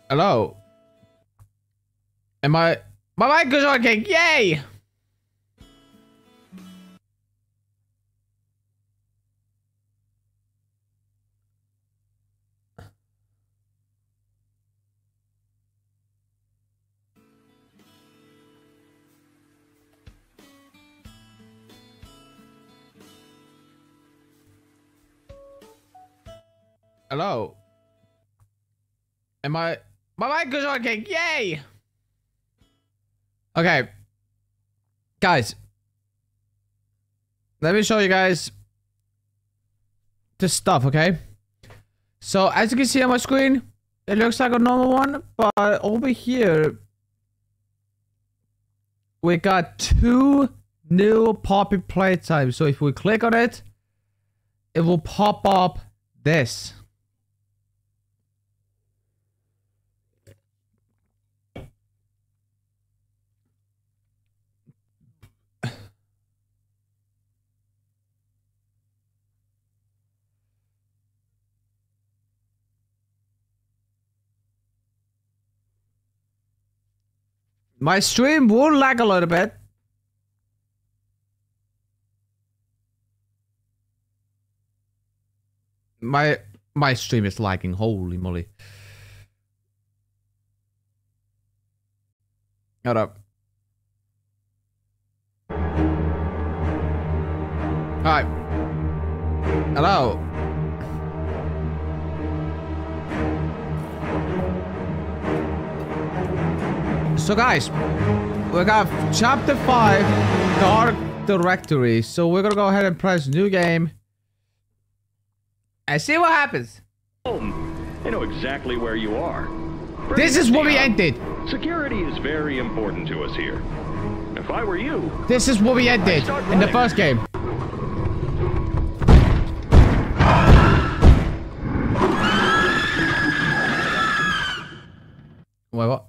Hello. Am I? My mic is working. Yay! Hello. Am I? My mic is working. Yay! Okay. Guys. Let me show you guys this stuff, okay? So, as you can see on my screen, it looks like a normal one, but over here, we got 2 new Poppy Playtime. So if we click on it, it will pop up this. My stream will lag a little bit. My stream is lagging, holy moly. Hold up. Alright. Hello. So guys, we got chapter 5, Dark Directory. So we're gonna go ahead and press new game and see what happens. I know exactly where you are. This is where we ended. Security is very important to us here. If I were you, this is where we ended in the first game. Wait, what?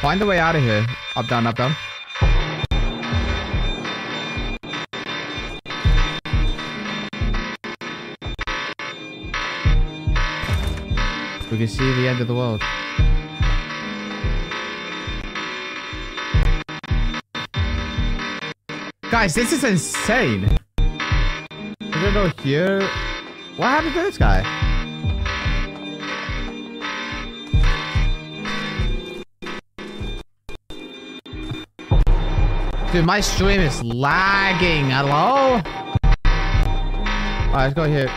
Find a way out of here. Up, down, up, down. We can see the end of the world. Guys, this is insane. We're gonna go here. What happened to this guy? Dude, my stream is lagging. Hello? Alright, let's go here.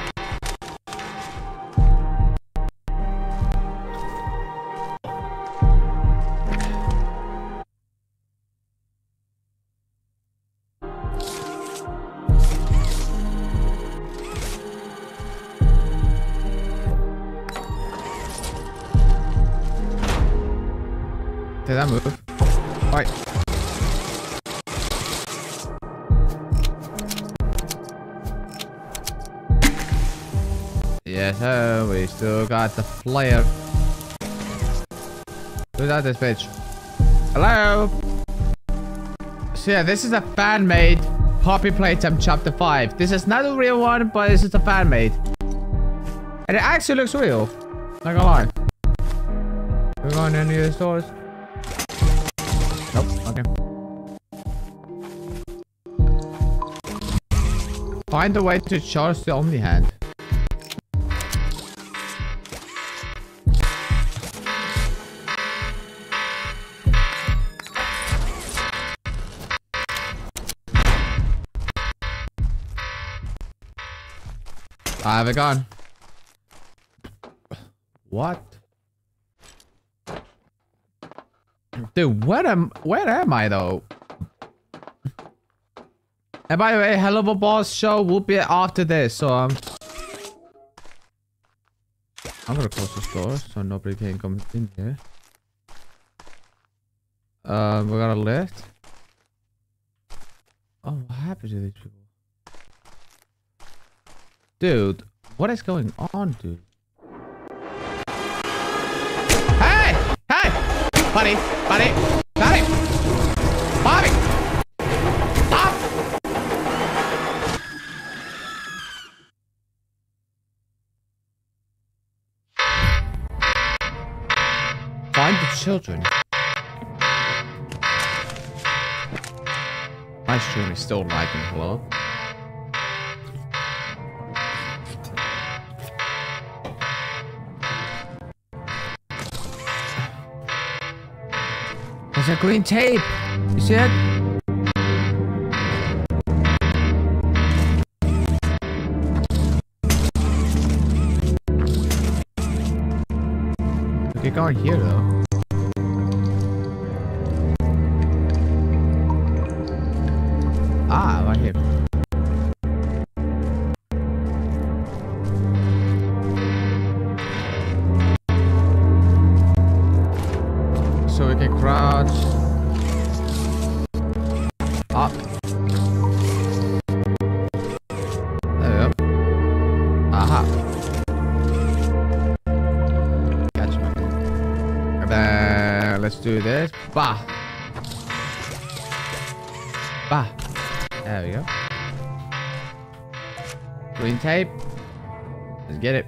Did that move? Alright. Yes, we still got the flare. Who's at this bitch? Hello? So yeah, this is a fan-made Poppy Playtime Chapter 5. This is not a real one, but this is a fan-made. And it actually looks real. Not gonna lie. We're going to any of the stores? Nope, okay. Find a way to charge the OmniHand. I have it gone. What? Dude, where am I though? And by the way, Hell of a Boss show will be after this, so I'm gonna close the store so nobody can come in here. We got a lift. Oh, what happened to these people? Dude, what is going on, dude? Hey! Hey! Buddy! Buddy! Buddy! Bobby! Stop! Find the children. My stream is still lagging. Hello? There's a green tape. You see it? We could go in here though. Ah, right here. So we can crouch up. There we go. Aha. Gotcha. And then let's do this. Bah. Bah. There we go. Green tape. Let's get it.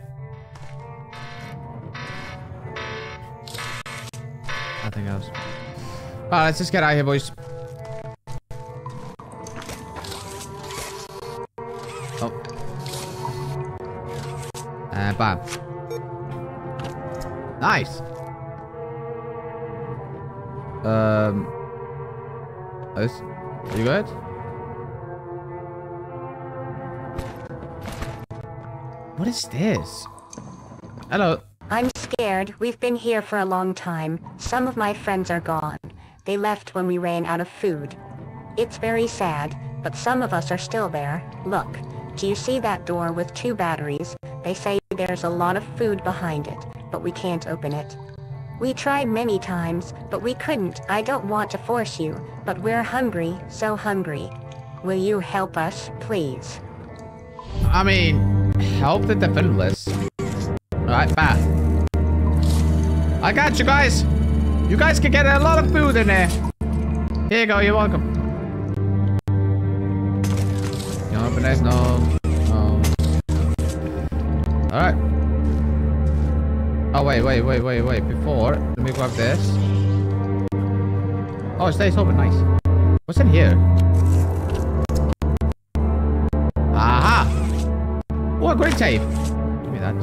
Nothing else. Alright, let's just get out of here, boys. Oh. And bam. Nice. Are you good? What is this? Hello. I'm scared. We've been here for a long time. Some of my friends are gone. They left when we ran out of food. It's very sad, but some of us are still there. Look, do you see that door with 2 batteries? They say there's a lot of food behind it, but we can't open it. We tried many times, but we couldn't. I don't want to force you, but we're hungry, so hungry. Will you help us, please? I mean, help the defenseless. Alright, bad. I got you guys. You guys can get a lot of food in there. Here you go, you're welcome. You want to open this? No. No. Alright. Oh, wait. Before, let me grab this. Oh, it stays open. Nice. What's in here? Aha! Oh, great tape. Give me that.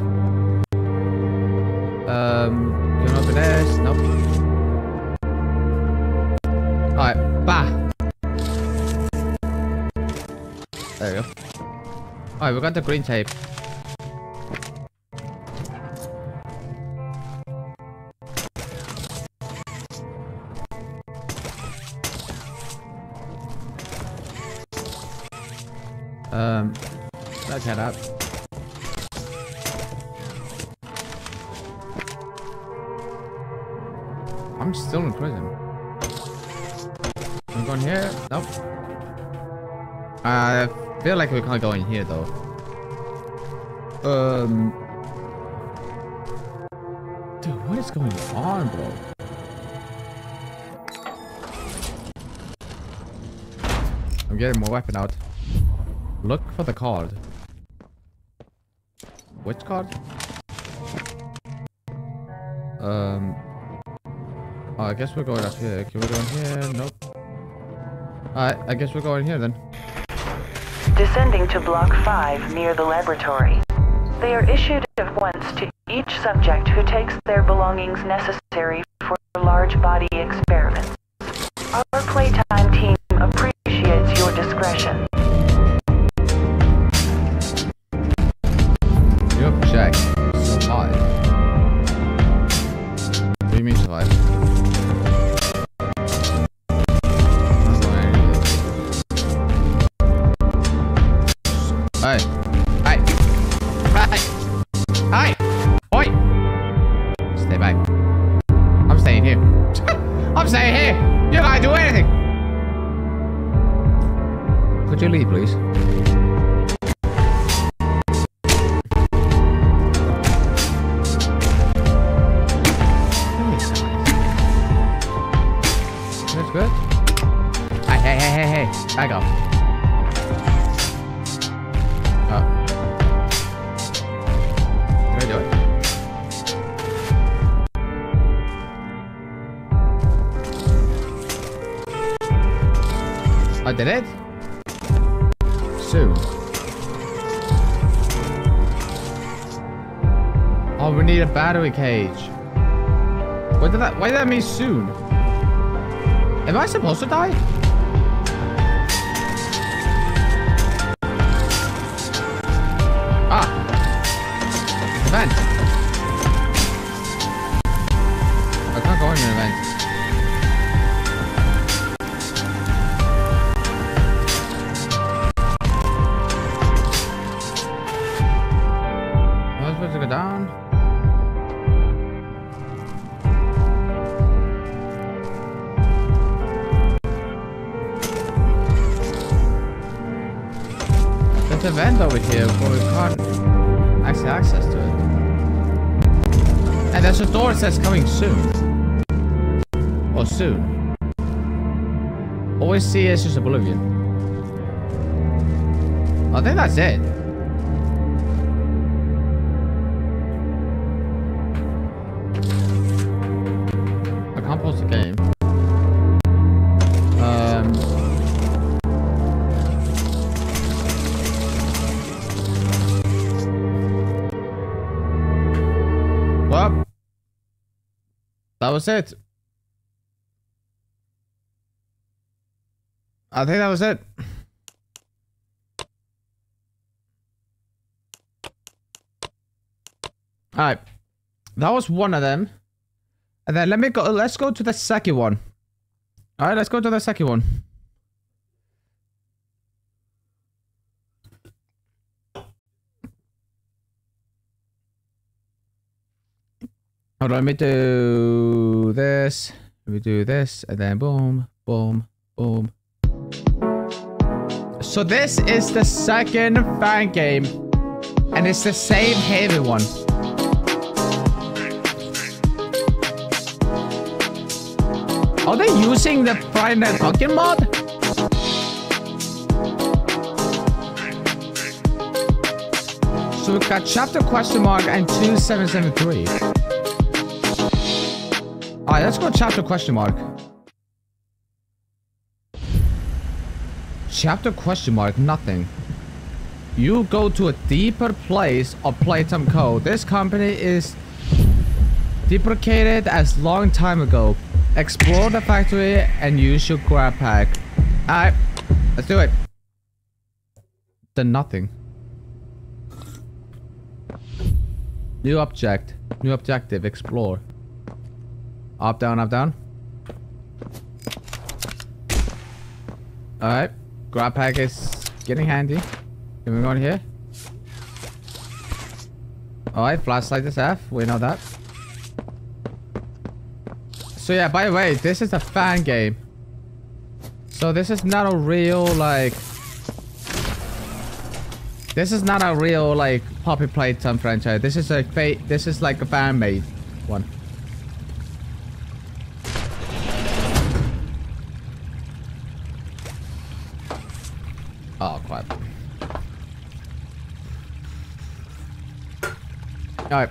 Can I open this? Nope. Alright, bah! There we go. Alright, we got the green tape. Let's head up. I'm still in prison. I'm going here? Nope. I feel like we can't go in here though. Dude, what is going on, bro? I'm getting my weapon out. Look for the card. Which card? Oh, I guess we're going up here. Can we go in here? Nope. Alright, I guess we're going here then. Descending to Block 5 near the laboratory. They are issued at once to each subject who takes their belongings necessary for large body experiments. Our playtime team appreciates your discretion. Yep, check. Survive. What do you mean survive? Hey. Hey. Hey. Hey. Oi. Stay back. I'm staying here. I'm staying here. You can't do anything. Could you leave, please? Back up. Oh. Did I do it? I did it? Soon. Oh, we need a battery cage. Why did that mean soon? Am I supposed to die? Ah. Event. I can't go in an event. Am I supposed to go down? There's a vent over here, but we can't actually access to it. And there's a door that says coming soon. Or soon. Always see is just oblivion. I think that's it. I can't pause the game. Well, that was it. I think that was it. Alright. That was one of them. And then let's go to the second one. Alright, let's go to the second one. Hold on, let me do this. Let me do this, and then boom, boom, boom. So this is the second fan game, and it's the same heavy one. Are they using the Friday Night Funkin' mod? So we've got chapter question mark and 2773. Alright, let's go chapter question mark. Chapter question mark, nothing. You go to a deeper place of Playtime Co. This company is deprecated as long time ago. Explore the factory and use your grab pack. Alright, let's do it. Then nothing. New object. New objective, explore. Up, down, up, down. Alright. Grab pack is getting handy. Can we go in here? Alright, flashlight is F. We know that. So yeah, by the way, this is a fan game. So this is not a real, like... This is not a real, like, Poppy Playtime franchise. This is a this is like a fan-made one. Oh, crap. Alright.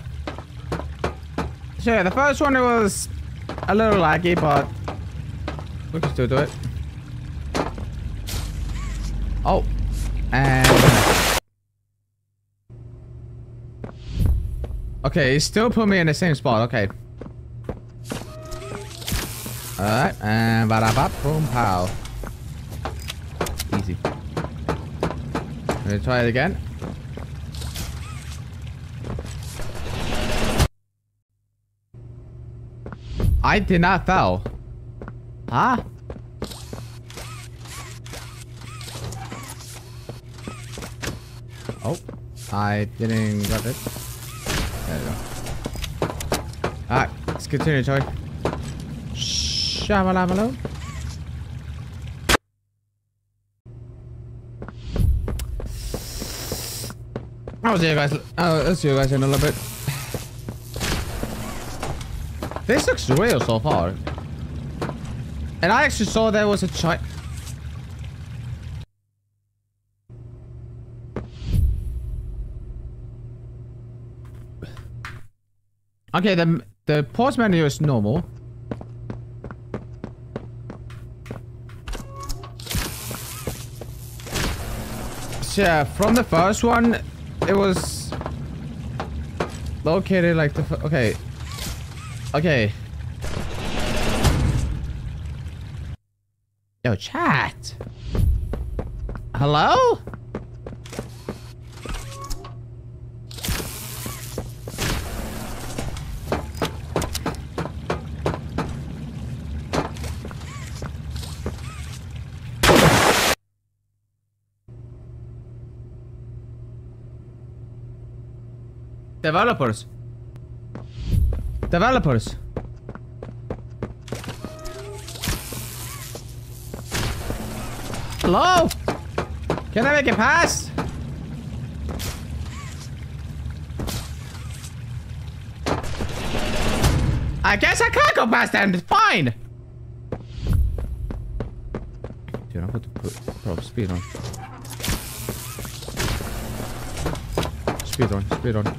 So yeah, the first one, it was a little laggy, but we can still do it. Oh. And... Okay, he still put me in the same spot. Okay. Alright, and ba-da-bop, boom, pow. Easy. Let me try it again. I did not fail. Huh? Oh, I didn't grab it. There we go. Alright, let's continue, Joey. Shamalabalo. I'll see you guys. I'll see you guys in a little bit. This looks real so far. And I actually saw there was a Okay, the pause menu is normal. So yeah, from the first one, it was located like the okay. Okay. Yo, chat. Hello? Developers. Developers. Hello? Can I make it pass? I guess I can't go past them. It's fine. Dude, I'm going to put speed on. Speed on. Speed on.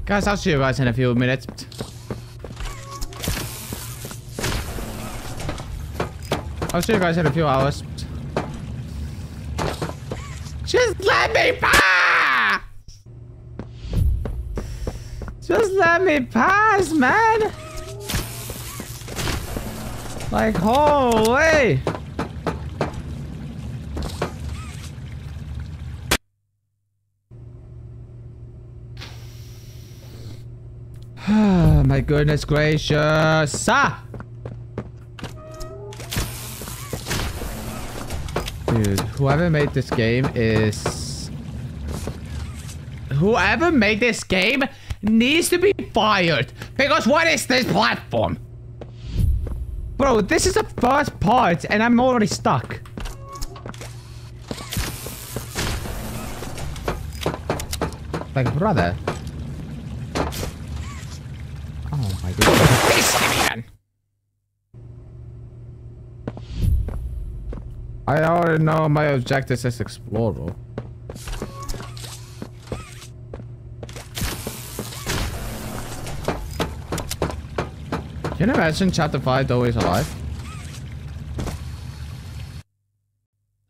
Guys, I'll see you guys in a few minutes. I'll see you guys in a few hours. Just let me pass! Just let me pass, man! Like, holy! My goodness gracious. Ah! Dude, whoever made this game is... Whoever made this game needs to be fired. Because what is this platform? Bro, this is the first part and I'm already stuck. Like, brother. Oh my goodness. This man! I already know my objective is explore, bro. Can you imagine chapter 5 though is alive?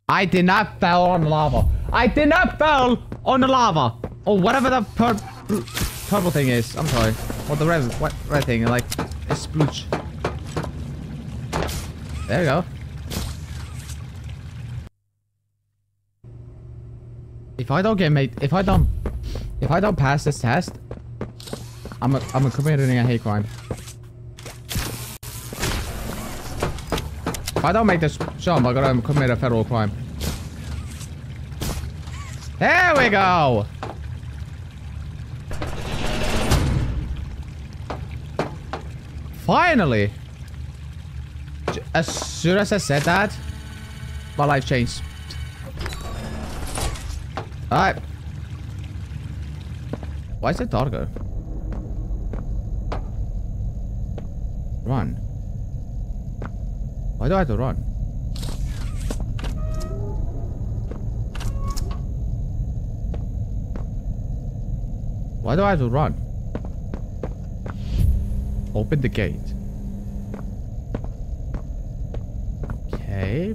I did not fall on lava. I did not fall on the lava. Or whatever the purple thing is. I'm sorry. Or the red thing, like, it's splooch. There you go. If I don't get made, if I don't pass this test, I'm committing a hate crime. If I don't make this jump, I'm gonna commit a federal crime. There we go. Finally! As soon as I said that, my life changed. Alright. Why is it darker? Run. Why do I have to run? Why do I have to run? Open the gate. Okay.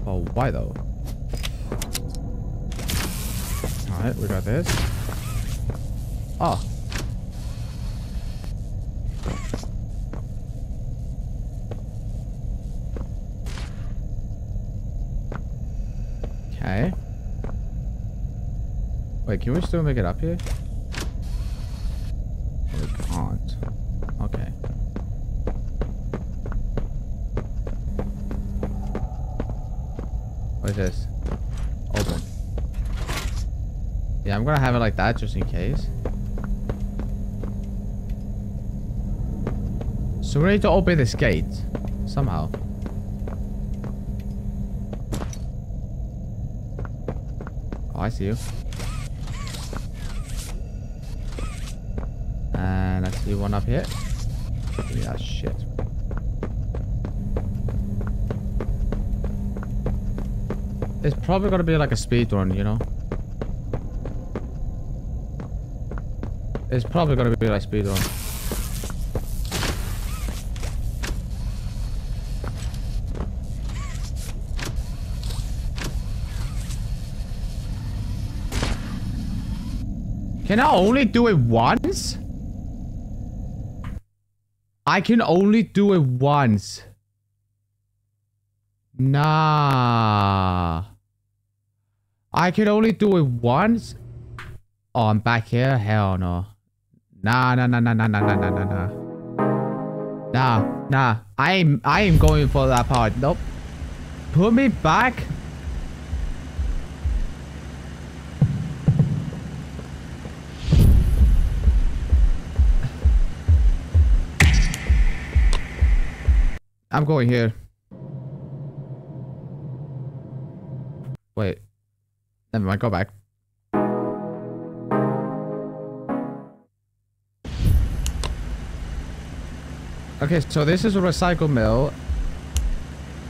Oh, why though? Alright, we got this. Oh. Okay. Wait, can we still make it up here? We can't. Okay. What is this? Open. Yeah, I'm gonna have it like that just in case. So we need to open this gate. Somehow. I see you. And I see one up here. Yeah, shit. It's probably gonna be like a speed run, you know? It's probably gonna be like speed run. Can I only do it once? I can only do it once. Nah. I can only do it once? Oh, I'm back here? Hell no. Nah. Nah. I am going for that part. Nope. Put me back. I'm going here. Wait. Never mind, go back. Okay, so this is a recycle mill.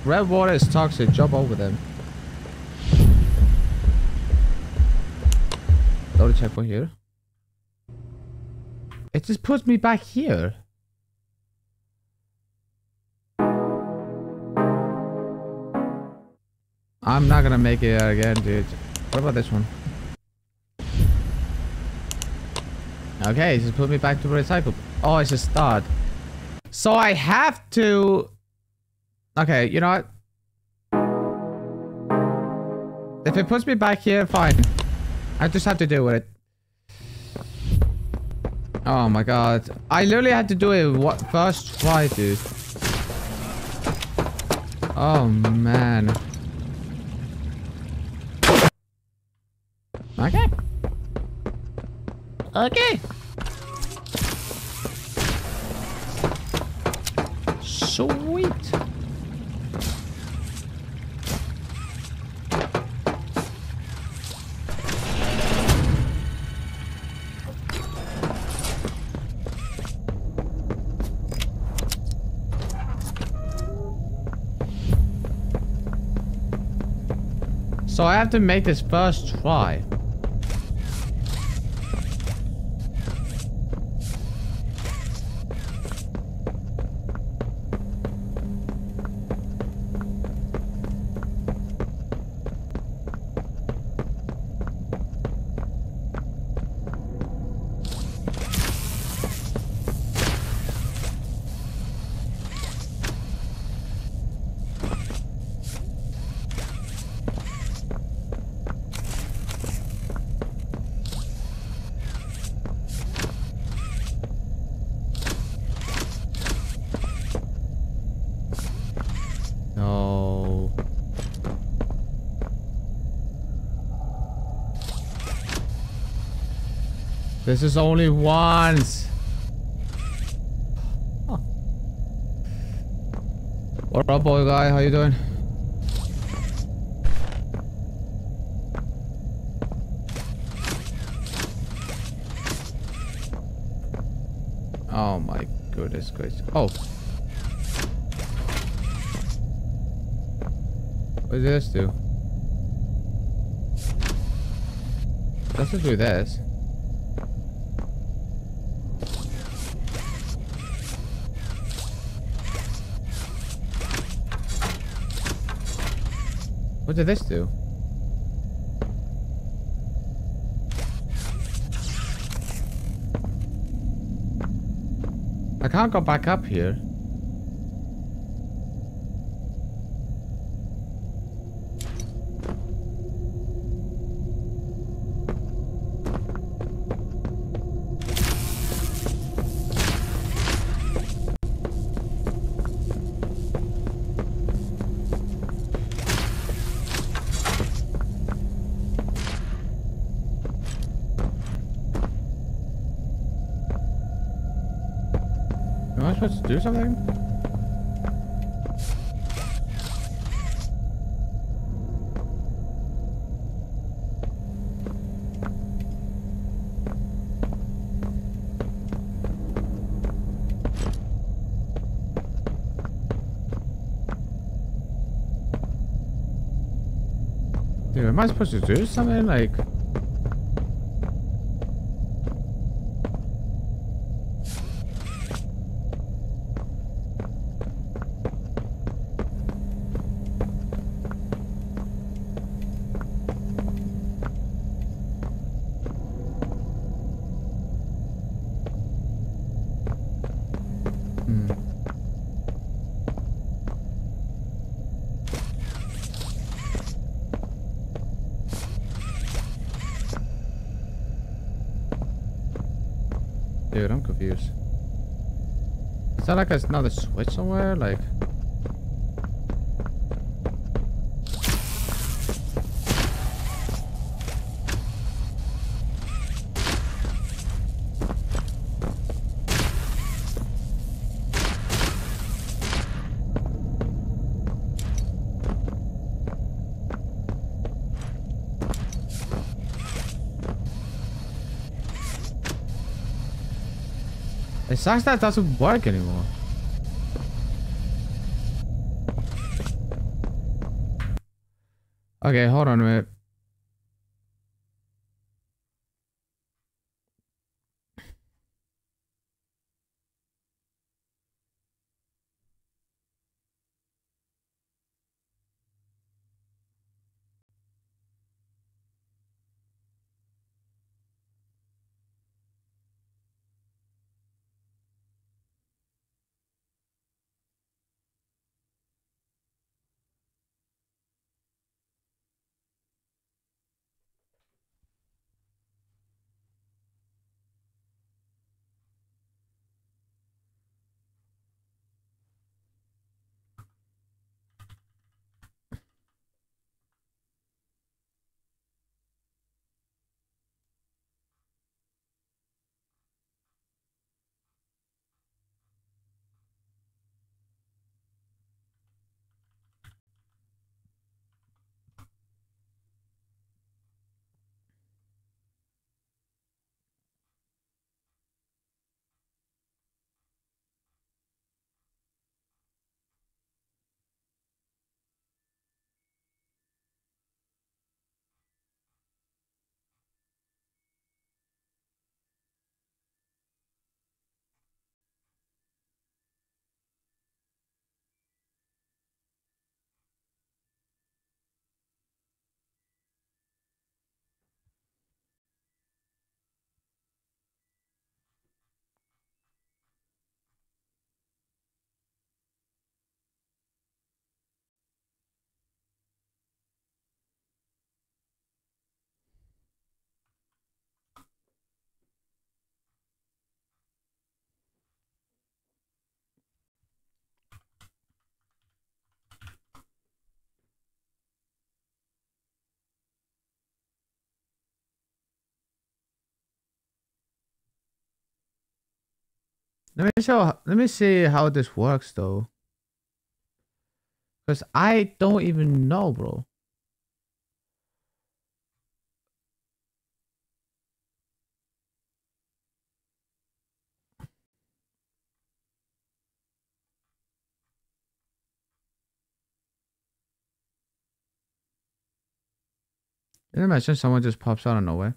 Red water is toxic. Jump over them. Load a checkpoint here. It just puts me back here. I'm not gonna make it again, dude. What about this one? Okay, just put me back to recycle. Oh, it's a start. So I have to... Okay, you know what? If it puts me back here, fine. I just have to deal with it. Oh my god. I literally had to do it first try, dude. Oh man. Okay. Okay. Sweet. So I have to make this first try. No. This is only once. Huh. What up, boy guy? How you doing? Oh my goodness gracious. Oh. What does this do? Let's just do this. What did this do? I can't go back up here. Am I supposed to do something? Am I supposed to do something like? Dude, I'm confused. Is that like another switch somewhere? Like... It sucks that doesn't work anymore. Okay, hold on a minute. Let me see how this works though. Because I don't even know, bro. Can you imagine someone just pops out of nowhere?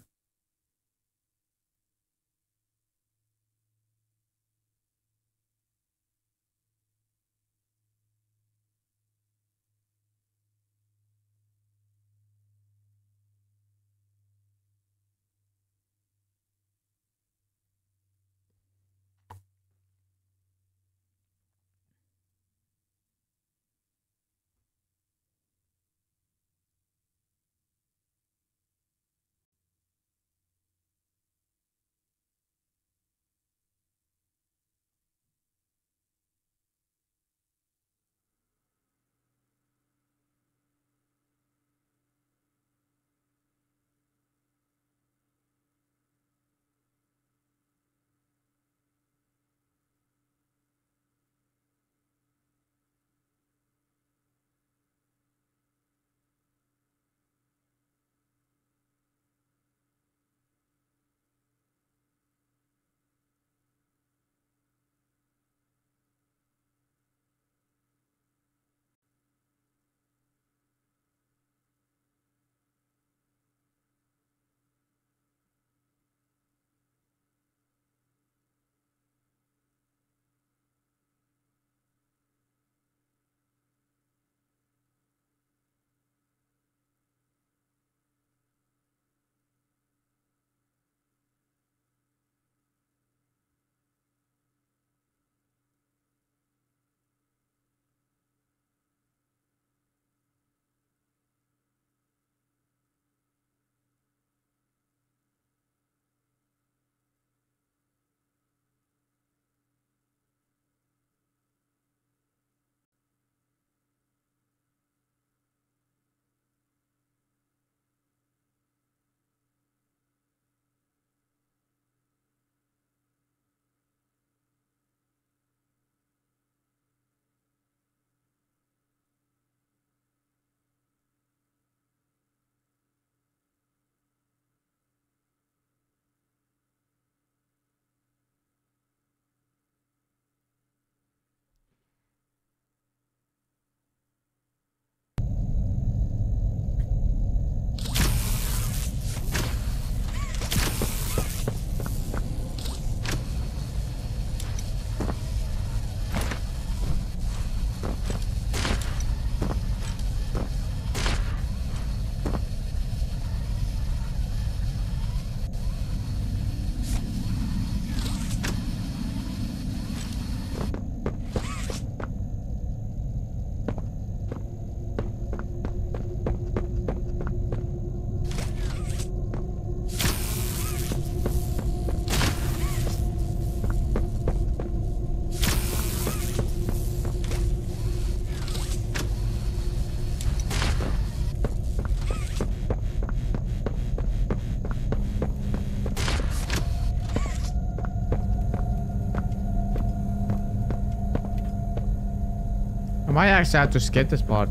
might actually have to skip this part.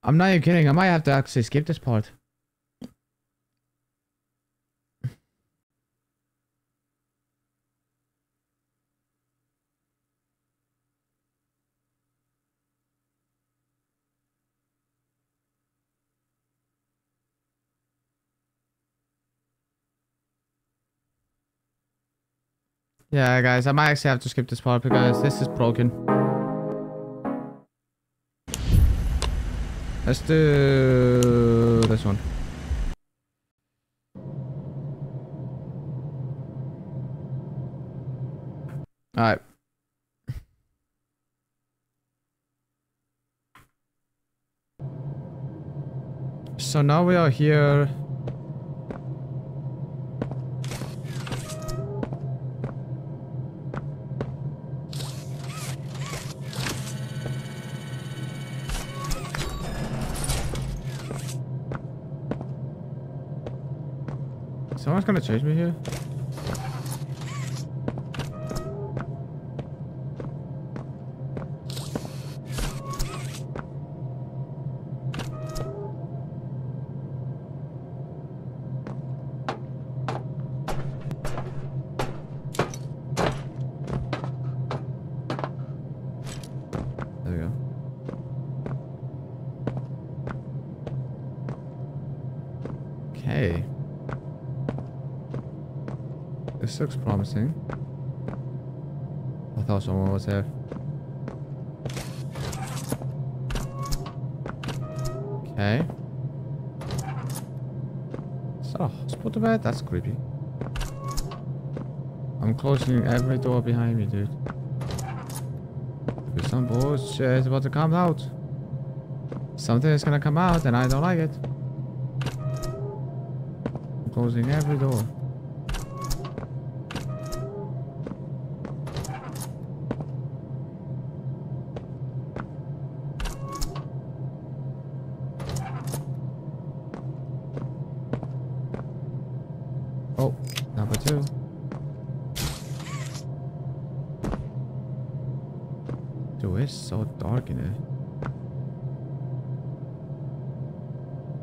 I'm not even kidding. I might have to actually skip this part. Yeah, guys, I might actually have to skip this part because this is broken. Let's do this one. Alright. So now we are here. Someone's gonna chase me here. There we go. Okay. This looks promising. I thought someone was there. Okay. Is that a hospital bed? That's creepy. I'm closing every door behind me, dude. Because some bullshit is about to come out. Something is gonna come out and I don't like it. I'm closing every door. Oh, number 2. Dude, it's so dark in here.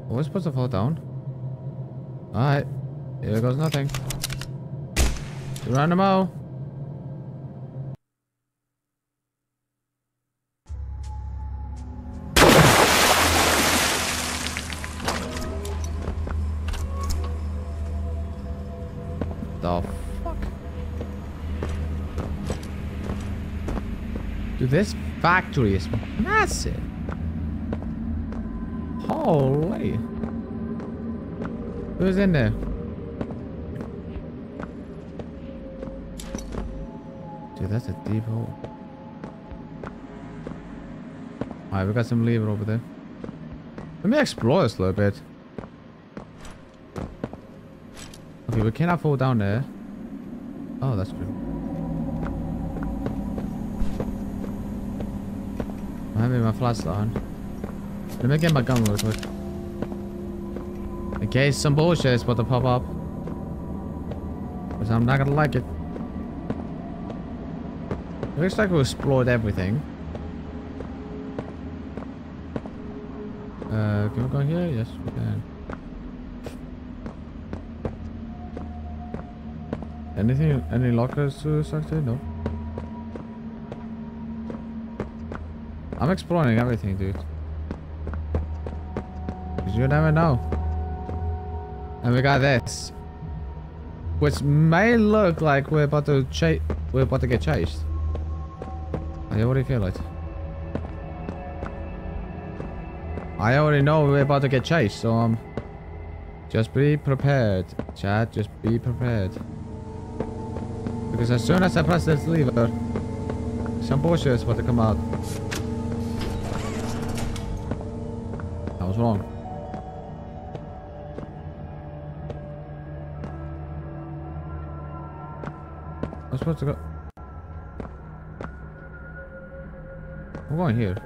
Oh, we're supposed to fall down. Alright. Here goes nothing. Geronimo! The fuck? Dude, this factory is massive. Holy. Who's in there? Dude, that's a deep hole. Alright, we got some lever over there. Let me explore this a little bit. Okay, we cannot fall down there. Oh, that's good. I'm having my flashlight on. Let me get my gun real quick. In case some bullshit is about to pop up. Because I'm not gonna like it. It looks like we explored everything. Can we go here? Yes, we can. Anything? Any lockers to suck to? No. I'm exploring everything, dude. Cause you never know. And we got this, which may look like we're about to get chased. I already feel it. I already know we're about to get chased, so just be prepared, chat. Just be prepared. Because as soon as I press this lever, some bullshit is about to come out. I was wrong. I'm supposed to go. I'm going here.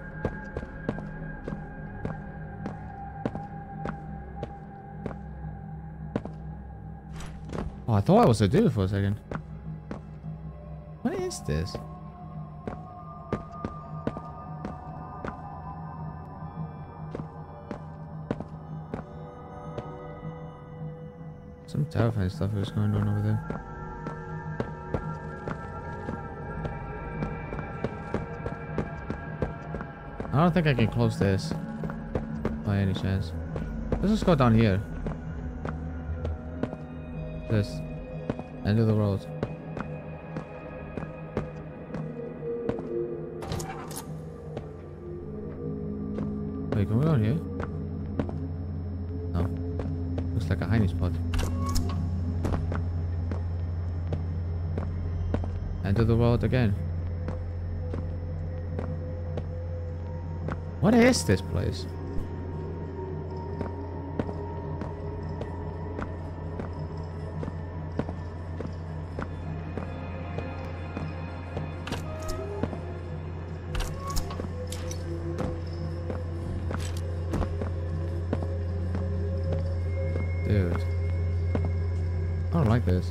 Oh, I thought I was a dude for a second. What is is this? Some terrifying stuff is going on over there. I don't think I can close this by any chance. Let's just go down here. This end of the road. Wait, can we go down here? No. Looks like a hiding spot. End of the road again. What is this place? Dude. I don't like this.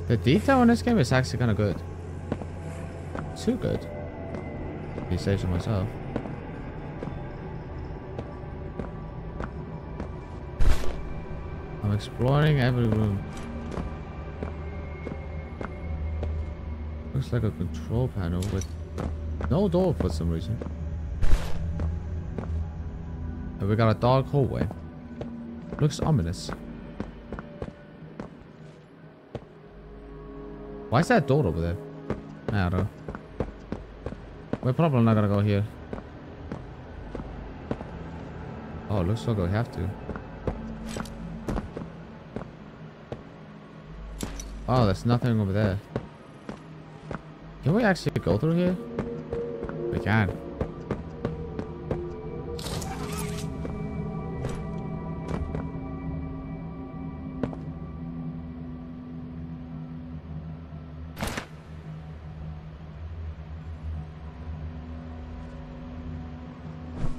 The detail in this game is actually kind of good. Too good. Be safe to myself. I'm exploring every room. Looks like a control panel with no door for some reason. And we got a dark hallway. Looks ominous. Why is that door over there? I don't know. We're probably not gonna go here. Oh, it looks like we have to. Oh, there's nothing over there. Can we actually go through here? We can.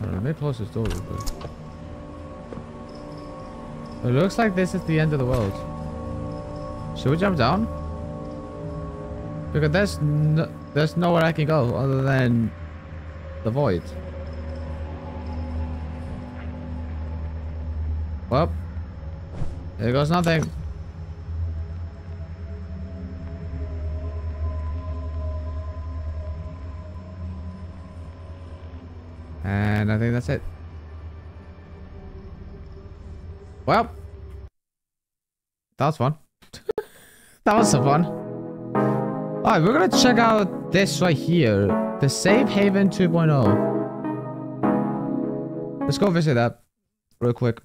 Let me close this door real quick. It looks like this is the end of the world. Should we jump down? Because there's nowhere I can go other than the void. Well, there goes nothing. And I think that's it. Well, that was fun. That was so fun. Alright, we're gonna check out this right here. The Safe Haven 2.0. Let's go visit that real quick.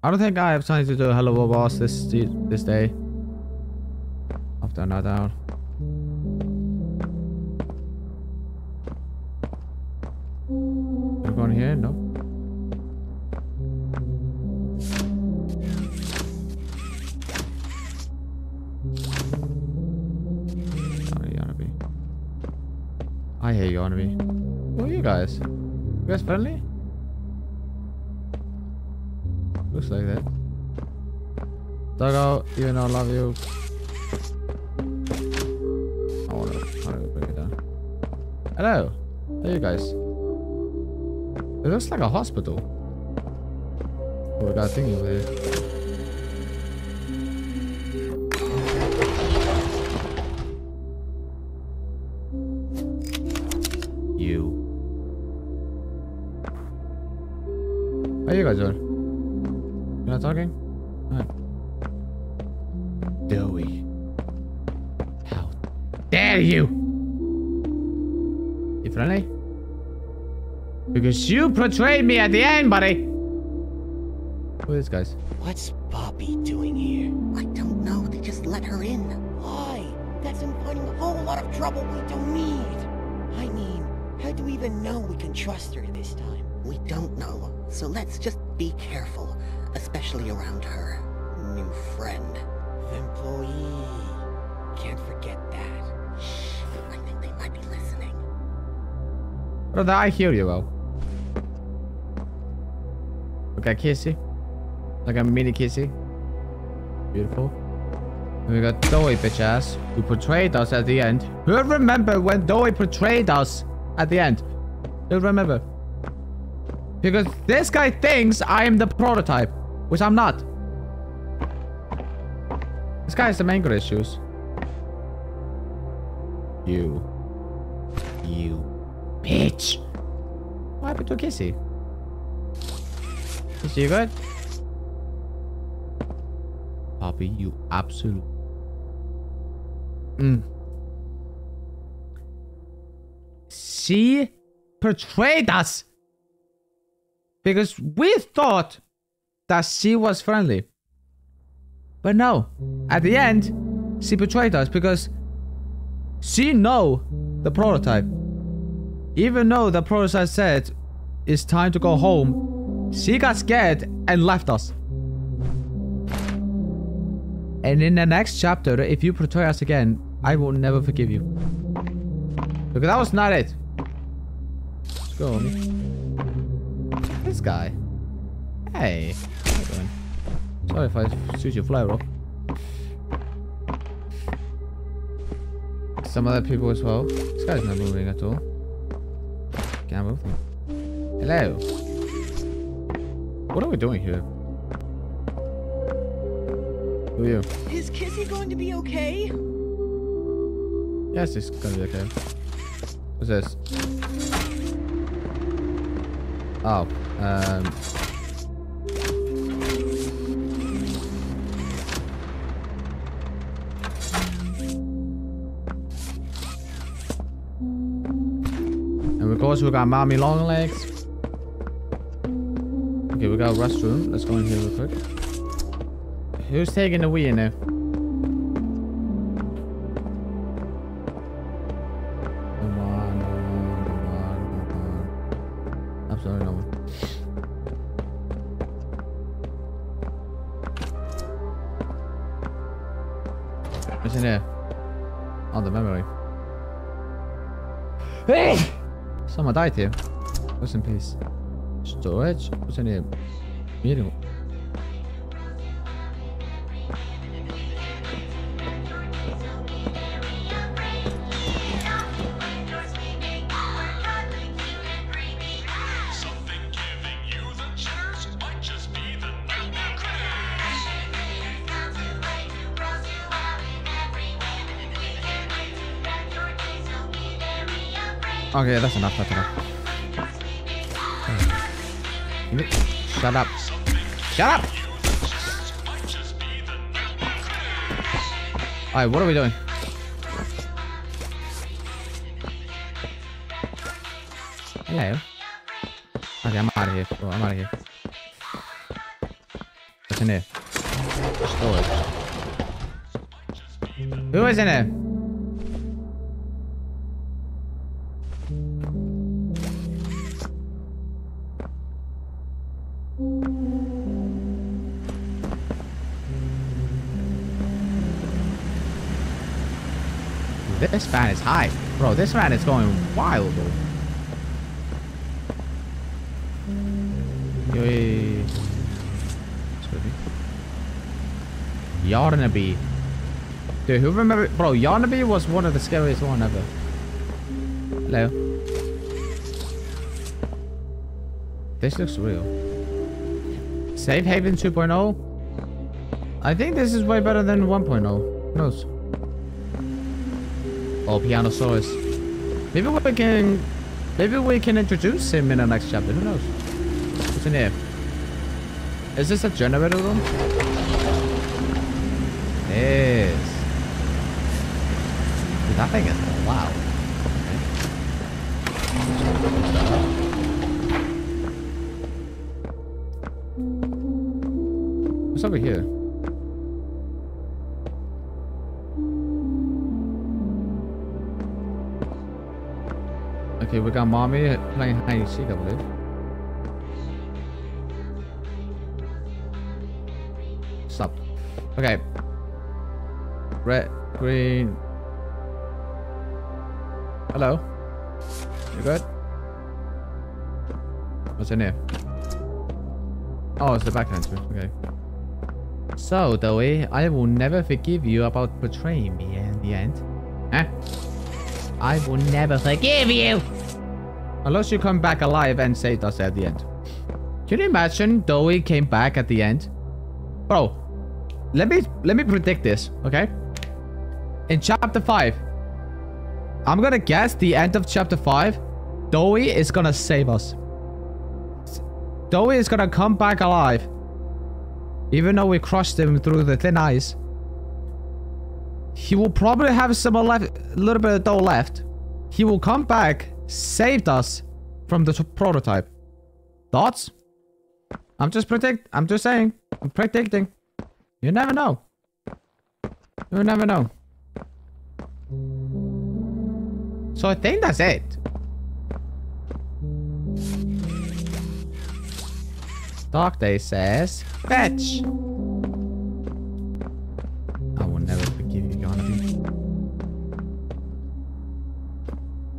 I don't think I have time to do a Hello World Boss this day. Up, down, not down. We're going here? No. I hate you, Honoby. Who are you guys? You guys friendly? Looks like that. Duggo, even though I love you. I wanna bring it down. Hello. Hey, you guys. It looks like a hospital. Oh, we got a thingy over here. How you guys doing? You're not talking? Alright. Dewey. How dare you? You friendly? Because you betrayed me at the end, buddy! Who are these guys? What's Bobby doing here? I don't know. They just let her in. Why? That's inviting a whole lot of trouble we don't need. I mean, how do we even know we can trust her this time? We don't know. So let's just be careful, especially around her new friend. Employee. Can't forget that. Shh. I think they might be listening. Brother, I hear you well. Okay, kissy. Like a mini kissy. Beautiful. We got Doe, bitch ass, who betrayed us at the end. Who remember when Doe betrayed us at the end? Who remember? Because this guy thinks I am the prototype, which I'm not. This guy has the anger issues. You bitch. What happened to Kissy? Is she good? Poppy, you absolute. She betrayed us because we thought that she was friendly, but no. At the end, she betrayed us because she know the prototype. Even though the prototype said it's time to go home, she got scared and left us. And in the next chapter, if you betray us again, I will never forgive you. Because that was not it. Let's go, homie. This guy. Hey. How you doing? Sorry if I shoot your flare up. Some other people as well. This guy's not moving at all. Can't move him. Hello. What are we doing here? Who are you? Is Kissy going to be okay? Yes, it's gonna be okay. What's this? Oh, and of course we got Mommy Long Legs. Okay, we got a restroom. Let's go in here real quick. Who's taking the wheel now? Come on. Absolutely no one. What's in here? Oh, the memory. Hey! Someone died here. Rest in peace. Storage? What's in here? Meeting. Okay, that's enough, that's enough. Shut up. Shut up! Alright, what are we doing? Hello? Okay, I'm out of here. Oh, I'm out of here. What's in here? Storage. Who is in here? This fan is high. Bro, this fan is going wild, bro. Yarnaby. Dude, who remember? Bro, Yarnaby was one of the scariest one ever. Hello. This looks real. Safe Haven 2.0. I think this is way better than 1.0. Who knows? Oh, Pianosaurus. Maybe we can introduce him in the next chapter. Who knows? What's in here? Is this a generator room? Yes. Dude, that thing is loud. Okay. What's over here? Okay, we got Mommy playing hide and seek, I believe. Stop. Okay. Red, green. Hello. You good? What's in here? Oh, it's the back entrance. Okay. So, Dowie, I will never forgive you about betraying me in the end. Huh? I will never forgive you! Unless you come back alive and saved us at the end. Can you imagine Dowie came back at the end? Bro, let me predict this, okay? In chapter 5, I'm gonna guess the end of chapter 5, Dowie is gonna save us. Dowie is gonna come back alive. Even though we crushed him through the thin ice. He will probably have some left, a little bit of dough left. He will come back, saved us from the prototype. Thoughts? I'm just saying. I'm predicting. You never know. You never know. So I think that's it. Dark Day says, fetch. I will never forgive you, Jonathan.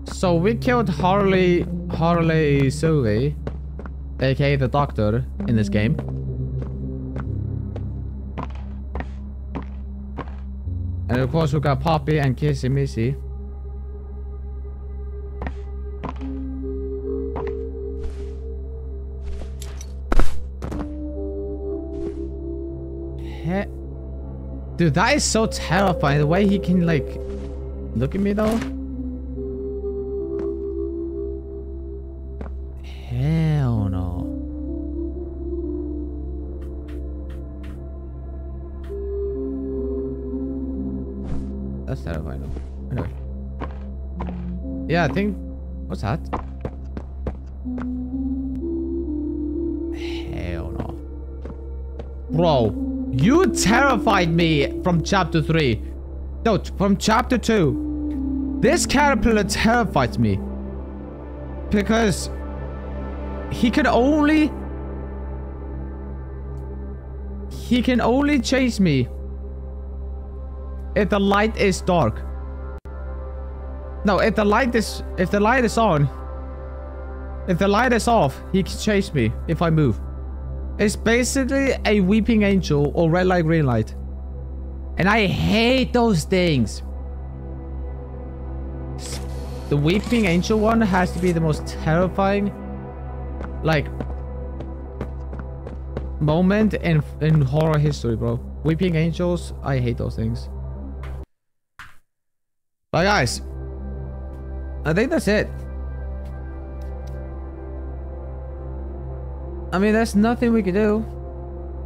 So we killed Harley Sylvie, aka the Doctor, in this game. And of course we got Poppy and Kissy Missy. Dude, that is so terrifying. The way he can, like, look at me, though. Hell no. That's terrifying, though. Anyway. Yeah, I think... What's that? Hell no. Bro. You terrified me from chapter 3. No, from chapter 2. This caterpillar terrifies me. Because he can only chase me if the light is dark. No, if the light is on. If the light is off, he can chase me if I move. It's basically a weeping angel or red light, green light. And I hate those things. The weeping angel one has to be the most terrifying, like, moment in horror history, bro. Weeping angels, I hate those things. But guys, I think that's it. I mean, there's nothing we can do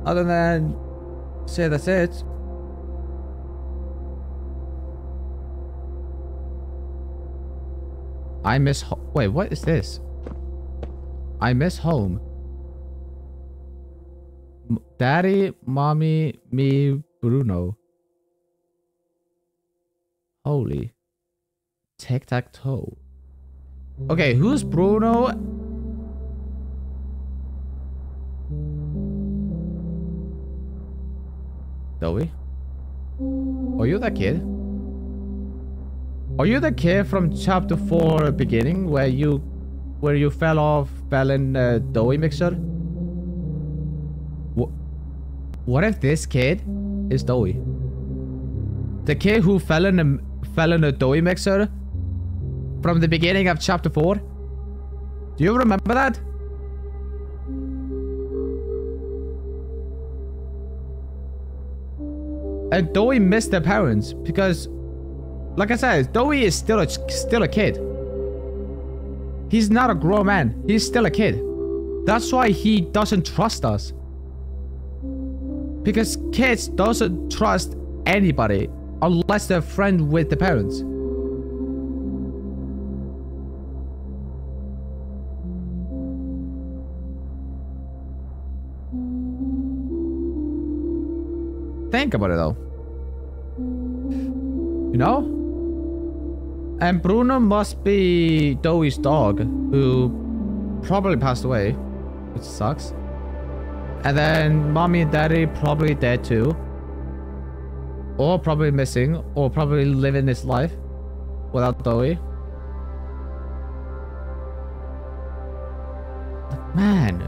other than say that's it. I miss wait, what is this? I miss home. Daddy, mommy, me, Bruno. Holy. Tic-tac-toe. Okay, who's Bruno? Dowie? Are you that kid? Are you the kid from chapter 4 beginning where you fell in a Dowie mixer? What if this kid is Dowie? The kid who fell in a Dowie mixer from the beginning of chapter 4? Do you remember that? And Dowie missed their parents because, like I said, Dowie is still a kid. He's not a grown man. He's still a kid. That's why he doesn't trust us. Because kids doesn't trust anybody unless they're friends with the parents. Think about it though. You know? And Bruno must be Dowie's dog, who probably passed away, which sucks. And then mommy and daddy probably dead too. Or probably missing, or probably living this life without Dowie. Man.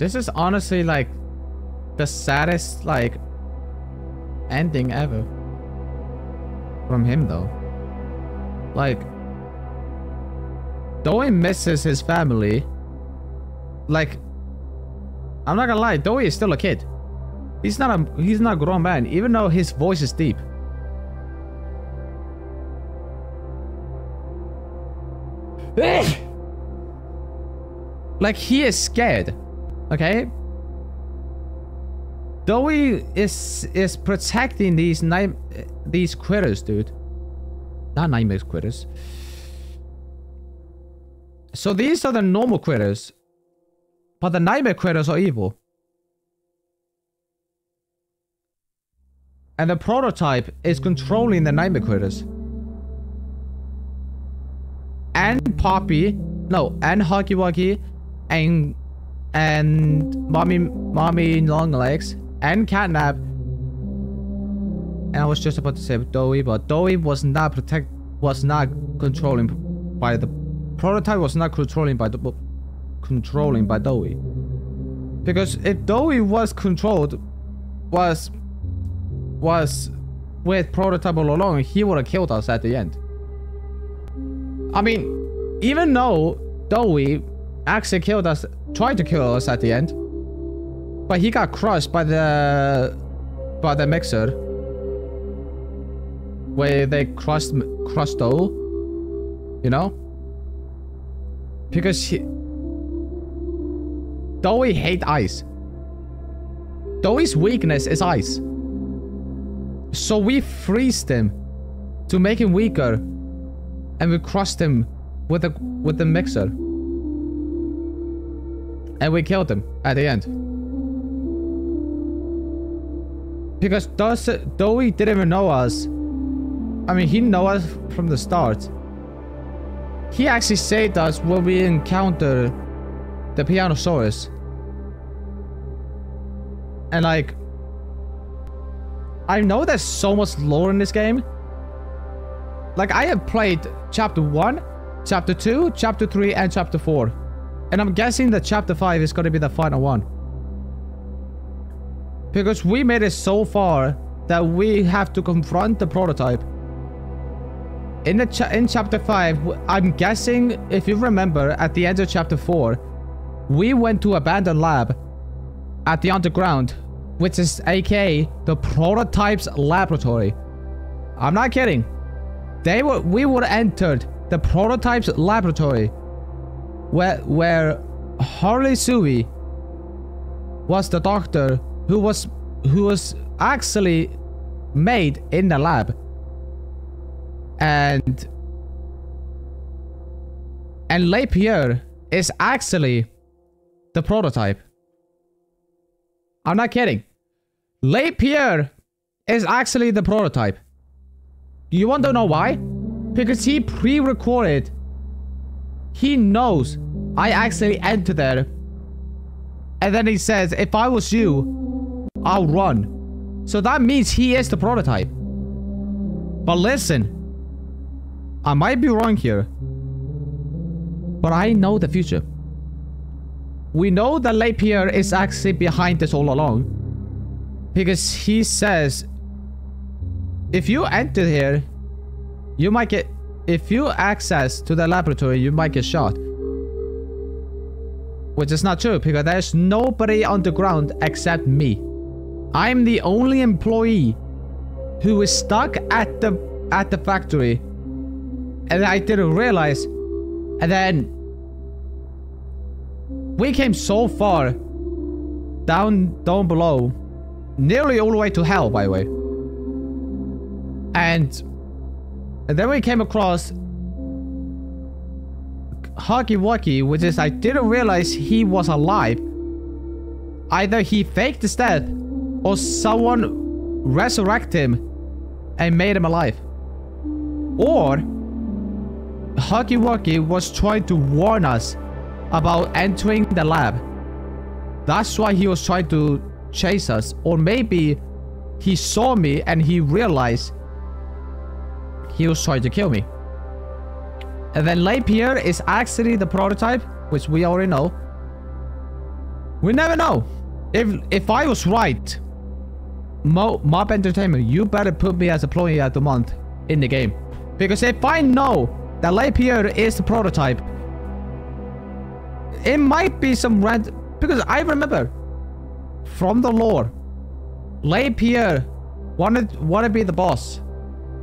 This is honestly like the saddest like ending ever from him though. Like, though he misses his family, like, I'm not gonna lie, Doi is still a kid. He's not a grown man, even though his voice is deep. Like, he is scared. Okay? Doi is protecting these critters, dude. Not nightmare critters. So these are the normal critters. But the nightmare critters are evil. And the prototype is controlling the nightmare critters. And Poppy, no, and Huggy Wuggy, and Mommy Longlegs, and Catnap. And I was just about to say Doi, but Doi was not controlling by the prototype, was not controlling by Doi. Because if Doi was controlled, was with prototype all along, he would have killed us at the end. I mean, even though Doi actually tried to kill us at the end, but he got crushed by the mixer, where they crushed Doi, you know, because Doi hates ice. Doi's weakness is ice. So we freezed him to make him weaker, and we crushed him with the mixer, and we killed him at the end. Because Doi didn't even know us. I mean, he knew us from the start. He actually saved us when we encountered the Pianosaurus. And like, I know there's so much lore in this game. Like, I have played Chapter 1, Chapter 2, Chapter 3, and Chapter 4. And I'm guessing that Chapter 5 is going to be the final one. Because we made it so far that we have to confront the prototype. In Chapter 5, I'm guessing, if you remember, at the end of Chapter 4, we went to abandoned lab at the underground, which is aka the prototype's laboratory. I'm not kidding. We would have entered the prototype's laboratory, where Harley Sui was the doctor who was actually made in the lab, and LePierre is actually the prototype. I'm not kidding. LePierre is actually the prototype. You want to know why? Because he pre-recorded. He knows I actually entered there. And then he says, if I was you, I'll run. So that means he is the prototype. But listen, I might be wrong here, but I know the future. We know that LePierre is actually behind this all along, because he says, if you enter here, you might get, if you access to the laboratory, you might get shot. Which is not true, because there's nobody underground except me. I'm the only employee who is stuck at the factory, and I didn't realize. And then we came so far down below, nearly all the way to hell, by the way. And then we came across Huggy Wuggy, which is, I didn't realize he was alive. Either he faked his death, or someone resurrected him and made him alive. Or Huggy Wuggy was trying to warn us about entering the lab. That's why he was trying to chase us. Or maybe he saw me and he realized he was trying to kill me. And then LePierre is actually the prototype, which we already know. We never know. If I was right, Mob Entertainment, you better put me as employee of the month in the game. Because if I know that Lapierre is the prototype, it might be some random... Because I remember from the lore, Lapierre wanted to be the boss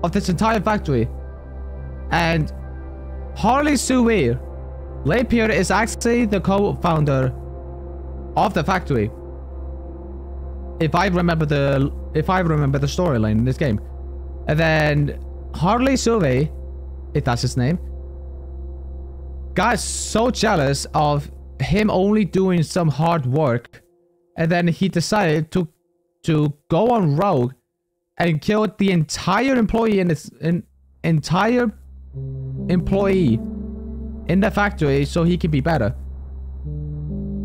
of this entire factory. And Harley Sue, Lapierre is actually the co-founder of the factory. If I remember the storyline in this game. And then Harley Sue, if that's his name, got so jealous of him only doing some hard work, and then he decided to go on rogue and kill the entire employee in the factory so he could be better.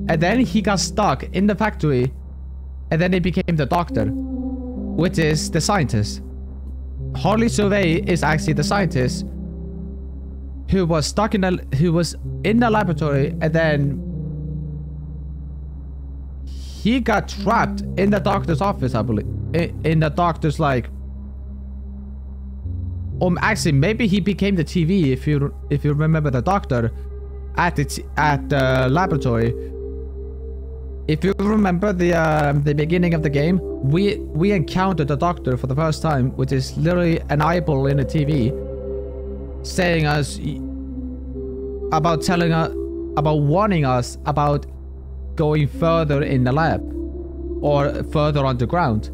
And then he got stuck in the factory, and then he became the doctor, which is the scientist. Harley Survey is actually the scientist who was stuck in the laboratory, and then he got trapped in the doctor's office, I believe. In the doctor's, like... actually, maybe he became the TV, if you remember the doctor at the laboratory. If you remember the beginning of the game, we encountered the doctor for the first time, which is literally an eyeball in a TV, saying us about warning us about going further in the lab or further underground.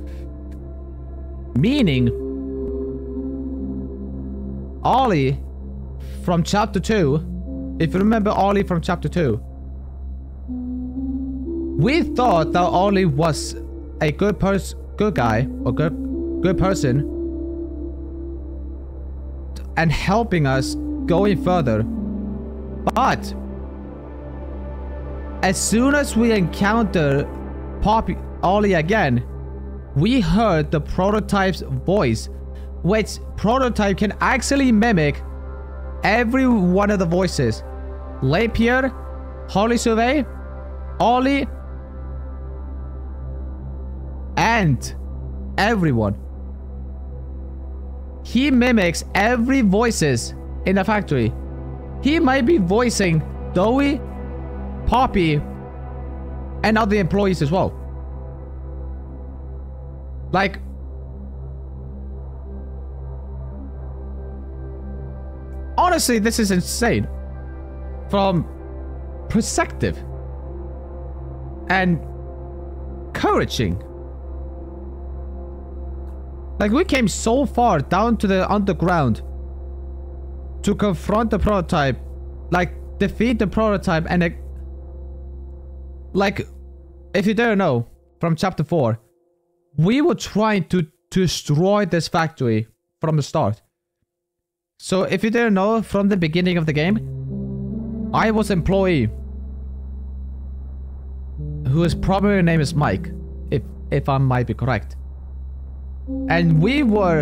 Meaning, Ollie from chapter 2, if you remember Ollie from chapter 2, we thought that Ollie was a good guy or good person and helping us going further. But as soon as we encounter Ollie again, we heard the prototype's voice, which prototype can actually mimic every one of the voices. Lapierre, Harley Survey, Ollie, and everyone. He mimics every voices in the factory. He might be voicing Dowie, Poppy, and other employees as well. Like, honestly, this is insane from perspective and encouraging. Like, we came so far down to the underground to confront the prototype, like defeat the prototype, and like, if you don't know, from chapter 4, we were trying to destroy this factory from the start. So if you didn't know, from the beginning of the game, I was employee, whose primary name is Mike, if I might be correct. And we were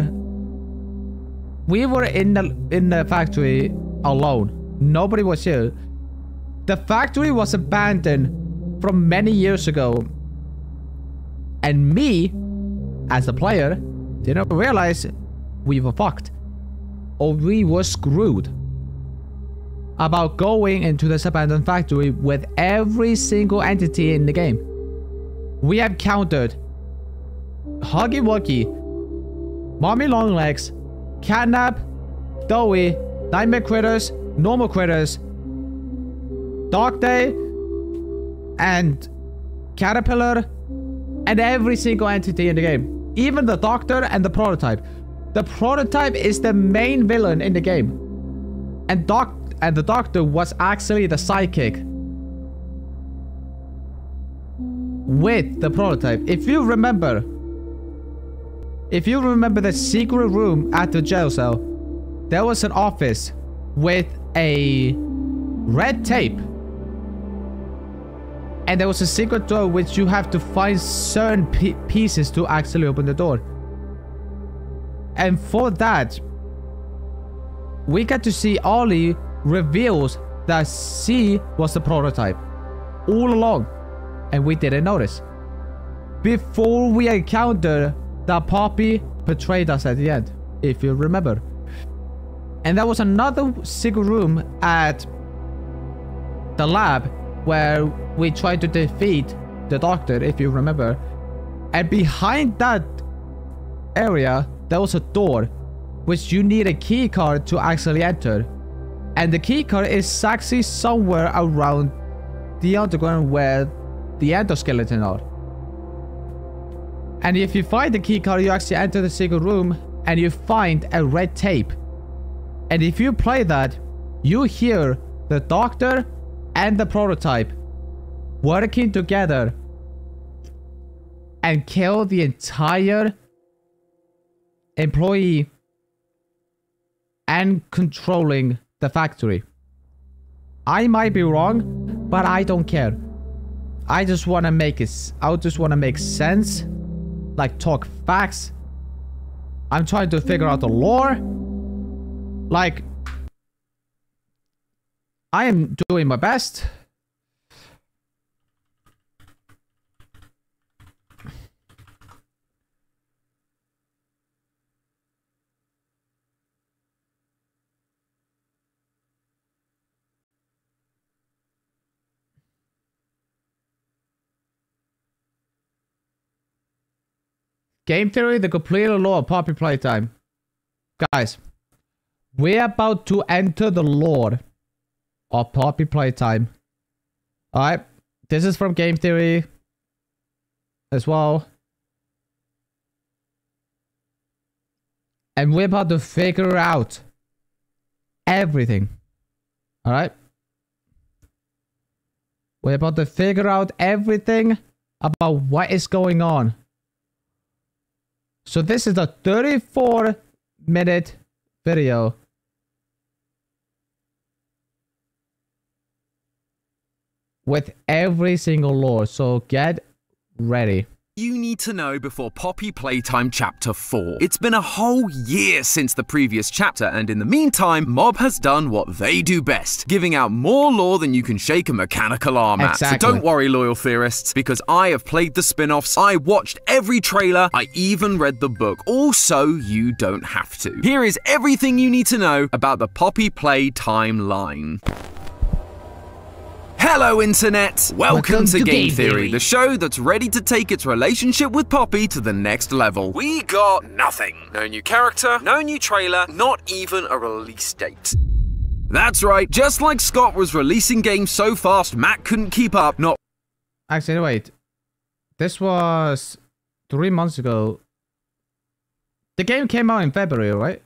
in the factory alone. Nobody was here. The factory was abandoned from many years ago. And me, as a player, didn't realize we were fucked. Or we were screwed about going into this abandoned factory with every single entity in the game. We have countered Huggy Wuggy, Mommy Longlegs, Catnap, Dowie, Nightmare Critters, Normal Critters, Dark Day, and Caterpillar, and every single entity in the game. Even the Doctor and the Prototype. The Prototype is the main villain in the game. And the Doctor was actually the sidekick with the Prototype. If you remember the secret room at the jail cell, there was an office with a red tape. And there was a secret door which you have to find certain pieces to actually open the door. And for that, we got to see Ollie reveals that she was the Prototype all along. and we didn't notice. Before we encountered that Poppy betrayed us at the end, if you remember. And there was another secret room at the lab where we tried to defeat the doctor, if you remember. And behind that area, there was a door which you need a key card to actually enter. And the key card is actually somewhere around the underground where the endoskeleton are. And if you find the key card, you actually enter the secret room and you find a red tape. And if you play that, you hear the doctor and the prototype working together and kill the entire employee and controlling the factory. I might be wrong, but I don't care. I just want to make it. I just want to make sense, like talk facts. I'm trying to figure out the lore. Like, I am doing my best. Game theory, the complete lore of Poppy Playtime. Guys, we're about to enter the lore of Poppy Playtime. Alright, this is from Game Theory as well. And we're about to figure out everything. Alright? We're about to figure out everything about what is going on. So this is a 34-minute video. With every single lore, so get ready. You need to know before Poppy Playtime Chapter 4. It's been a whole year since the previous chapter, and in the meantime, Mob has done what they do best, giving out more lore than you can shake a mechanical arm at. Exactly. So don't worry, loyal theorists, because I have played the spin-offs, I watched every trailer, I even read the book. Also, you don't have to. Here is everything you need to know about the Poppy Playtime line. Hello Internet! Welcome to Game Theory, the show that's ready to take its relationship with Poppy to the next level. We got nothing. No new character, no new trailer, not even a release date. That's right, just like Scott was releasing games so fast Matt couldn't keep up, not— Actually, wait. This was 3 months ago. The game came out in February, right?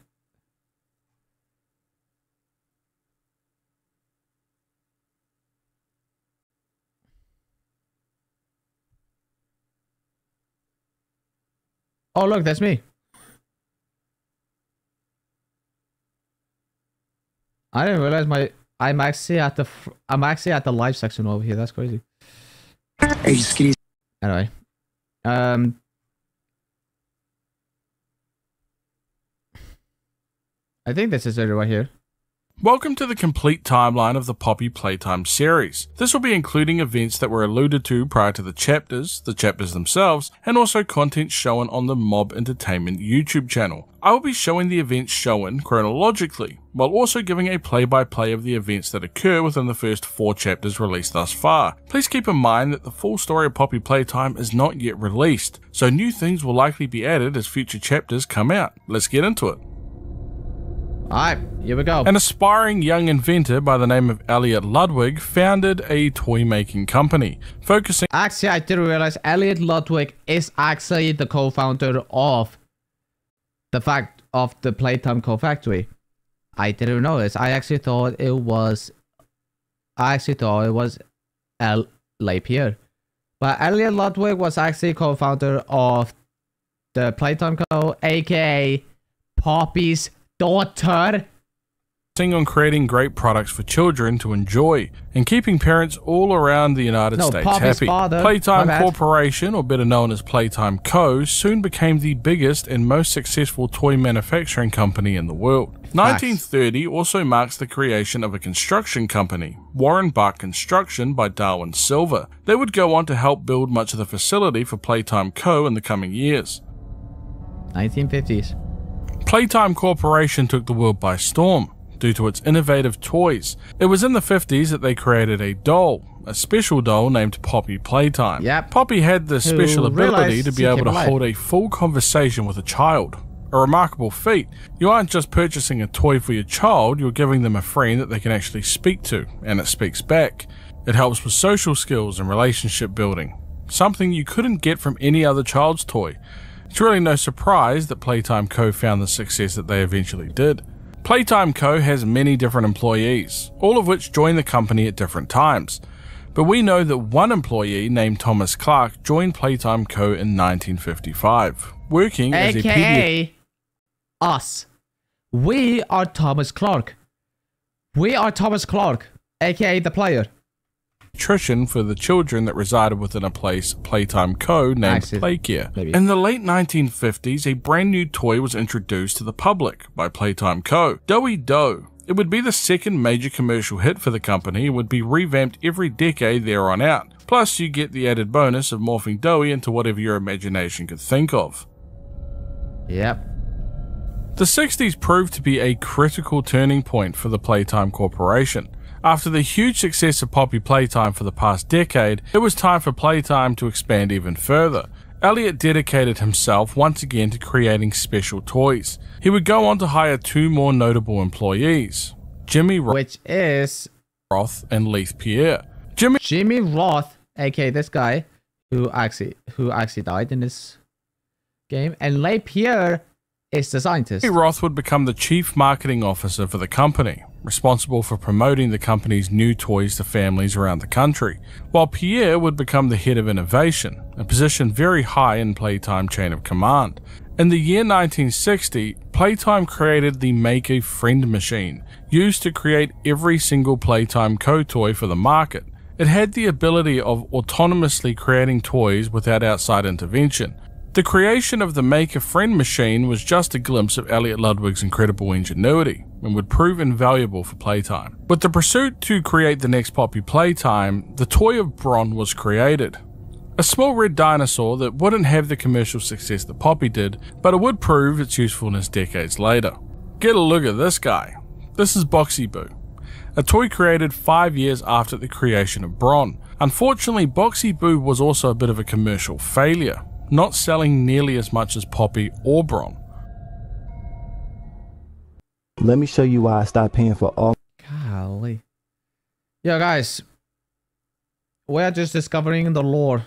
Oh look, that's me. I didn't realize I'm actually at the live section over here. That's crazy. Anyway, I think this is it right here. Welcome to the complete timeline of the Poppy Playtime series. This will be including events that were alluded to prior to the chapters themselves, and also content shown on the Mob Entertainment YouTube channel. I will be showing the events shown chronologically, while also giving a play-by-play of the events that occur within the first 4 chapters released thus far. Please keep in mind that the full story of Poppy Playtime is not yet released, so new things will likely be added as future chapters come out. Let's get into it. Alright, here we go. An aspiring young inventor by the name of Elliot Ludwig founded a toy-making company, focusing— Actually, I didn't realize Elliot Ludwig is actually the co-founder of the Playtime Co Factory. I didn't know this. I actually thought it was L. Lapierre. But Elliot Ludwig was actually co-founder of the Playtime Co, aka Poppy's daughter. On creating great products for children to enjoy and keeping parents all around the United States Poppy's happy. Father. Playtime Corporation, or better known as Playtime Co, soon became the biggest and most successful toy manufacturing company in the world. 1930 also marks the creation of a construction company, Warren Buck Construction by Darwin Silver. They would go on to help build much of the facility for Playtime Co. in the coming years. 1950s. Playtime Corporation took the world by storm due to its innovative toys. It was in the 50s that they created a doll, a special doll named Poppy Playtime. Yep. Poppy had the special ability to be able to hold a full conversation with a child. A remarkable feat. You aren't just purchasing a toy for your child, you're giving them a friend that they can actually speak to, and it speaks back. It helps with social skills and relationship building, something you couldn't get from any other child's toy. It's really no surprise that Playtime Co. found the success that they eventually did. Playtime Co. has many different employees, all of which joined the company at different times. But we know that one employee named Thomas Clark joined Playtime Co. in 1955, working as a pediatrician. Us. We are Thomas Clark. We are Thomas Clark, aka the player. For the children that resided within a place Playtime Co. named Playcare. Maybe. In the late 1950s, a brand new toy was introduced to the public by Playtime Co. Doughy Dough. It would be the second major commercial hit for the company and would be revamped every decade there on out. Plus, you get the added bonus of morphing Doughy into whatever your imagination could think of. Yep. The 60s proved to be a critical turning point for the Playtime Corporation. After the huge success of Poppy Playtime for the past decade, it was time for Playtime to expand even further. Elliot dedicated himself once again to creating special toys. He would go on to hire two more notable employees, Jimmy Roth and Leith Pierre. Jimmy Roth, aka this guy who actually died in this game, and Leith Pierre is the scientist. Jimmy Roth would become the chief marketing officer for the company, responsible for promoting the company's new toys to families around the country, while Pierre would become the head of innovation, a position very high in Playtime chain of command. In the year 1960, Playtime created the Make a Friend machine, used to create every single Playtime Co. toy for the market. It had the ability of autonomously creating toys without outside intervention. The creation of the Make a Friend machine was just a glimpse of Elliot Ludwig's incredible ingenuity and would prove invaluable for Playtime. With the pursuit to create the next Poppy Playtime, the toy of Bron was created. A small red dinosaur that wouldn't have the commercial success that Poppy did, but it would prove its usefulness decades later. Get a look at this guy. This is Boxy Boo, a toy created 5 years after the creation of Bron. Unfortunately, Boxy Boo was also a bit of a commercial failure, not selling nearly as much as Poppy or Bron. Let me show you why I stopped paying for all. Golly. Yo guys, we're just discovering the lore.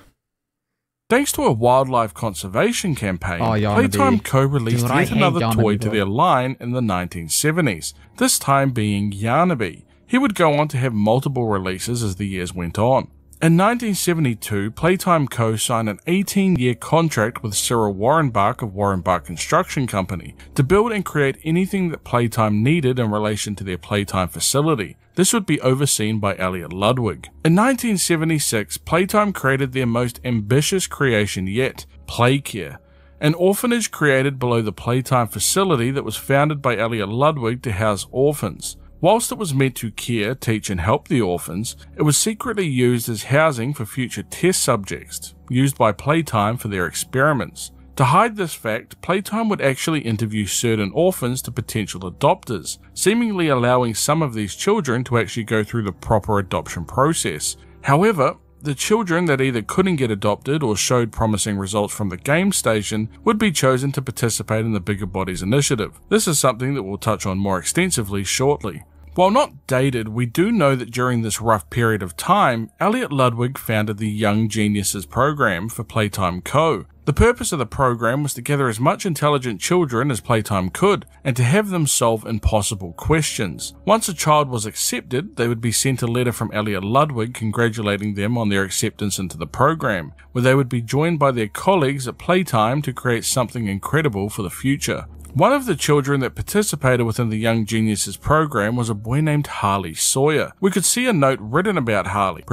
Thanks to a wildlife conservation campaign, Playtime Co. released yet another toy to their line in the 1970s, this time being Yarnaby. He would go on to have multiple releases as the years went on. In 1972, Playtime Co. signed an 18-year contract with Cyril Warrenbach of Warrenbach Construction Company to build and create anything that Playtime needed in relation to their Playtime facility. This would be overseen by Elliot Ludwig. In 1976, Playtime created their most ambitious creation yet, Playcare, an orphanage created below the Playtime facility that was founded by Elliot Ludwig to house orphans. Whilst it was meant to care, teach and help the orphans, it was secretly used as housing for future test subjects, used by Playtime for their experiments. To hide this fact, Playtime would actually interview certain orphans to potential adopters, seemingly allowing some of these children to actually go through the proper adoption process. However, the children that either couldn't get adopted or showed promising results from the game station would be chosen to participate in the Bigger Bodies initiative. This is something that we'll touch on more extensively shortly. While not dated, we do know that during this rough period of time, Elliot Ludwig founded the Young Geniuses program for Playtime Co. The purpose of the program was to gather as much intelligent children as Playtime could, and to have them solve impossible questions. Once a child was accepted, they would be sent a letter from Elliot Ludwig congratulating them on their acceptance into the program, where they would be joined by their colleagues at Playtime to create something incredible for the future. One of the children that participated within the Young Geniuses program was a boy named Harley Sawyer. We could see a note written about Harley,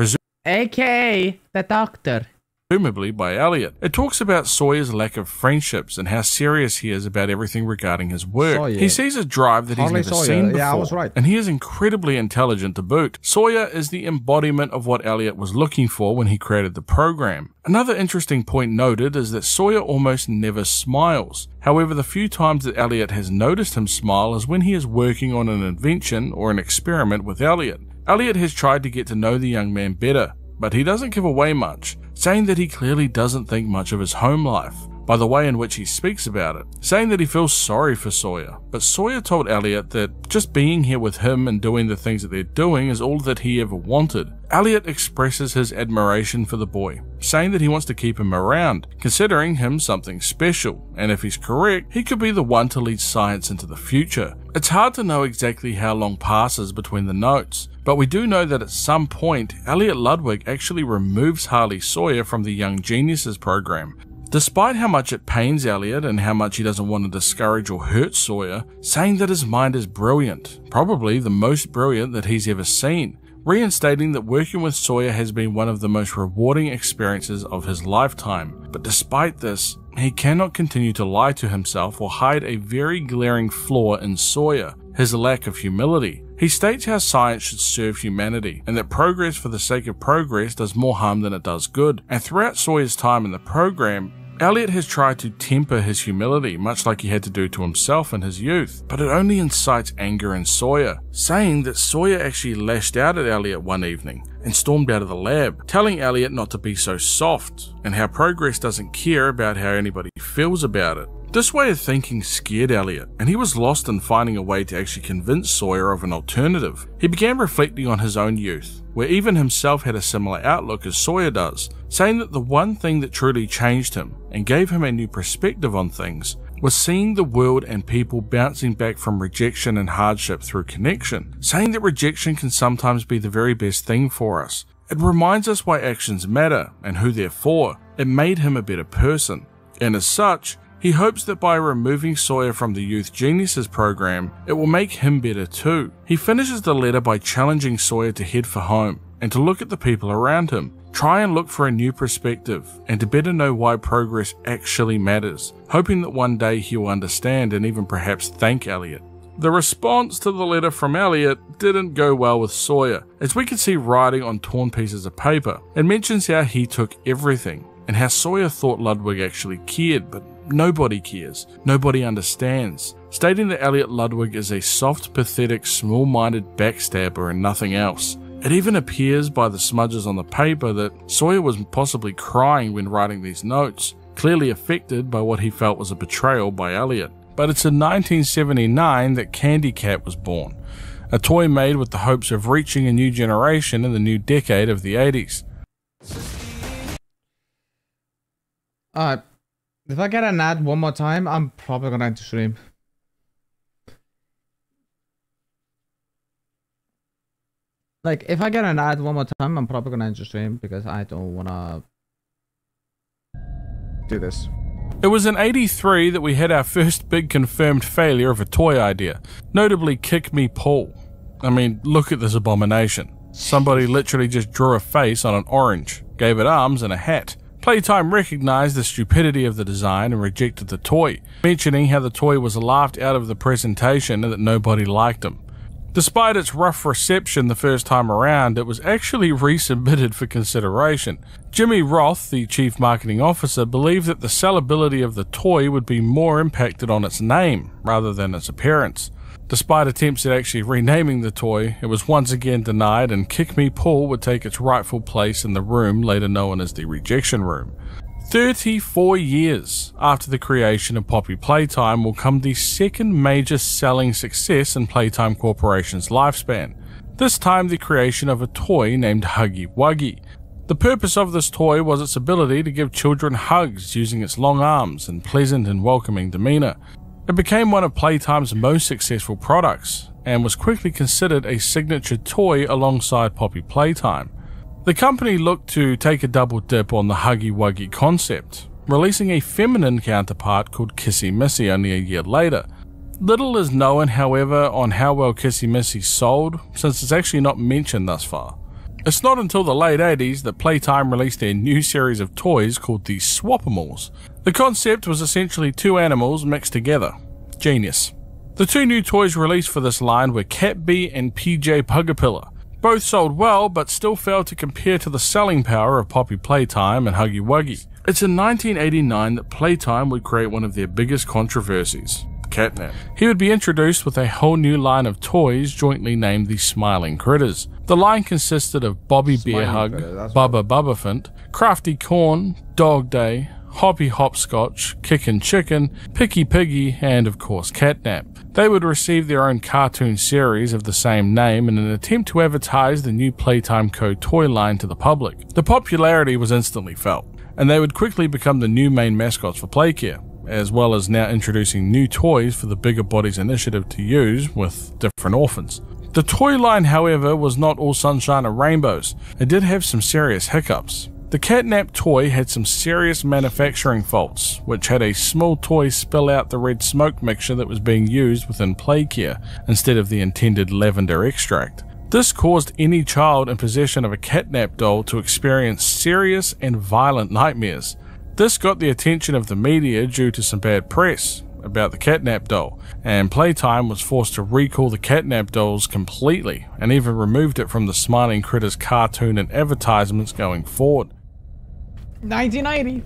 aka the doctor. presumably by Elliot. It talks about Sawyer's lack of friendships and how serious he is about everything regarding his work. Sawyer. He sees a drive that he's never seen before, yeah, I was right. and he is incredibly intelligent to boot. Sawyer is the embodiment of what Elliot was looking for when he created the program. Another interesting point noted is that Sawyer almost never smiles. However, the few times that Elliot has noticed him smile is when he is working on an invention or an experiment with Elliot. Elliot has tried to get to know the young man better, but he doesn't give away much, saying that he clearly doesn't think much of his home life, by the way in which he speaks about it, saying that he feels sorry for Sawyer. But Sawyer told Elliot that just being here with him and doing the things that they're doing is all that he ever wanted. Elliot expresses his admiration for the boy, saying that he wants to keep him around, considering him something special, and if he's correct, he could be the one to lead science into the future. It's hard to know exactly how long passes between the notes, but we do know that at some point, Elliot Ludwig actually removes Harley Sawyer from the Young Geniuses program. Despite how much it pains Elliot and how much he doesn't want to discourage or hurt Sawyer, saying that his mind is brilliant, probably the most brilliant that he's ever seen, reinstating that working with Sawyer has been one of the most rewarding experiences of his lifetime. But despite this, he cannot continue to lie to himself or hide a very glaring flaw in Sawyer, his lack of humility. He states how science should serve humanity, and that progress for the sake of progress does more harm than it does good. And throughout Sawyer's time in the program, Elliot has tried to temper his humility, much like he had to do to himself in his youth, but it only incites anger in Sawyer, saying that Sawyer actually lashed out at Elliot one evening and stormed out of the lab, telling Elliot not to be so soft, and how progress doesn't care about how anybody feels about it. This way of thinking scared Elliot, and he was lost in finding a way to actually convince Sawyer of an alternative. He began reflecting on his own youth, where even himself had a similar outlook as Sawyer does, saying that the one thing that truly changed him and gave him a new perspective on things was seeing the world and people bouncing back from rejection and hardship through connection, saying that rejection can sometimes be the very best thing for us. It reminds us why actions matter and who they're for. It made him a better person, and as such, he hopes that by removing Sawyer from the Youth Geniuses program, it will make him better too. He finishes the letter by challenging Sawyer to head for home and to look at the people around him, try and look for a new perspective, and to better know why progress actually matters, hoping that one day he will understand and even perhaps thank Elliot. The response to the letter from Elliot didn't go well with Sawyer, as we could see writing on torn pieces of paper. It mentions how he took everything, and how Sawyer thought Ludwig actually cared, but nobody cares, nobody understands, stating that Elliot Ludwig is a soft, pathetic, small-minded backstabber and nothing else. It even appears by the smudges on the paper that Sawyer was possibly crying when writing these notes, clearly affected by what he felt was a betrayal by Elliot. But it's in 1979 that Candy Cat was born, a toy made with the hopes of reaching a new generation in the new decade of the 80s. If I get an ad one more time, I'm probably gonna end the stream. Like, if I get an ad one more time, I'm probably gonna end the stream because I don't wanna do this. It was in '83 that we had our first big confirmed failure of a toy idea, notably Kick Me Paul. I mean, look at this abomination. Somebody literally just drew a face on an orange, gave it arms and a hat. Playtime recognized the stupidity of the design and rejected the toy, mentioning how the toy was laughed out of the presentation and that nobody liked him. Despite its rough reception the first time around, it was actually resubmitted for consideration. Jimmy Roth, the chief marketing officer, believed that the sellability of the toy would be more impacted on its name rather than its appearance. Despite attempts at actually renaming the toy, it was once again denied, and Kick Me Paul would take its rightful place in the room later known as the rejection room. 34 years after the creation of Poppy Playtime will come the second major selling success in Playtime Corporation's lifespan, this time the creation of a toy named Huggy Wuggy. The purpose of this toy was its ability to give children hugs using its long arms and pleasant and welcoming demeanor. It became one of Playtime's most successful products, and was quickly considered a signature toy alongside Poppy Playtime. The company looked to take a double dip on the Huggy Wuggy concept, releasing a feminine counterpart called Kissy Missy only a year later. Little is known, however, on how well Kissy Missy sold, since it's actually not mentioned thus far. It's not until the late 80s that Playtime released their new series of toys called the Swap-A-Mals. The concept was essentially two animals mixed together. Genius. The two new toys released for this line were Catbee and PJ Pugapilla. Both sold well, but still failed to compare to the selling power of Poppy Playtime and Huggy Wuggy. It's in 1989 that Playtime would create one of their biggest controversies, Catnap. He would be introduced with a whole new line of toys jointly named the Smiling Critters. The line consisted of Bobby Bear Hug, Bubba Bubbaphant, Crafty Corn, Dog Day, Hoppy Hopscotch, Kickin' Chicken, Picky Piggy, and of course Catnap. They would receive their own cartoon series of the same name in an attempt to advertise the new Playtime Co. toy line to the public. The popularity was instantly felt, and they would quickly become the new main mascots for Playcare, as well as now introducing new toys for the Bigger Bodies initiative to use with different orphans. The toy line, however, was not all sunshine and rainbows. It did have some serious hiccups. The Catnap toy had some serious manufacturing faults, which had a small toy spill out the red smoke mixture that was being used within Playcare instead of the intended lavender extract. This caused any child in possession of a Catnap doll to experience serious and violent nightmares. This got the attention of the media due to some bad press about the Catnap doll, and Playtime was forced to recall the Catnap dolls completely and even removed it from the Smiling Critters cartoon and advertisements going forward. 1980.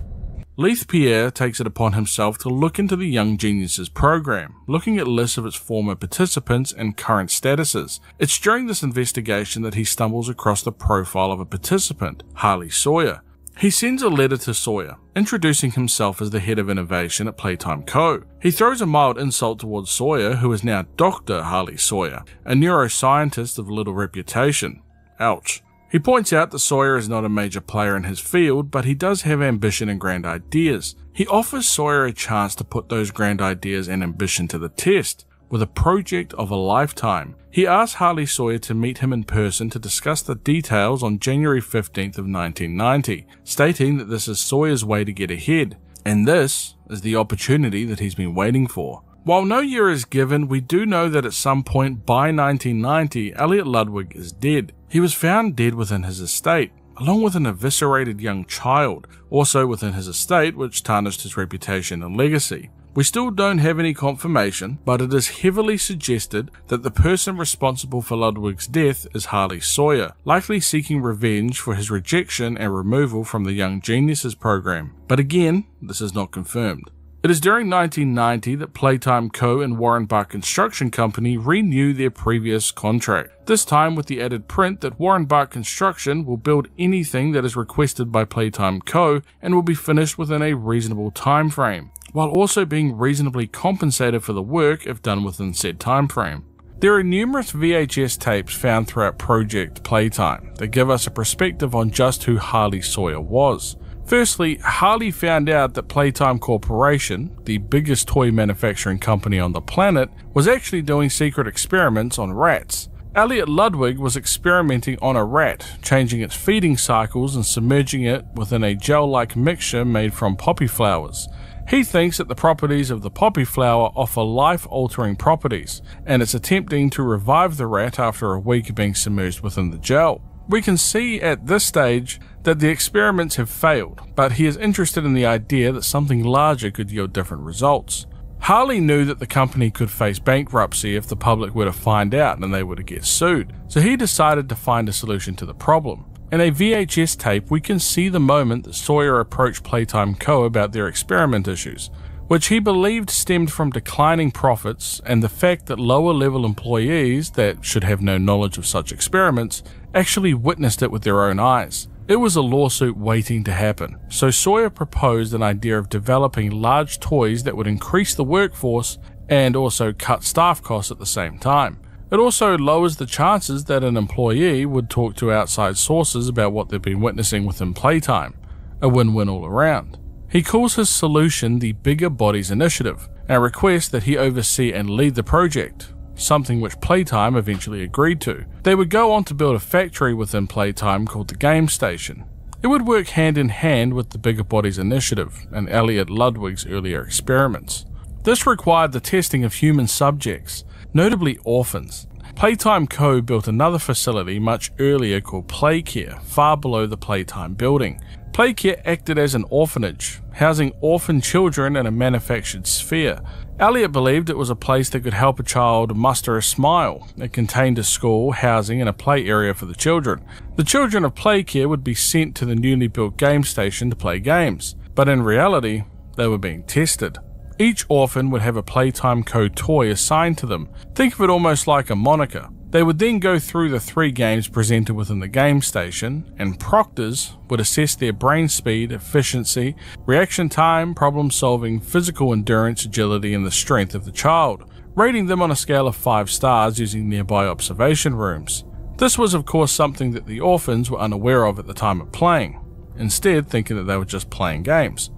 Leith Pierre takes it upon himself to look into the Young Geniuses program, looking at lists of its former participants and current statuses. It's during this investigation that he stumbles across the profile of a participant, Harley Sawyer. He sends a letter to Sawyer, introducing himself as the head of innovation at Playtime Co. He throws a mild insult towards Sawyer, who is now Dr. Harley Sawyer, a neuroscientist of little reputation. Ouch. He points out that Sawyer is not a major player in his field, but he does have ambition and grand ideas. He offers Sawyer a chance to put those grand ideas and ambition to the test, with a project of a lifetime. He asks Harley Sawyer to meet him in person to discuss the details on January 15th of 1990, stating that this is Sawyer's way to get ahead, and this is the opportunity that he's been waiting for. While no year is given, we do know that at some point by 1990, Elliot Ludwig is dead. He was found dead within his estate, along with an eviscerated young child, also within his estate, which tarnished his reputation and legacy. We still don't have any confirmation, but it is heavily suggested that the person responsible for Ludwig's death is Harley Sawyer, likely seeking revenge for his rejection and removal from the Young Geniuses program. But again, this is not confirmed. It is during 1990 that Playtime Co. and Warren Buck Construction Company renew their previous contract, this time with the added print that Warren Buck Construction will build anything that is requested by Playtime Co. and will be finished within a reasonable time frame, while also being reasonably compensated for the work if done within said time frame. There are numerous VHS tapes found throughout Project Playtime that give us a perspective on just who Harley Sawyer was. Firstly, Harley found out that Playtime Corporation, the biggest toy manufacturing company on the planet, was actually doing secret experiments on rats. Elliot Ludwig was experimenting on a rat, changing its feeding cycles and submerging it within a gel-like mixture made from poppy flowers. He thinks that the properties of the poppy flower offer life-altering properties, and it's attempting to revive the rat after a week of being submerged within the gel. We can see at this stage that the experiments have failed, but he is interested in the idea that something larger could yield different results. Harley knew that the company could face bankruptcy if the public were to find out and they were to get sued, so he decided to find a solution to the problem. In a VHS tape, we can see the moment that Sawyer approached Playtime Co. about their experiment issues, which he believed stemmed from declining profits and the fact that lower-level employees that should have no knowledge of such experiments actually witnessed it with their own eyes. It was a lawsuit waiting to happen, so Sawyer proposed an idea of developing large toys that would increase the workforce and also cut staff costs at the same time. It also lowers the chances that an employee would talk to outside sources about what they've been witnessing within Playtime. A win-win all around. He calls his solution the Bigger Bodies Initiative and requests that he oversee and lead the project, something which Playtime eventually agreed to. They would go on to build a factory within Playtime called the Game Station. It would work hand in hand with the Bigger Bodies Initiative and Elliot Ludwig's earlier experiments. This required the testing of human subjects, notably orphans. Playtime Co. built another facility much earlier called Playcare, far below the Playtime building. Playcare acted as an orphanage, housing orphan children in a manufactured sphere. Elliot believed it was a place that could help a child muster a smile. It contained a school, housing, and a play area for the children. The children of Playcare would be sent to the newly built game station to play games, but in reality, they were being tested. Each orphan would have a Playtime Co. toy assigned to them. Think of it almost like a moniker. They would then go through the 3 games presented within the game station, and proctors would assess their brain speed, efficiency, reaction time, problem solving, physical endurance, agility, and the strength of the child, rating them on a scale of 5 stars using nearby observation rooms. This was of course something that the orphans were unaware of at the time of playing, instead thinking that they were just playing games.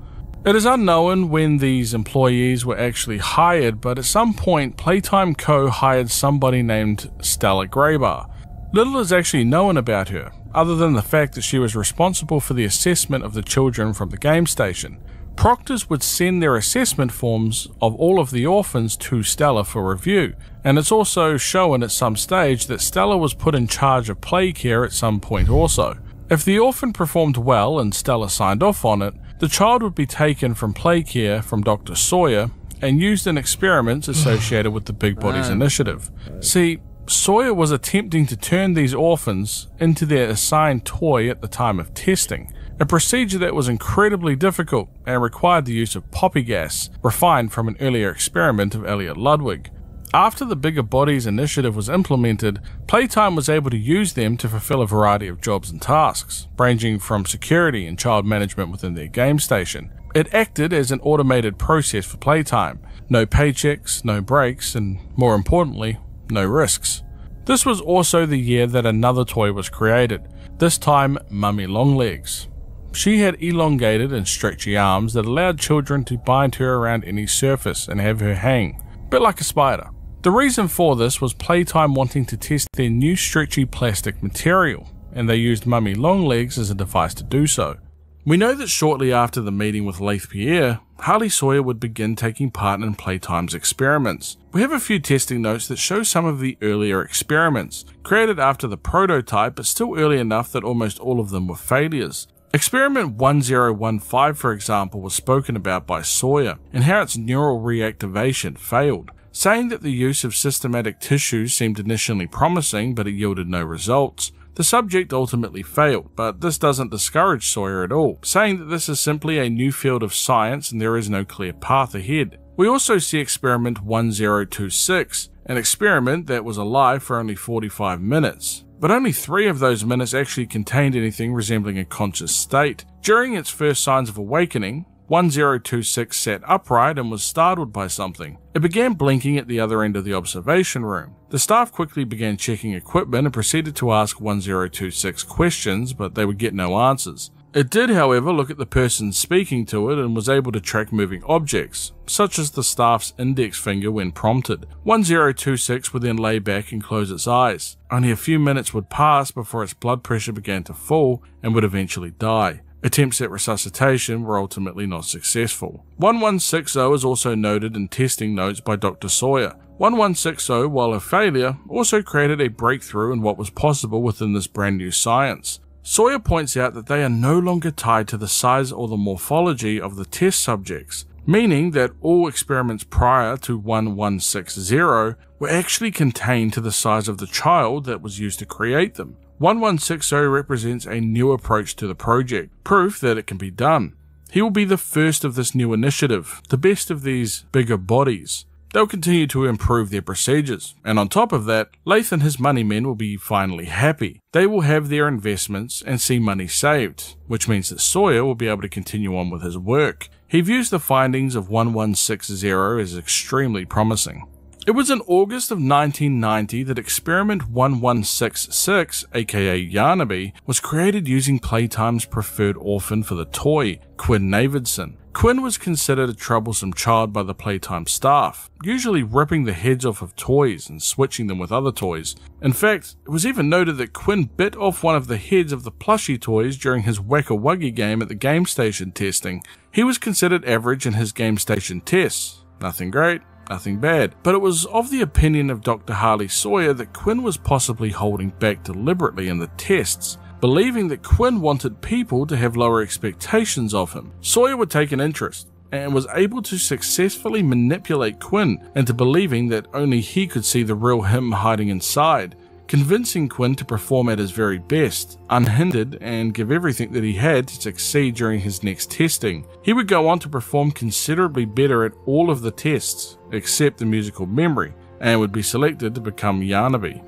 It is unknown when these employees were actually hired, but at some point Playtime Co. hired somebody named Stella Graybar. Little is actually known about her, other than the fact that she was responsible for the assessment of the children from the game station. Proctors would send their assessment forms of all of the orphans to Stella for review, and it's also shown at some stage that Stella was put in charge of Playcare at some point also. If the orphan performed well and Stella signed off on it, the child would be taken from Playcare from Dr. Sawyer and used in experiments associated with the Big Bodies Initiative. See, Sawyer was attempting to turn these orphans into their assigned toy at the time of testing, a procedure that was incredibly difficult and required the use of poppy gas, refined from an earlier experiment of Elliot Ludwig. After the Bigger Bodies Initiative was implemented, Playtime was able to use them to fulfill a variety of jobs and tasks, ranging from security and child management within their game station. It acted as an automated process for Playtime. No paychecks, no breaks, and more importantly, no risks. This was also the year that another toy was created, this time Mummy Longlegs. She had elongated and stretchy arms that allowed children to bind her around any surface and have her hang, a bit like a spider. The reason for this was Playtime wanting to test their new stretchy plastic material, and they used Mummy Longlegs as a device to do so. We know that shortly after the meeting with Leith Pierre, Harley Sawyer would begin taking part in Playtime's experiments. We have a few testing notes that show some of the earlier experiments, created after the prototype but still early enough that almost all of them were failures. Experiment 1015, for example, was spoken about by Sawyer, and how its neural reactivation failed, saying that the use of systematic tissues seemed initially promising, but it yielded no results. The subject ultimately failed, but this doesn't discourage Sawyer at all, saying that this is simply a new field of science and there is no clear path ahead. We also see experiment 1026, an experiment that was alive for only 45 minutes. But only 3 of those minutes actually contained anything resembling a conscious state. During its first signs of awakening, 1026 sat upright and was startled by something. It began blinking at the other end of the observation room. The staff quickly began checking equipment and proceeded to ask 1026 questions, but they would get no answers. It did, however, look at the person speaking to it and was able to track moving objects, such as the staff's index finger when prompted. 1026 would then lay back and close its eyes. Only a few minutes would pass before its blood pressure began to fall and would eventually die. Attempts at resuscitation were ultimately not successful. 1160 is also noted in testing notes by Dr. Sawyer. 1160, while a failure, also created a breakthrough in what was possible within this brand new science. Sawyer points out that they are no longer tied to the size or the morphology of the test subjects, meaning that all experiments prior to 1160 were actually contained to the size of the child that was used to create them. 1160 represents a new approach to the project, proof that it can be done. He will be the first of this new initiative, the best of these bigger bodies. They'll continue to improve their procedures, and on top of that, Leith and his money men will be finally happy. They will have their investments and see money saved, which means that Sawyer will be able to continue on with his work. He views the findings of 1160 as extremely promising. It was in August of 1990 that Experiment 1166, aka Yarnaby, was created using Playtime's preferred orphan for the toy, Quinn Navidson. Quinn was considered a troublesome child by the Playtime staff, usually ripping the heads off of toys and switching them with other toys. In fact, it was even noted that Quinn bit off one of the heads of the plushie toys during his Whack-A-Wuggy game at the game station testing. He was considered average in his game station tests. Nothing great. nothing bad, but it was of the opinion of Dr. Harley Sawyer that Quinn was possibly holding back deliberately in the tests, believing that Quinn wanted people to have lower expectations of him. Sawyer would take an interest, and was able to successfully manipulate Quinn into believing that only he could see the real him hiding inside, convincing Quinn to perform at his very best, unhindered, and give everything that he had to succeed during his next testing. He would go on to perform considerably better at all of the tests, except the musical memory, and would be selected to become Yarnaby.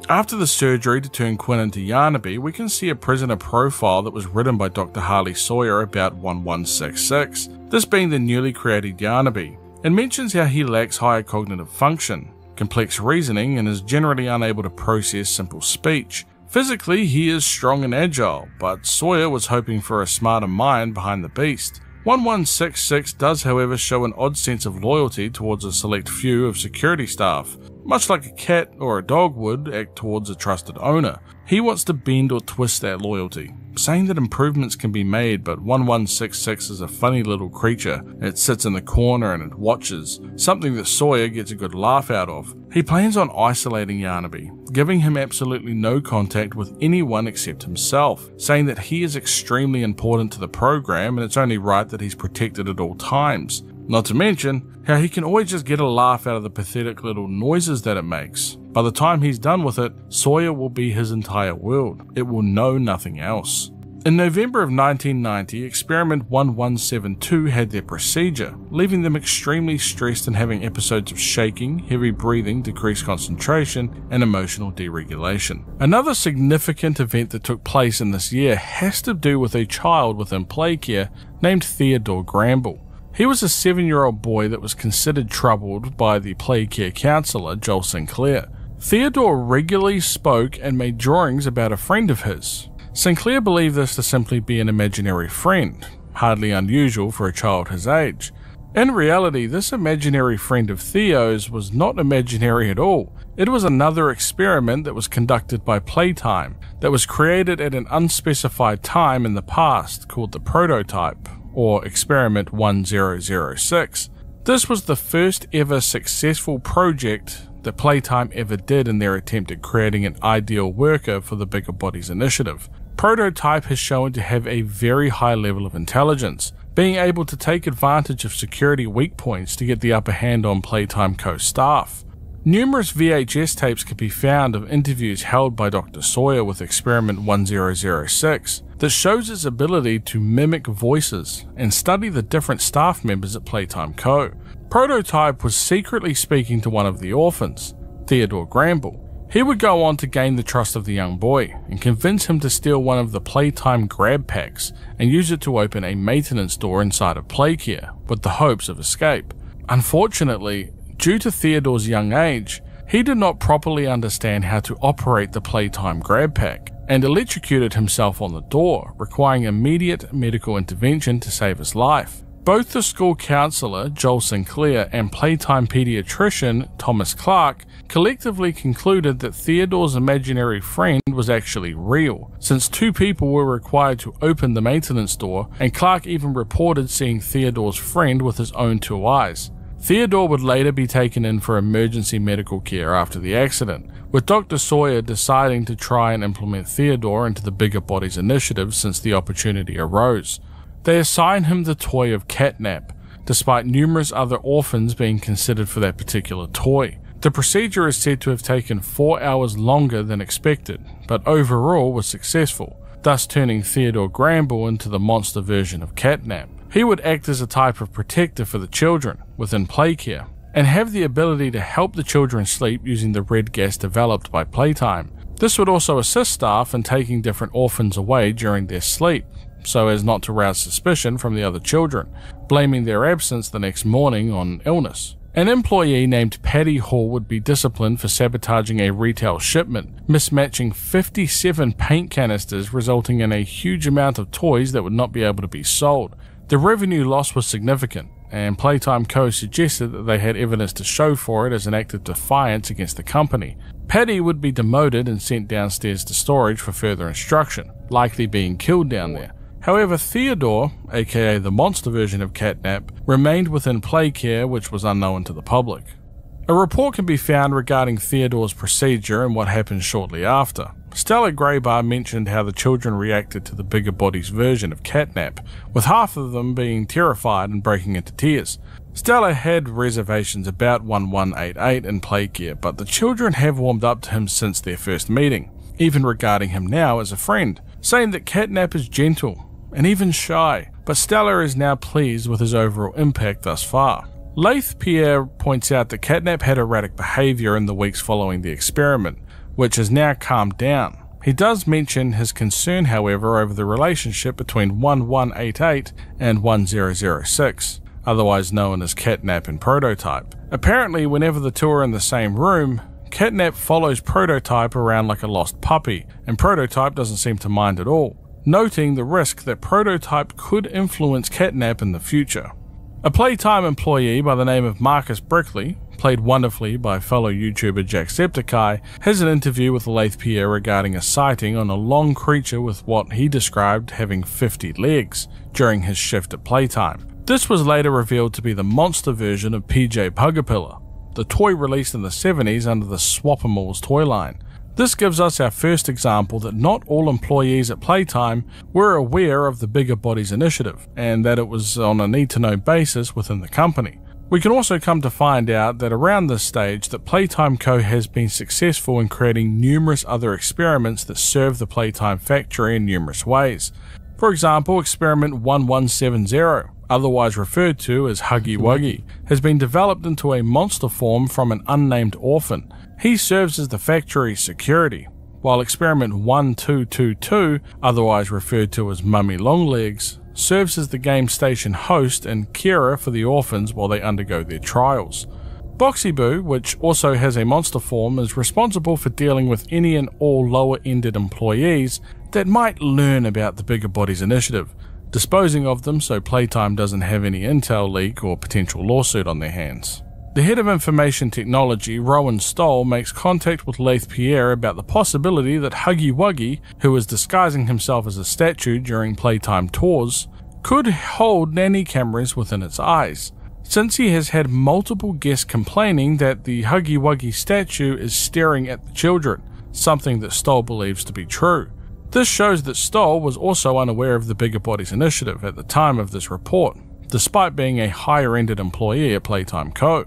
After the surgery to turn Quinn into Yarnaby, we can see a prisoner profile that was written by Dr. Harley Sawyer about 1166, this being the newly created Yarnaby, and mentions how he lacks higher cognitive function, complex reasoning, and is generally unable to process simple speech. Physically, he is strong and agile, but Sawyer was hoping for a smarter mind behind the beast. 1166 does, however, show an odd sense of loyalty towards a select few of security staff, much like a cat or a dog would act towards a trusted owner. He wants to bend or twist that loyalty, saying that improvements can be made, but 1166 is a funny little creature. It sits in the corner and it watches, something that Sawyer gets a good laugh out of. He plans on isolating Yarnaby, giving him absolutely no contact with anyone except himself, saying that he is extremely important to the program and it's only right that he's protected at all times. Not to mention how he can always just get a laugh out of the pathetic little noises that it makes. By the time he's done with it, Sawyer will be his entire world. It will know nothing else. In November of 1990, Experiment 1172 had their procedure, leaving them extremely stressed and having episodes of shaking, heavy breathing, decreased concentration, and emotional deregulation. Another significant event that took place in this year has to do with a child within Playcare named Theodore Gramble. He was a 7-year-old boy that was considered troubled by the Playcare counsellor, Joel Sinclair. Theodore regularly spoke and made drawings about a friend of his. Sinclair believed this to simply be an imaginary friend, hardly unusual for a child his age. In reality, this imaginary friend of Theo's was not imaginary at all. It was another experiment that was conducted by Playtime, that was created at an unspecified time in the past called the Prototype, or Experiment 1006. This was the first ever successful project that Playtime ever did in their attempt at creating an ideal worker for the Bigger Bodies initiative. Prototype has shown to have a very high level of intelligence, being able to take advantage of security weak points to get the upper hand on Playtime Co staff. Numerous VHS tapes can be found of interviews held by Dr. Sawyer with Experiment 1006 that shows his ability to mimic voices and study the different staff members at Playtime Co. Prototype was secretly speaking to one of the orphans, Theodore Gramble. He would go on to gain the trust of the young boy and convince him to steal one of the Playtime grab packs and use it to open a maintenance door inside of Playcare with the hopes of escape. Unfortunately, due to Theodore's young age, he did not properly understand how to operate the Playtime grab pack and electrocuted himself on the door, requiring immediate medical intervention to save his life. Both the school counselor, Joel Sinclair, and Playtime pediatrician, Thomas Clark, collectively concluded that Theodore's imaginary friend was actually real, since 2 people were required to open the maintenance door, and Clark even reported seeing Theodore's friend with his own 2 eyes. Theodore would later be taken in for emergency medical care after the accident, with Dr. Sawyer deciding to try and implement Theodore into the Bigger Bodies initiative since the opportunity arose. They assign him the toy of Catnap, despite numerous other orphans being considered for that particular toy. The procedure is said to have taken 4 hours longer than expected, but overall was successful, thus turning Theodore Gramble into the monster version of Catnap. He would act as a type of protector for the children within Playcare, and have the ability to help the children sleep using the red gas developed by Playtime. This would also assist staff in taking different orphans away during their sleep, so as not to rouse suspicion from the other children, blaming their absence the next morning on illness. An employee named Patty Hall would be disciplined for sabotaging a retail shipment, mismatching 57 paint canisters, resulting in a huge amount of toys that would not be able to be sold. The revenue loss was significant, and Playtime Co. suggested that they had evidence to show for it as an act of defiance against the company. Patty would be demoted and sent downstairs to storage for further instruction, likely being killed down there. However, Theodore, aka the monster version of Catnap, remained within Playcare, which was unknown to the public. A report can be found regarding Theodore's procedure and what happened shortly after. Stella Graybar mentioned how the children reacted to the bigger body's version of Catnap, with half of them being terrified and breaking into tears. Stella had reservations about 1188 in Playcare, but the children have warmed up to him since their first meeting, even regarding him now as a friend, saying that Catnap is gentle and even shy, but Stella is now pleased with his overall impact thus far. Laith Pierre points out that Catnap had erratic behaviour in the weeks following the experiment, which has now calmed down. He does mention his concern, however, over the relationship between 1188 and 1006, otherwise known as Catnap and Prototype. Apparently, whenever the two are in the same room, Catnap follows Prototype around like a lost puppy, and Prototype doesn't seem to mind at all, noting the risk that Prototype could influence Catnap in the future. A Playtime employee by the name of Marcus Brickley, played wonderfully by fellow YouTuber Jacksepticeye, has an interview with Laith Pierre regarding a sighting on a long creature with what he described having 50 legs during his shift at Playtime. This was later revealed to be the monster version of PJ Pugapilla, the toy released in the 70s under the Swapimals toy line. This gives us our first example that not all employees at Playtime were aware of the Bigger Bodies initiative, and that it was on a need-to-know basis within the company. We can also come to find out that around this stage that Playtime Co. has been successful in creating numerous other experiments that serve the Playtime factory in numerous ways. For example, Experiment 1170, otherwise referred to as Huggy Wuggy, has been developed into a monster form from an unnamed orphan. He serves as the factory's security, while Experiment 1222, otherwise referred to as Mummy Longlegs, serves as the game station host and carer for the orphans while they undergo their trials. Boxyboo, which also has a monster form, is responsible for dealing with any and all lower-ended employees that might learn about the Bigger Bodies initiative, disposing of them so Playtime doesn't have any intel leak or potential lawsuit on their hands. The head of information technology, Rowan Stoll, makes contact with Laith Pierre about the possibility that Huggy Wuggy, who is disguising himself as a statue during Playtime tours, could hold nanny cameras within its eyes, since he has had multiple guests complaining that the Huggy Wuggy statue is staring at the children, something that Stoll believes to be true. This shows that Stoll was also unaware of the Bigger Bodies initiative at the time of this report, despite being a higher-ended employee at Playtime Co.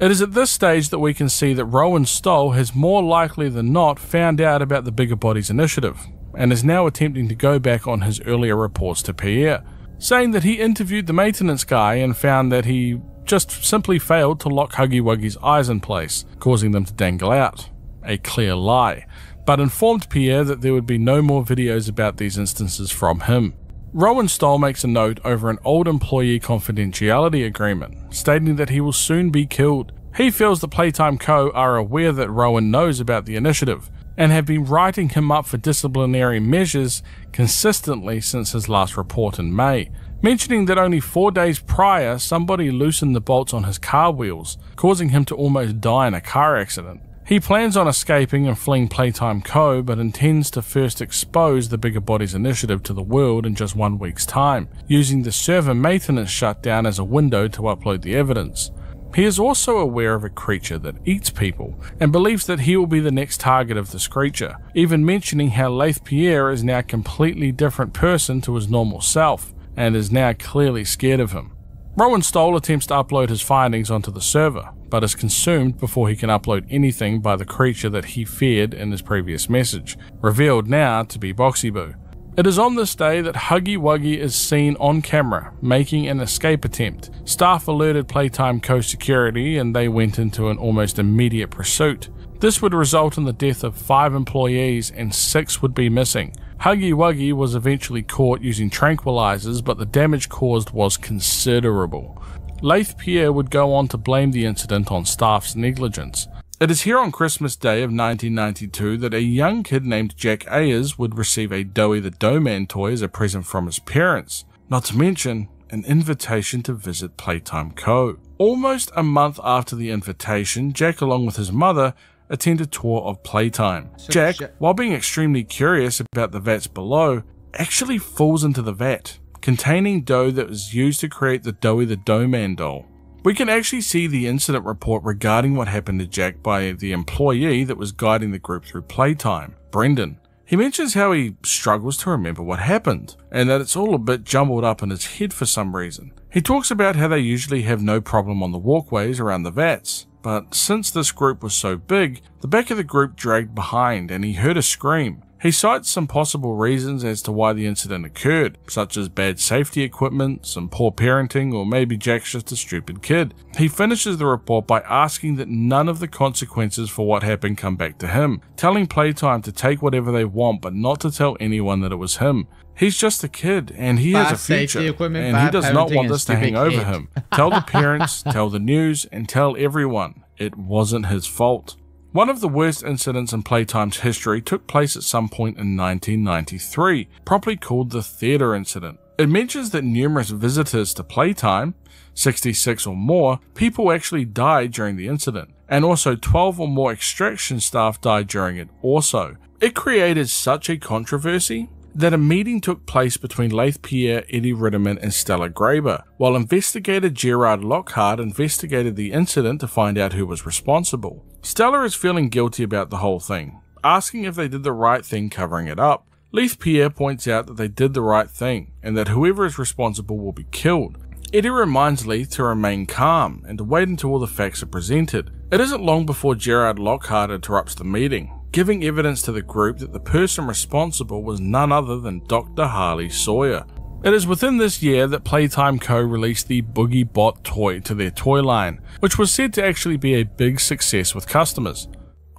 It is at this stage that we can see that Rowan Stoll has more likely than not found out about the Bigger Bodies initiative, and is now attempting to go back on his earlier reports to Pierre, saying that he interviewed the maintenance guy and found that he just simply failed to lock Huggy Wuggy's eyes in place, causing them to dangle out. A clear lie, but informed Pierre that there would be no more videos about these instances from him. Rowan Stoll makes a note over an old employee confidentiality agreement, stating that he will soon be killed. He feels the Playtime Co. are aware that Rowan knows about the initiative, and have been writing him up for disciplinary measures consistently since his last report in May, mentioning that only 4 days prior somebody loosened the bolts on his car wheels, causing him to almost die in a car accident. He plans on escaping and fleeing Playtime Co., but intends to first expose the Bigger Bodies initiative to the world in just 1 week's time, using the server maintenance shutdown as a window to upload the evidence. He is also aware of a creature that eats people, and believes that he will be the next target of this creature, even mentioning how Laith Pierre is now a completely different person to his normal self, and is now clearly scared of him. Rowan Stoll attempts to upload his findings onto the server, but is consumed before he can upload anything by the creature that he feared in his previous message, revealed now to be Boxyboo. It is on this day that Huggy Wuggy is seen on camera, making an escape attempt. Staff alerted Playtime Co. security and they went into an almost immediate pursuit. This would result in the death of 5 employees and 6 would be missing. Huggy Wuggy was eventually caught using tranquilizers, but the damage caused was considerable. Laith Pierre would go on to blame the incident on staff's negligence. It is here on Christmas Day of 1992 that a young kid named Jack Ayers would receive a Doughy the Doughman toy as a present from his parents, not to mention an invitation to visit Playtime Co. Almost a month after the invitation, Jack along with his mother attend a tour of Playtime. Jack, while being extremely curious about the vats below, actually falls into the vat, containing dough that was used to create the Doughy the Doughman doll. We can actually see the incident report regarding what happened to Jack by the employee that was guiding the group through playtime, Brendan. He mentions how he struggles to remember what happened, and that it's all a bit jumbled up in his head for some reason. He talks about how they usually have no problem on the walkways around the vats, but since this group was so big, the back of the group dragged behind and he heard a scream. He cites some possible reasons as to why the incident occurred, such as bad safety equipment, some poor parenting, or maybe Jack's just a stupid kid. He finishes the report by asking that none of the consequences for what happened come back to him, telling Playtime to take whatever they want but not to tell anyone that it was him. He's just a kid, and he has a future, and he does not want this to hang over him. Tell the parents, tell the news, and tell everyone. It wasn't his fault. One of the worst incidents in Playtime's history took place at some point in 1993, properly called the Theatre Incident. It mentions that numerous visitors to Playtime, 66 or more, people actually died during the incident, and also 12 or more extraction staff died during it also. It created such a controversy that a meeting took place between Leith Pierre, Eddie Ritterman and Stella Graber, while investigator Gerard Lockhart investigated the incident to find out who was responsible. Stella is feeling guilty about the whole thing, asking if they did the right thing covering it up. Leith Pierre points out that they did the right thing, and that whoever is responsible will be killed. Eddie reminds Leith to remain calm, and to wait until all the facts are presented. It isn't long before Gerard Lockhart interrupts the meeting, giving evidence to the group that the person responsible was none other than Dr. Harley Sawyer. It is within this year that Playtime Co. released the Boogie Bot toy to their toy line, which was said to actually be a big success with customers.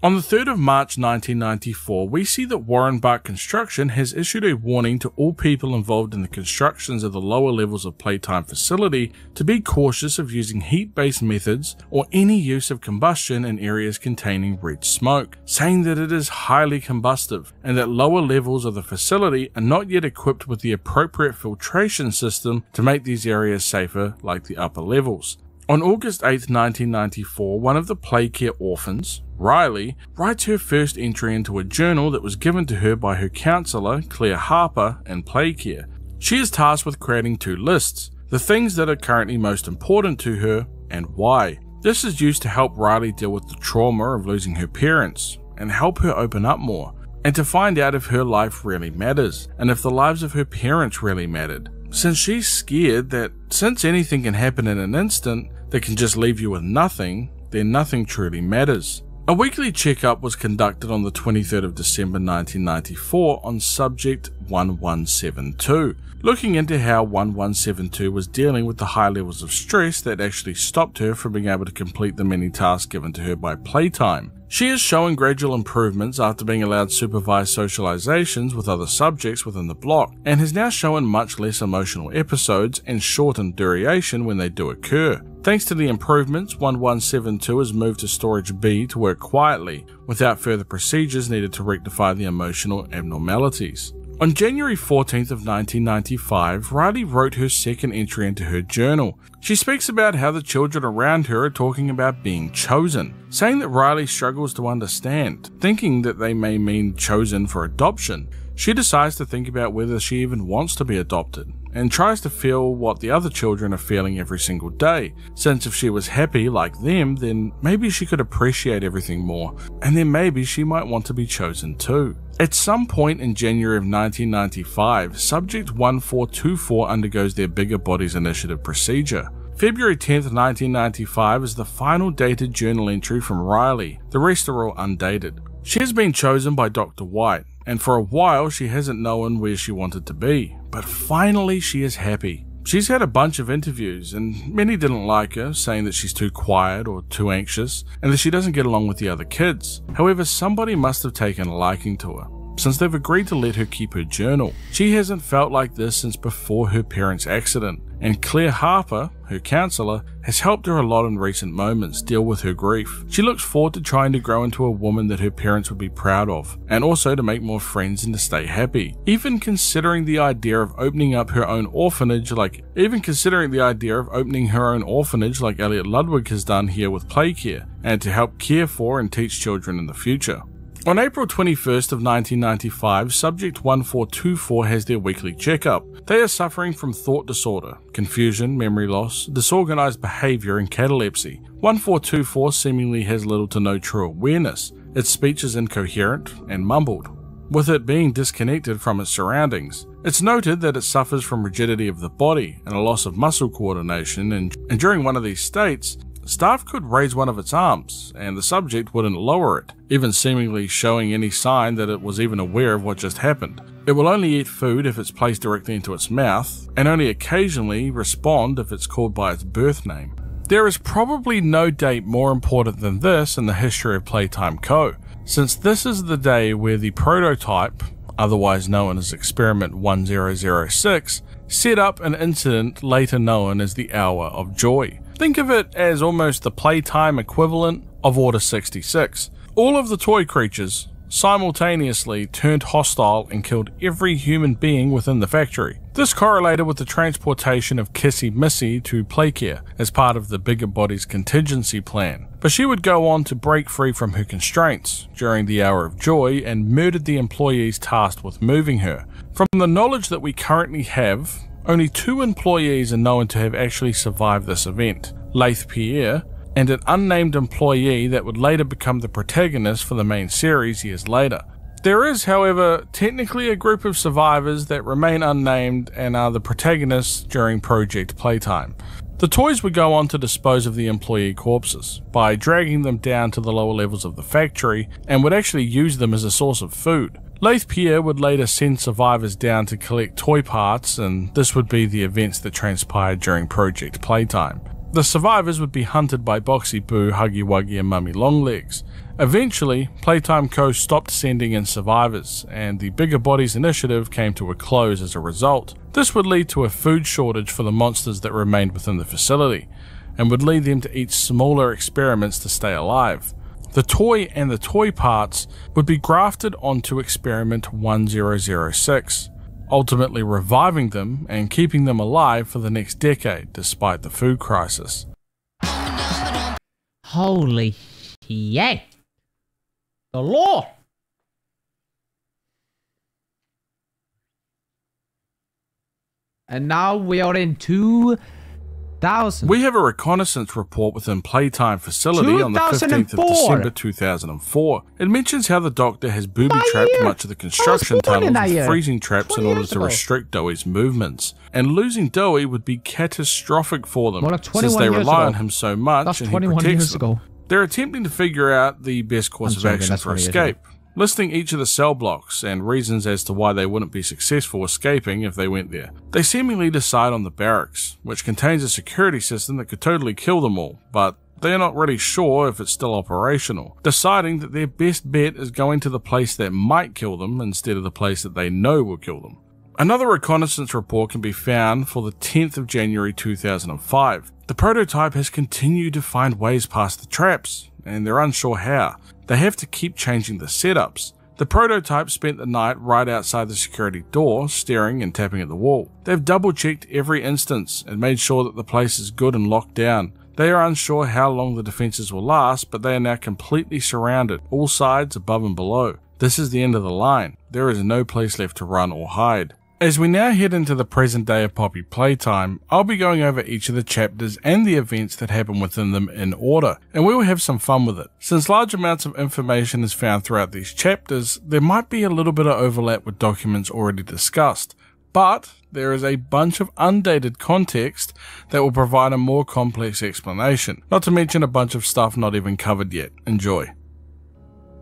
On the 3rd of March 1994, we see that Warren Buck Construction has issued a warning to all people involved in the constructions of the lower levels of Playtime facility to be cautious of using heat-based methods or any use of combustion in areas containing red smoke, saying that it is highly combustive and that lower levels of the facility are not yet equipped with the appropriate filtration system to make these areas safer like the upper levels. On August 8, 1994, one of the Playcare orphans, Riley, writes her first entry into a journal that was given to her by her counselor, Claire Harper, in Playcare. She is tasked with creating 2 lists, the things that are currently most important to her and why. This is used to help Riley deal with the trauma of losing her parents and help her open up more, and to find out if her life really matters and if the lives of her parents really mattered. Since she's scared that since anything can happen in an instant that can just leave you with nothing, then nothing truly matters. A weekly checkup was conducted on the 23rd of December 1994 on subject 1172, looking into how 1172 was dealing with the high levels of stress that actually stopped her from being able to complete the many tasks given to her by Playtime. She is showing gradual improvements after being allowed supervised socializations with other subjects within the block, and has now shown much less emotional episodes and shortened duration when they do occur. Thanks to the improvements, 1172 has moved to Storage B to work quietly, without further procedures needed to rectify the emotional abnormalities. On January 14th of 1995, Riley wrote her second entry into her journal. She speaks about how the children around her are talking about being chosen, saying that Riley struggles to understand, thinking that they may mean chosen for adoption. She decides to think about whether she even wants to be adopted, and tries to feel what the other children are feeling every single day, since if she was happy like them, then maybe she could appreciate everything more, and then maybe she might want to be chosen too. At some point in January of 1995, Subject 1424 undergoes their Bigger Bodies Initiative procedure. February 10th, 1995 is the final dated journal entry from Riley, the rest are all undated. She has been chosen by Dr. White, and for a while she hasn't known where she wanted to be, but finally she is happy. She's had a bunch of interviews, and many didn't like her, saying that she's too quiet or too anxious, and that she doesn't get along with the other kids. However, somebody must have taken a liking to her, since they've agreed to let her keep her journal. She hasn't felt like this since before her parents' accident, and Claire Harper, her counselor, has helped her a lot in recent moments deal with her grief. She looks forward to trying to grow into a woman that her parents would be proud of, and also to make more friends and to stay happy. Even considering the idea of opening her own orphanage like Elliot Ludwig has done here with Playcare, and to help care for and teach children in the future. On April 21st of 1995, Subject 1424 has their weekly checkup. They are suffering from thought disorder, confusion, memory loss, disorganized behavior, and catalepsy. 1424 seemingly has little to no true awareness. Its speech is incoherent and mumbled, with it being disconnected from its surroundings. It's noted that it suffers from rigidity of the body and a loss of muscle coordination, and during one of these states, staff could raise one of its arms, and the subject wouldn't lower it, even seemingly showing any sign that it was even aware of what just happened. It will only eat food if it's placed directly into its mouth, and only occasionally respond if it's called by its birth name. There is probably no date more important than this in the history of Playtime Co., since this is the day where the prototype, otherwise known as Experiment 1006, set up an incident later known as the Hour of Joy. Think of it as almost the Playtime equivalent of Order 66. All of the toy creatures simultaneously turned hostile and killed every human being within the factory. This correlated with the transportation of Kissy Missy to Playcare as part of the Bigger Bodies contingency plan. But she would go on to break free from her constraints during the Hour of Joy and murdered the employees tasked with moving her. From the knowledge that we currently have, only 2 employees are known to have actually survived this event, Laith Pierre and an unnamed employee that would later become the protagonist for the main series years later. There is, however, technically a group of survivors that remain unnamed and are the protagonists during Project Playtime. The toys would go on to dispose of the employee corpses by dragging them down to the lower levels of the factory and would actually use them as a source of food. Laith Pierre would later send survivors down to collect toy parts, and this would be the events that transpired during Project Playtime. The survivors would be hunted by Boxy Boo, Huggy Wuggy and Mummy Longlegs. Eventually, Playtime Co. stopped sending in survivors, and the Bigger Bodies initiative came to a close as a result. This would lead to a food shortage for the monsters that remained within the facility, and would lead them to eat smaller experiments to stay alive. The toy and the toy parts would be grafted onto Experiment 1006, ultimately reviving them and keeping them alive for the next decade despite the food crisis. Holy shit. The law. And now we are in 2000. We have a reconnaissance report within Playtime facility on the 15th of December 2004. It mentions how the Doctor has booby-trapped much of the construction tunnels with freezing traps in order to restrict Doey's movements. And losing Doey would be catastrophic for them, since they rely on him so much and he protects them. They're attempting to figure out the best course of action for escape, listing each of the cell blocks and reasons as to why they wouldn't be successful escaping if they went there. They seemingly decide on the barracks, which contains a security system that could totally kill them all, but they're not really sure if it's still operational, deciding that their best bet is going to the place that might kill them instead of the place that they know will kill them. Another reconnaissance report can be found for the 10th of January 2005. The prototype has continued to find ways past the traps, and they're unsure how. They have to keep changing the setups. The prototype spent the night right outside the security door, staring and tapping at the wall. They've double-checked every instance and made sure that the place is good and locked down. They are unsure how long the defenses will last, but they are now completely surrounded, all sides, above and below. This is the end of the line. There is no place left to run or hide. As we now head into the present day of Poppy Playtime, I'll be going over each of the chapters and the events that happen within them in order, and we will have some fun with it. Since large amounts of information is found throughout these chapters, there might be a little bit of overlap with documents already discussed, but there is a bunch of undated context that will provide a more complex explanation, not to mention a bunch of stuff not even covered yet. Enjoy.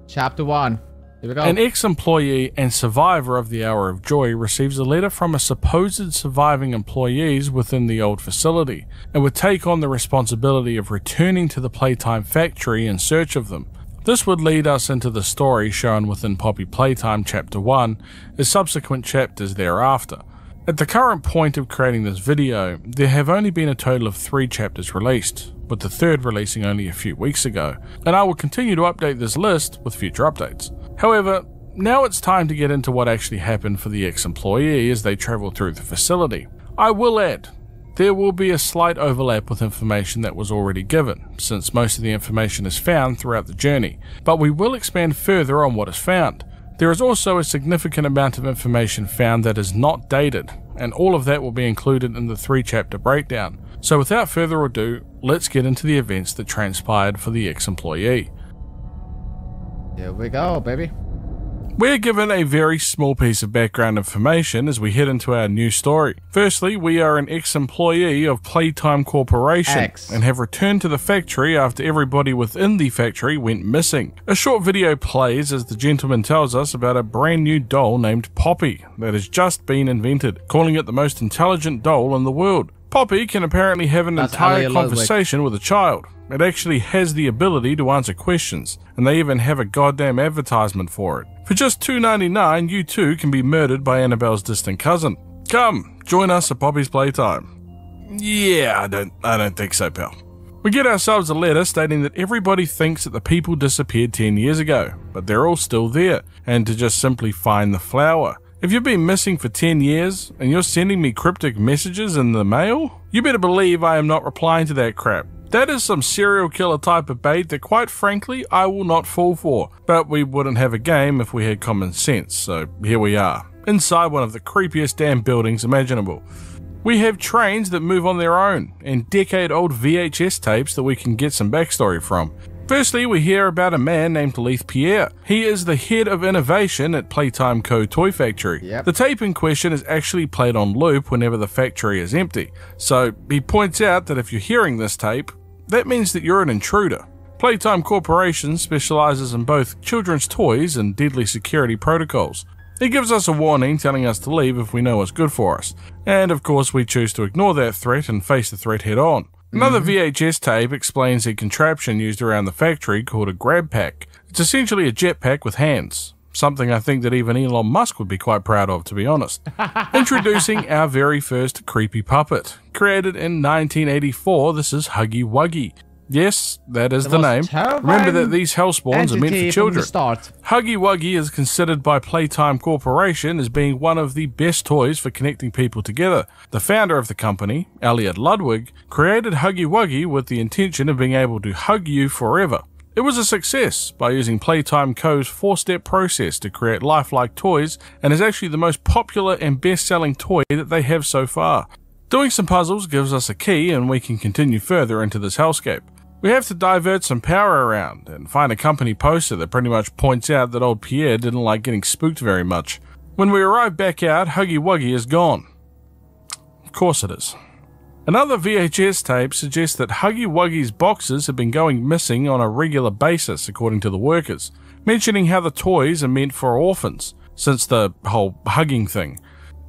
Chapter 1. Here we go. An ex-employee and survivor of the Hour of Joy receives a letter from a supposed surviving employees within the old facility and would take on the responsibility of returning to the Playtime factory in search of them. This would lead us into the story shown within Poppy Playtime Chapter 1 as subsequent chapters thereafter. At the current point of creating this video, there have only been a total of 3 chapters released, with the 3rd releasing only a few weeks ago, and I will continue to update this list with future updates. However, now it's time to get into what actually happened for the ex-employee as they travel through the facility. I will add, there will be a slight overlap with information that was already given, since most of the information is found throughout the journey, but we will expand further on what is found. There is also a significant amount of information found that is not dated, and all of that will be included in the 3-chapter breakdown. So without further ado, let's get into the events that transpired for the ex-employee. Here we go, baby. We're given a very small piece of background information as we head into our new story. Firstly, we are an ex-employee of Playtime Corporation and have returned to the factory after everybody within the factory went missing. A short video plays as the gentleman tells us about a brand new doll named Poppy that has just been invented, calling it the most intelligent doll in the world. Poppy can apparently have an entire conversation with a child. It actually has the ability to answer questions, and they even have a goddamn advertisement for it. For just $2.99, you too can be murdered by Annabelle's distant cousin. Come, join us at Poppy's Playtime. Yeah, I don't think so, pal. We get ourselves a letter stating that everybody thinks that the people disappeared 10 years ago, but they're all still there, and to just simply find the flower. If you've been missing for 10 years, and you're sending me cryptic messages in the mail, you better believe I am not replying to that crap. That is some serial killer type of bait that quite frankly I will not fall for, but we wouldn't have a game if we had common sense, so here we are, inside one of the creepiest damn buildings imaginable. We have trains that move on their own, and decade-old VHS tapes that we can get some backstory from. Firstly, we hear about a man named Leith Pierre. He is the head of innovation at Playtime Co. Toy Factory. The tape in question is actually played on loop whenever the factory is empty. So he points out that if you're hearing this tape, that means that you're an intruder. Playtime Corporation specializes in both children's toys and deadly security protocols. He gives us a warning telling us to leave if we know what's good for us. And of course we choose to ignore that threat and face the threat head on. Another VHS tape explains a contraption used around the factory called a grab pack. It's essentially a jetpack with hands, something I think that even Elon Musk would be quite proud of, to be honest. Introducing our very first creepy puppet. Created in 1984, this is Huggy Wuggy. Yes, that is the name. Remember that these hellspawns are meant for children. Huggy Wuggy is considered by Playtime Corporation as being one of the best toys for connecting people together. The founder of the company, Elliot Ludwig, created Huggy Wuggy with the intention of being able to hug you forever. It was a success by using Playtime Co.'s 4-step process to create lifelike toys, and is actually the most popular and best-selling toy that they have so far. Doing some puzzles gives us a key and we can continue further into this hellscape. We have to divert some power around and find a company poster that pretty much points out that old Pierre didn't like getting spooked very much. When we arrive back out, Huggy Wuggy is gone. Of course it is. Another VHS tape suggests that Huggy Wuggy's boxes have been going missing on a regular basis, according to the workers, mentioning how the toys are meant for orphans, since the whole hugging thing.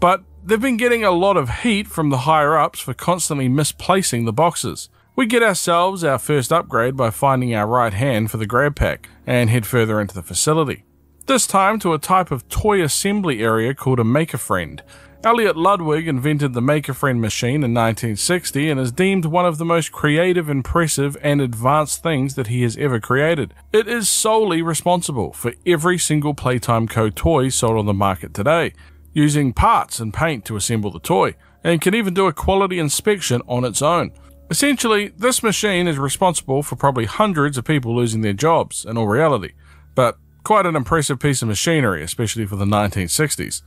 But they've been getting a lot of heat from the higher-ups for constantly misplacing the boxes. We get ourselves our first upgrade by finding our right hand for the grab pack, and head further into the facility. This time to a type of toy assembly area called a Maker-Friend. Elliot Ludwig invented the Maker-Friend machine in 1960 and is deemed one of the most creative, impressive, and advanced things that he has ever created. It is solely responsible for every single Playtime Co. toy sold on the market today, using parts and paint to assemble the toy, and can even do a quality inspection on its own. Essentially, this machine is responsible for probably hundreds of people losing their jobs, in all reality, but quite an impressive piece of machinery, especially for the 1960s.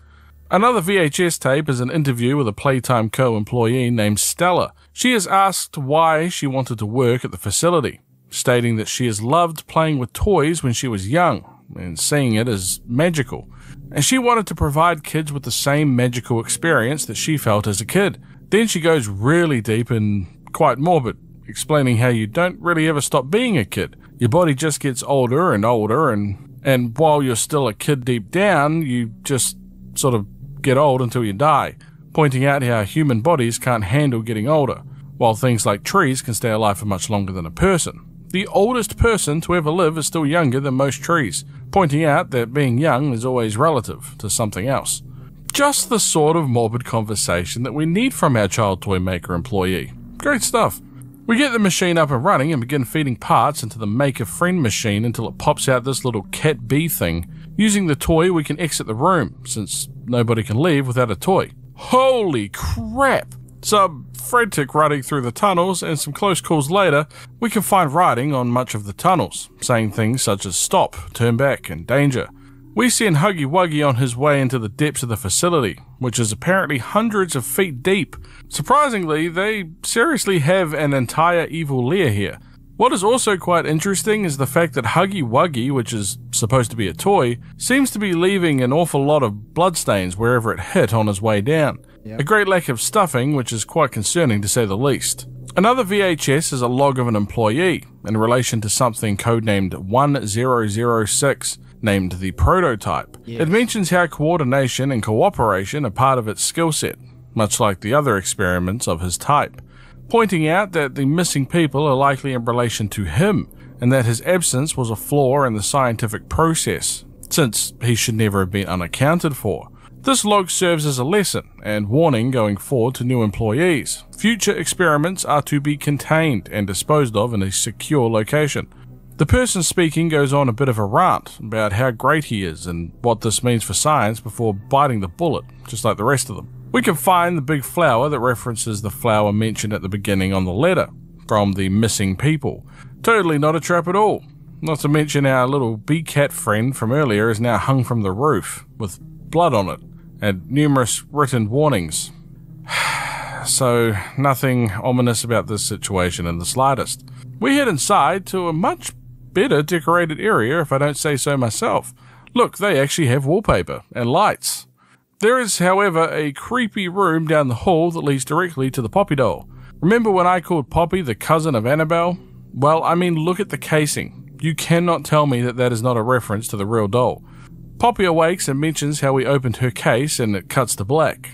Another VHS tape is an interview with a Playtime Co. employee named Stella. She is asked why she wanted to work at the facility, stating that she has loved playing with toys when she was young, and seeing it as magical, and she wanted to provide kids with the same magical experience that she felt as a kid. Then she goes really deep and quite morbid, explaining how you don't really ever stop being a kid. Your body just gets older and older, and while you're still a kid deep down, you just sort of get old until you die, pointing out how human bodies can't handle getting older, while things like trees can stay alive for much longer than a person. The oldest person to ever live is still younger than most trees, pointing out that being young is always relative to something else. Just the sort of morbid conversation that we need from our child toy maker employee. Great stuff. We get the machine up and running and begin feeding parts into the Maker-Friend machine until it pops out this little cat bee thing. Using the toy, we can exit the room, since nobody can leave without a toy. Holy crap! Some frantic running through the tunnels, and some close calls later, we can find writing on much of the tunnels, saying things such as stop, turn back, and danger. We send Huggy Wuggy on his way into the depths of the facility, which is apparently hundreds of feet deep. Surprisingly, they seriously have an entire evil lair here. What is also quite interesting is the fact that Huggy Wuggy, which is supposed to be a toy, seems to be leaving an awful lot of bloodstains wherever it hit on his way down. A great lack of stuffing, which is quite concerning to say the least. Another VHS is a log of an employee in relation to something codenamed 1006, named the Prototype. It mentions how coordination and cooperation are part of its skill set, much like the other experiments of his type, pointing out that the missing people are likely in relation to him, and that his absence was a flaw in the scientific process, since he should never have been unaccounted for. This log serves as a lesson and warning going forward to new employees. Future experiments are to be contained and disposed of in a secure location. The person speaking goes on a bit of a rant about how great he is and what this means for science before biting the bullet, just like the rest of them. We can find the big flower that references the flower mentioned at the beginning on the letter, from the missing people. Totally not a trap at all. Not to mention our little bee cat friend from earlier is now hung from the roof, with blood on it, and numerous written warnings. So, nothing ominous about this situation in the slightest. We head inside to a much better decorated area, if I don't say so myself. Look, they actually have wallpaper and lights. There is, however, a creepy room down the hall that leads directly to the Poppy doll. Remember when I called Poppy the cousin of Annabelle? Well, I mean, look at the casing. You cannot tell me that that is not a reference to the real doll. Poppy awakes and mentions how we opened her case, and it cuts to black.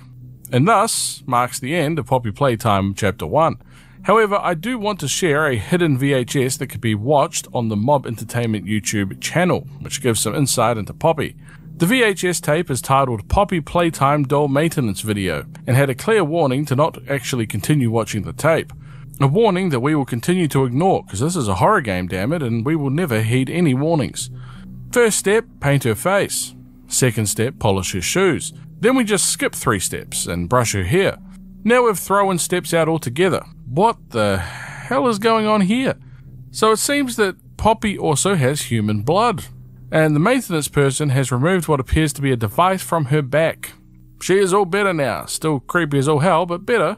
And thus marks the end of Poppy Playtime Chapter 1. However, I do want to share a hidden VHS that could be watched on the Mob Entertainment YouTube channel, which gives some insight into Poppy. The VHS tape is titled Poppy Playtime Doll Maintenance Video, and had a clear warning to not actually continue watching the tape. A warning that we will continue to ignore, because this is a horror game, damn it, and we will never heed any warnings. First step, paint her face. Second step, polish her shoes. Then we just skip 3 steps and brush her hair. Now we've thrown steps out altogether. What the hell is going on here? So it seems that Poppy also has human blood, and the maintenance person has removed what appears to be a device from her back. She is all better now, still creepy as all hell, but better.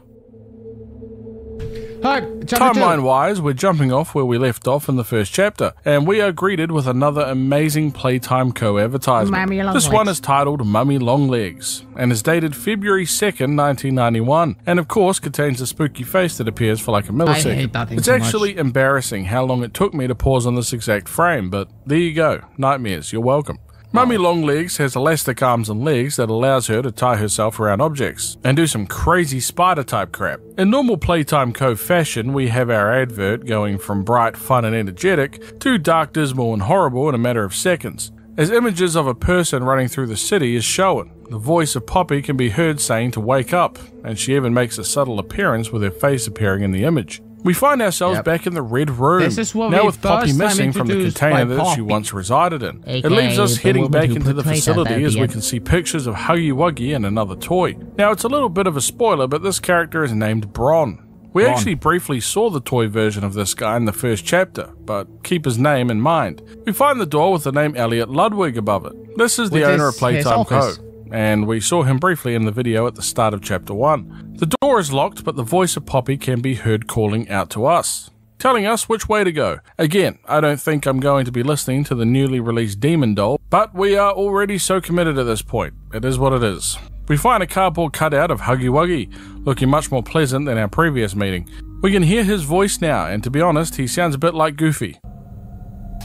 Hi, Timeline-wise, we're jumping off where we left off in the first chapter, and we are greeted with another amazing Playtime co-advertisement. This one is titled Mummy Longlegs, and is dated February 2nd, 1991, and of course contains a spooky face that appears for like a millisecond. I hate that thing It's so actually much. embarrassing how long it took me to pause on this exact frame, but there you go, nightmares, you're welcome. Mummy Longlegs has elastic arms and legs that allows her to tie herself around objects and do some crazy spider type crap. In normal Playtime Co fashion, we have our advert going from bright, fun and energetic to dark, dismal and horrible in a matter of seconds. As images of a person running through the city is shown, the voice of Poppy can be heard saying to wake up, and she even makes a subtle appearance with her face appearing in the image. We find ourselves back in the red room, This is what now we with Poppy first time missing from the introduced container by that she Poppy. once resided in. It AKA leaves us the heading woman back who into the portrayed that facility as we at the can see pictures of Huggy Wuggy and another toy. Now it's a little bit of a spoiler, but this character is named Bron. We actually briefly saw the toy version of this guy in the first chapter, but keep his name in mind. We find the door with the name Elliot Ludwig above it. This is the Which owner is of Playtime his Co. office. And we saw him briefly in the video at the start of chapter 1. The door is locked, but the voice of Poppy can be heard calling out to us, telling us which way to go. Again, I don't think I'm going to be listening to the newly released Demon Doll, but we are already so committed at this point. It is what it is. We find a cardboard cutout of Huggy Wuggy, looking much more pleasant than our previous meeting. We can hear his voice now, and to be honest, he sounds a bit like Goofy.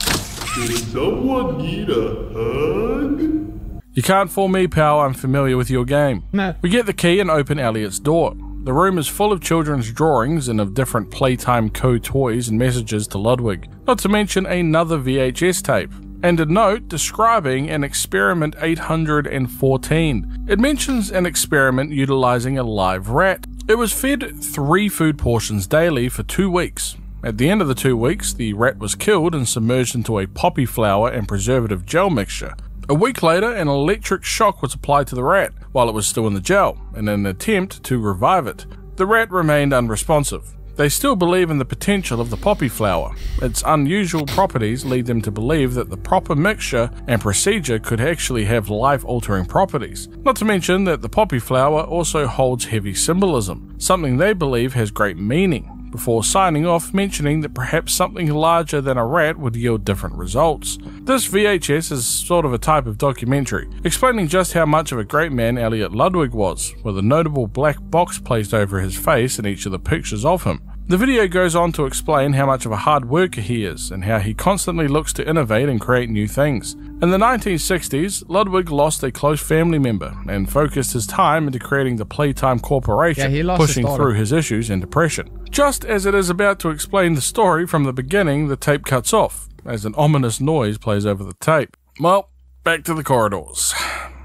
Does someone need a hug? You can't fool me, pal, I'm familiar with your game. No. We get the key and open Elliot's door. The room is full of children's drawings and of different Playtime Co toys and messages to Ludwig, not to mention another VHS tape, and a note describing an experiment 814. It mentions an experiment utilizing a live rat. It was fed 3 food portions daily for 2 weeks. At the end of the 2 weeks, the rat was killed and submerged into a poppy flower and preservative gel mixture. A week later, an electric shock was applied to the rat while it was still in the gel, in an attempt to revive it. The rat remained unresponsive. They still believe in the potential of the poppy flower. Its unusual properties lead them to believe that the proper mixture and procedure could actually have life-altering properties. Not to mention that the poppy flower also holds heavy symbolism, something they believe has great meaning, before signing off mentioning that perhaps something larger than a rat would yield different results. This VHS is sort of a type of documentary, explaining just how much of a great man Elliot Ludwig was, with a notable black box placed over his face in each of the pictures of him. The video goes on to explain how much of a hard worker he is, and how he constantly looks to innovate and create new things. In the 1960s, Ludwig lost a close family member, and focused his time into creating the Playtime Corporation, pushing through his issues and depression. Just as it is about to explain the story from the beginning, the tape cuts off, as an ominous noise plays over the tape. Well, back to the corridors.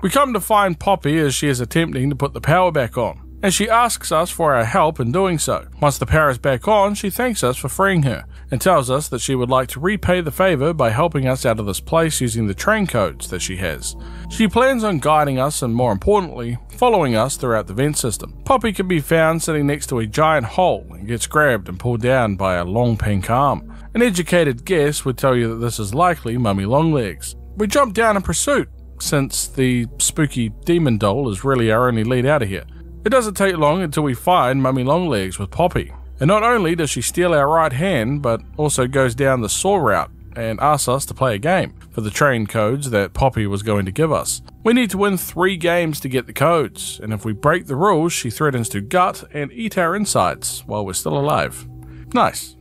We come to find Poppy as she is attempting to put the power back on, and she asks us for our help in doing so. Once the power is back on, she thanks us for freeing her, and tells us that she would like to repay the favour by helping us out of this place using the train codes that she has. She plans on guiding us and, more importantly, following us throughout the vent system. Poppy can be found sitting next to a giant hole and gets grabbed and pulled down by a long pink arm. An educated guess would tell you that this is likely Mummy Longlegs. We jump down in pursuit, since the spooky demon doll is really our only lead out of here. It doesn't take long until we find Mummy Longlegs with Poppy, and not only does she steal our right hand, but also goes down the saw route and asks us to play a game for the train codes that Poppy was going to give us. We need to win 3 games to get the codes, and if we break the rules, she threatens to gut and eat our insides while we're still alive. Nice.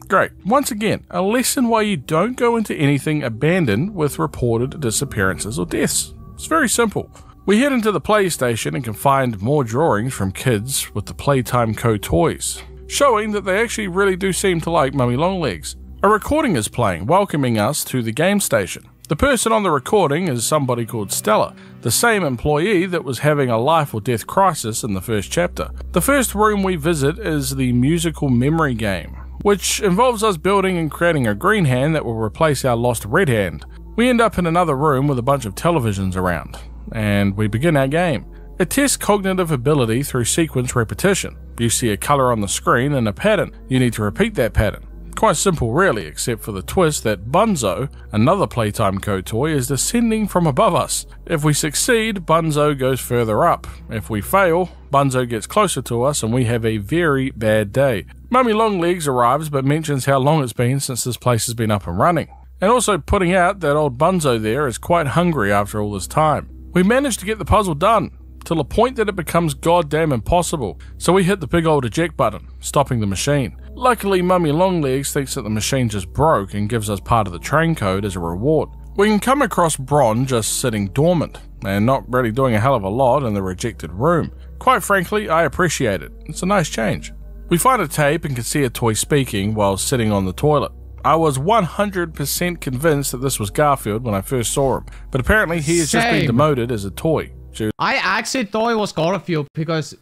Great. Once again, a lesson why you don't go into anything abandoned with reported disappearances or deaths. It's very simple. We head into the PlayStation and can find more drawings from kids with the Playtime Co toys, showing that they actually really do seem to like Mummy Longlegs. A recording is playing, welcoming us to the game station. The person on the recording is somebody called Stella, the same employee that was having a life or death crisis in the first chapter. The first room we visit is the musical memory game, which involves us building and creating a green hand that will replace our lost red hand. We end up in another room with a bunch of televisions around, and we begin our game. It tests cognitive ability through sequence repetition. You see a colour on the screen and a pattern. You need to repeat that pattern. Quite simple really, except for the twist that Bunzo, another Playtime Co toy, is descending from above us. If we succeed, Bunzo goes further up. If we fail, Bunzo gets closer to us and we have a very bad day. Mummy Longlegs arrives but mentions how long it's been since this place has been up and running, and also putting out that old Bunzo there is quite hungry after all this time. We manage to get the puzzle done, till a point that it becomes goddamn impossible, so we hit the big old eject button, stopping the machine. Luckily, Mummy Longlegs thinks that the machine just broke and gives us part of the train code as a reward. We can come across Bron just sitting dormant, and not really doing a hell of a lot in the rejected room. Quite frankly, I appreciate it. It's a nice change. We find a tape and can see a toy speaking while sitting on the toilet. I was 100% convinced that this was Garfield when I first saw him, but apparently he has just been demoted as a toy. I actually thought it was Garfield because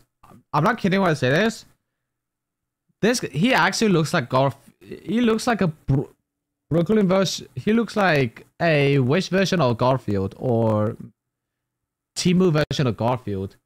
I'm not kidding when I say this. He actually looks like he looks like a Brooklyn version. He looks like a Wish version of Garfield or Temu version of Garfield.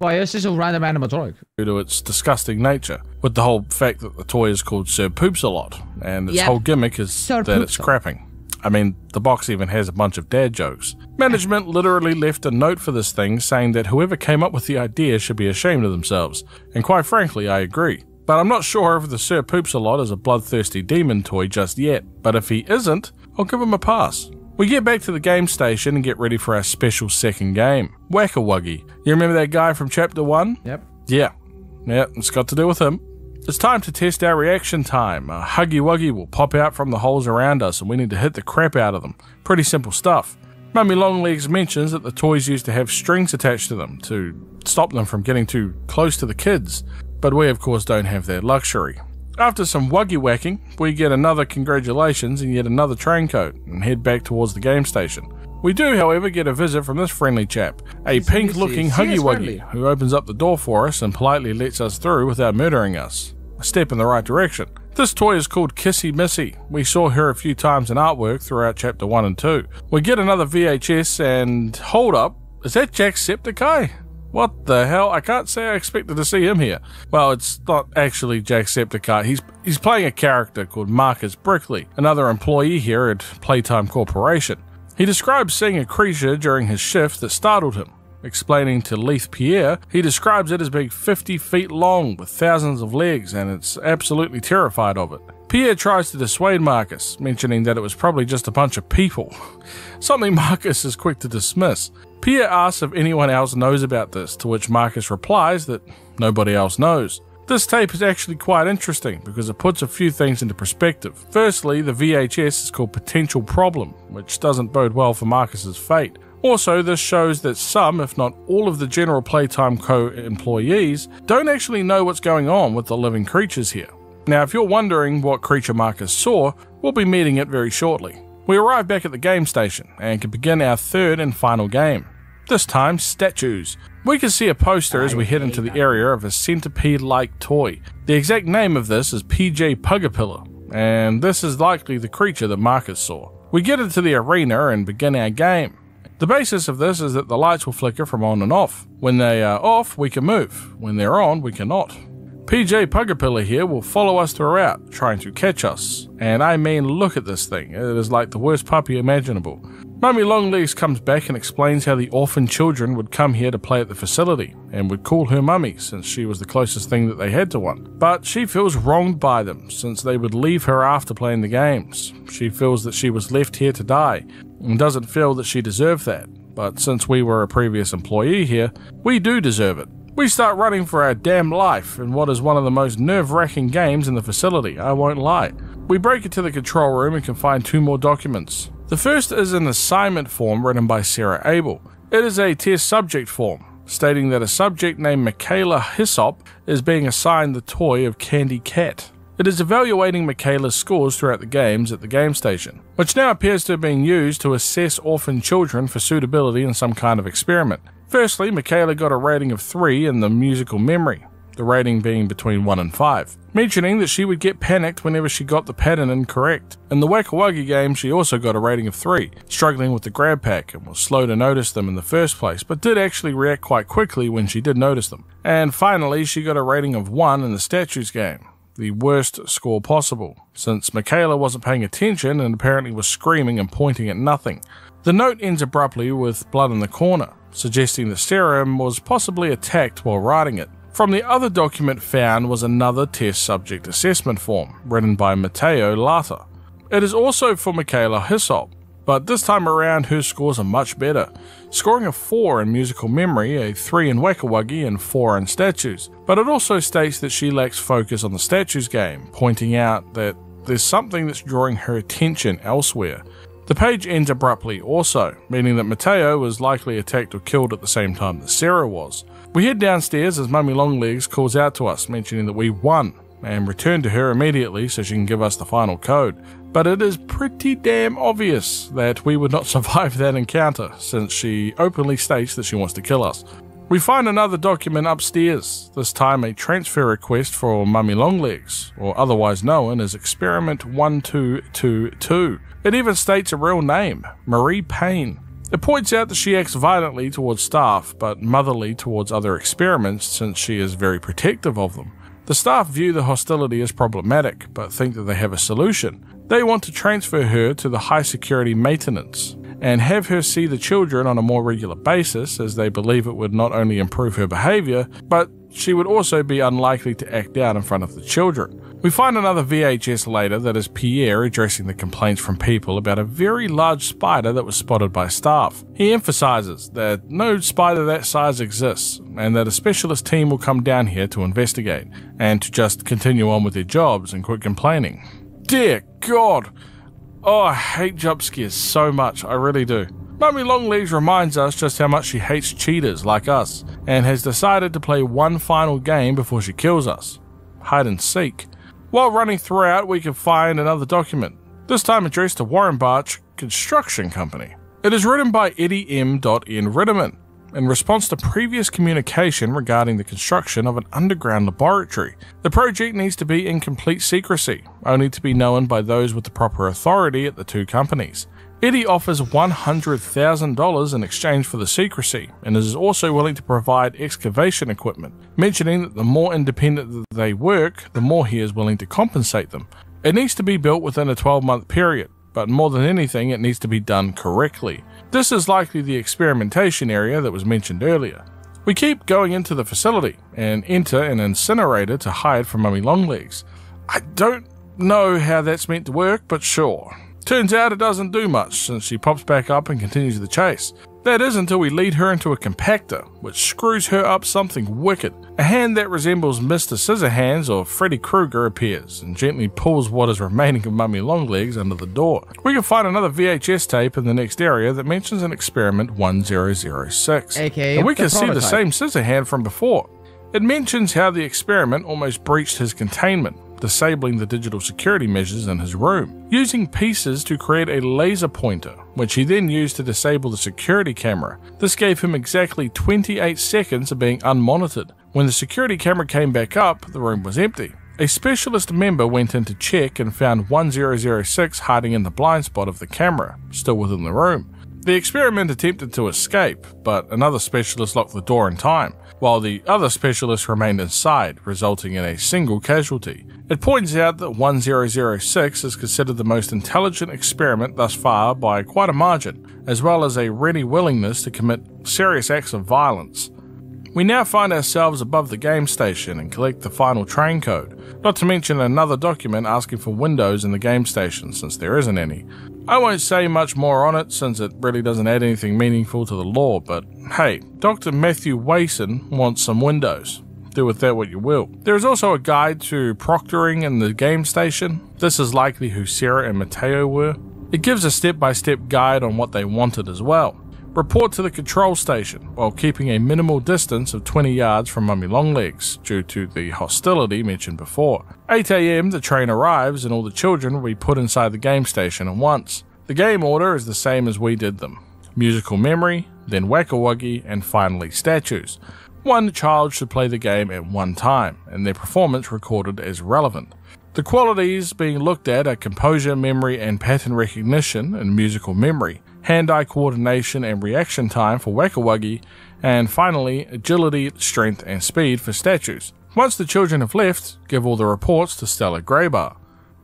Well, it's just a random animatronic. Due to its disgusting nature, with the whole fact that the toy is called Sir Poops-a-Lot, and its whole gimmick is that it's crapping. I mean, the box even has a bunch of dad jokes. Management literally left a note for this thing saying that whoever came up with the idea should be ashamed of themselves, and quite frankly, I agree. But I'm not sure if the Sir Poops-a-Lot is a bloodthirsty demon toy just yet, but if he isn't, I'll give him a pass. We get back to the game station and get ready for our special second game, Whack-a-Wuggy. You remember that guy from Chapter 1? Yep. Yeah, it's got to do with him. It's time to test our reaction time. A Huggy Wuggy will pop out from the holes around us and we need to hit the crap out of them. Pretty simple stuff. Mummy Longlegs mentions that the toys used to have strings attached to them to stop them from getting too close to the kids, but we of course don't have that luxury. After some Wuggy whacking, we get another congratulations and yet another train code and head back towards the game station. We do, however, get a visit from this friendly chap, a pink-looking Huggy Wuggy, who opens up the door for us and politely lets us through without murdering us. A step in the right direction. This toy is called Kissy Missy. We saw her a few times in artwork throughout Chapter 1 and 2. We get another VHS and... hold up, is that Jacksepticeye? What the hell? I can't say I expected to see him here. Well, it's not actually Jacksepticeye. He's playing a character called Marcus Brickley, another employee here at Playtime Corporation. He describes seeing a creature during his shift that startled him. Explaining to Leith Pierre, he describes it as being 50 feet long with thousands of legs, and it's absolutely terrified of it. Pierre tries to dissuade Marcus, mentioning that it was probably just a bunch of people, something Marcus is quick to dismiss. Pierre asks if anyone else knows about this, to which Marcus replies that nobody else knows. This tape is actually quite interesting because it puts a few things into perspective. Firstly, the VHS is called Potential Problem, which doesn't bode well for Marcus's fate. Also, this shows that some, if not all of the General Playtime Co. employees don't actually know what's going on with the living creatures here. Now, if you're wondering what creature Marcus saw, we'll be meeting it very shortly. We arrive back at the game station and can begin our third and final game. This time, statues. We can see a poster as we head into the area of a centipede-like toy. The exact name of this is PJ Pugapilla, and this is likely the creature that Marcus saw. We get into the arena and begin our game. The basis of this is that the lights will flicker from on and off. When they are off, we can move. When they're on, we cannot. PJ Pugapilla here will follow us throughout, trying to catch us. And I mean, look at this thing. It is like the worst puppy imaginable. Mummy Longlegs comes back and explains how the orphan children would come here to play at the facility, and would call her Mummy, since she was the closest thing that they had to one. But she feels wronged by them, since they would leave her after playing the games. She feels that she was left here to die, and doesn't feel that she deserved that. But since we were a previous employee here, we do deserve it. We start running for our damn life in what is one of the most nerve-wracking games in the facility, I won't lie. We break into the control room and can find 2 more documents. The first is an assignment form written by Sarah Abel. It is a test subject form, stating that a subject named Michaela Hyssop is being assigned the toy of Candy Cat. It is evaluating Michaela's scores throughout the games at the game station, which now appears to have been used to assess orphan children for suitability in some kind of experiment. Firstly, Michaela got a rating of 3 in the musical memory, the rating being between 1 and 5, mentioning that she would get panicked whenever she got the pattern incorrect. In the Wacka Wuggy game, she also got a rating of 3, struggling with the grab pack and was slow to notice them in the first place, but did actually react quite quickly when she did notice them. And finally, she got a rating of 1 in the statues game, the worst score possible, since Michaela wasn't paying attention and apparently was screaming and pointing at nothing. The note ends abruptly with blood in the corner, suggesting that Sarah was possibly attacked while writing it. From the other document found was another test subject assessment form, written by Matteo Lata. It is also for Michaela Hyssop, but this time around her scores are much better, scoring a 4 in musical memory, a 3 in Wacka Wuggy, and 4 in statues. But it also states that she lacks focus on the statues game, pointing out that there's something that's drawing her attention elsewhere. The page ends abruptly also, meaning that Matteo was likely attacked or killed at the same time that Sarah was. We head downstairs as Mummy Longlegs calls out to us, mentioning that we won, and return to her immediately so she can give us the final code. But it is pretty damn obvious that we would not survive that encounter, since she openly states that she wants to kill us. We find another document upstairs, this time a transfer request for Mummy Longlegs, or otherwise known as Experiment 1222. It even states a real name, Marie Payne. It points out that she acts violently towards staff, but motherly towards other experiments since she is very protective of them. The staff view the hostility as problematic, but think that they have a solution. They want to transfer her to the high security maintenance, and have her see the children on a more regular basis, as they believe it would not only improve her behaviour, but she would also be unlikely to act out in front of the children. We find another VHS later that is Pierre addressing the complaints from people about a very large spider that was spotted by staff. He emphasises that no spider that size exists, and that a specialist team will come down here to investigate, and to just continue on with their jobs and quit complaining. Dear God! Oh, I hate jump scares so much, I really do. Mummy Longlegs reminds us just how much she hates cheaters like us, and has decided to play one final game before she kills us. Hide and seek. While running throughout, we can find another document, this time addressed to Warren Barch Construction Company. It is written by Eddie M. N. Ritterman, in response to previous communication regarding the construction of an underground laboratory. The project needs to be in complete secrecy, only to be known by those with the proper authority at the 2 companies. Eddie offers $100,000 in exchange for the secrecy, and is also willing to provide excavation equipment, mentioning that the more independent that they work, the more he is willing to compensate them. It needs to be built within a 12-month period, but more than anything, it needs to be done correctly. This is likely the experimentation area that was mentioned earlier. We keep going into the facility and enter an incinerator to hide from Mummy Longlegs. I don't know how that's meant to work, but sure. Turns out it doesn't do much, since she pops back up and continues the chase. That is until we lead her into a compactor, which screws her up something wicked. A hand that resembles Mr. Scissorhands or Freddy Krueger appears and gently pulls what is remaining of Mummy Longlegs under the door. We can find another VHS tape in the next area that mentions an experiment 1006. AKA and we can see the prototype. same Scissorhand from before. It mentions how the experiment almost breached his containment, disabling the digital security measures in his room, using pieces to create a laser pointer, which he then used to disable the security camera. This gave him exactly 28 seconds of being unmonitored. When the security camera came back up, the room was empty. A specialist member went in to check and found 1006 hiding in the blind spot of the camera, still within the room. The experiment attempted to escape, but another specialist locked the door in time, while the other specialist remained inside, resulting in a single casualty. It points out that 1006 is considered the most intelligent experiment thus far by quite a margin, as well as a ready willingness to commit serious acts of violence. We now find ourselves above the game station and collect the final train code, not to mention another document asking for windows in the game station since there isn't any. I won't say much more on it since it really doesn't add anything meaningful to the lore, but hey, Dr. Matthew Wason wants some windows. Do with that what you will. There is also a guide to proctoring in the game station. This is likely who Sarah and Mateo were. It gives a step-by-step guide on what they wanted as well. Report to the control station while keeping a minimal distance of 20 yards from Mummy Longlegs due to the hostility mentioned before. 8 AM the train arrives and all the children will be put inside the game station at once. The game order is the same as we did them. Musical memory, then Wacka Wuggy, and finally statues. One child should play the game at one time, and their performance recorded as relevant. The qualities being looked at are composure, memory, and pattern recognition and musical memory, hand-eye coordination and reaction time for Wacka Wuggy, and finally agility, strength, and speed for statues. Once the children have left, give all the reports to Stella Graybar.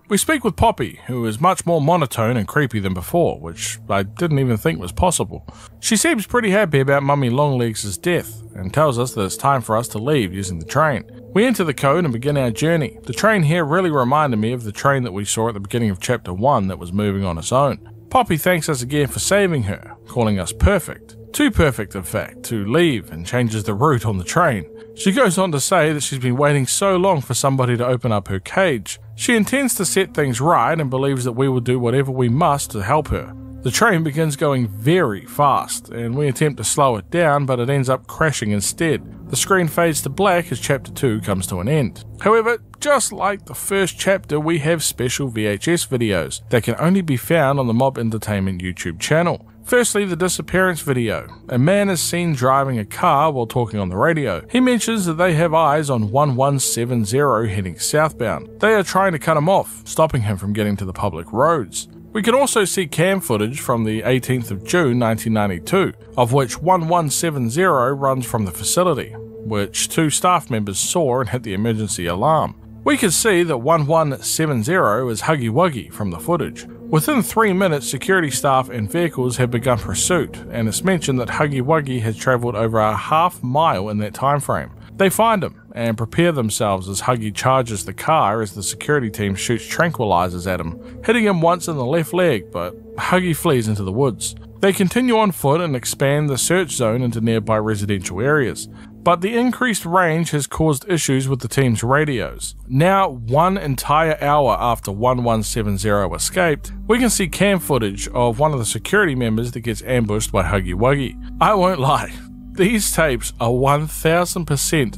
We speak with Poppy, who is much more monotone and creepy than before, which I didn't even think was possible. She seems pretty happy about Mummy Longlegs' death, and tells us that it's time for us to leave using the train. We enter the code and begin our journey. The train here really reminded me of the train that we saw at the beginning of Chapter 1 that was moving on its own. Poppy thanks us again for saving her, calling us perfect. Too perfect, in fact, to leave, and changes the route on the train. She goes on to say that she's been waiting so long for somebody to open up her cage. She intends to set things right and believes that we will do whatever we must to help her. The train begins going very fast, and we attempt to slow it down, but it ends up crashing instead. The screen fades to black as Chapter 2 comes to an end. However, just like the first chapter, we have special VHS videos that can only be found on the Mob Entertainment YouTube channel. Firstly, the disappearance video. A man is seen driving a car while talking on the radio. He mentions that they have eyes on 1170 heading southbound. They are trying to cut him off, stopping him from getting to the public roads. We can also see cam footage from the 18th of June 1992, of which 1170 runs from the facility, which 2 staff members saw and hit the emergency alarm. We can see that 1170 is Huggy Wuggy from the footage. Within 3 minutes, security staff and vehicles have begun pursuit, and it's mentioned that Huggy Wuggy has travelled over a half mile in that time frame. They find him and prepare themselves as Huggy charges the car as the security team shoots tranquilizers at him, hitting him once in the left leg, but Huggy flees into the woods. They continue on foot and expand the search zone into nearby residential areas, but the increased range has caused issues with the team's radios. Now, 1 entire hour after 1170 escaped, we can see cam footage of one of the security members that gets ambushed by Huggy Wuggy. I won't lie, these tapes are 1000%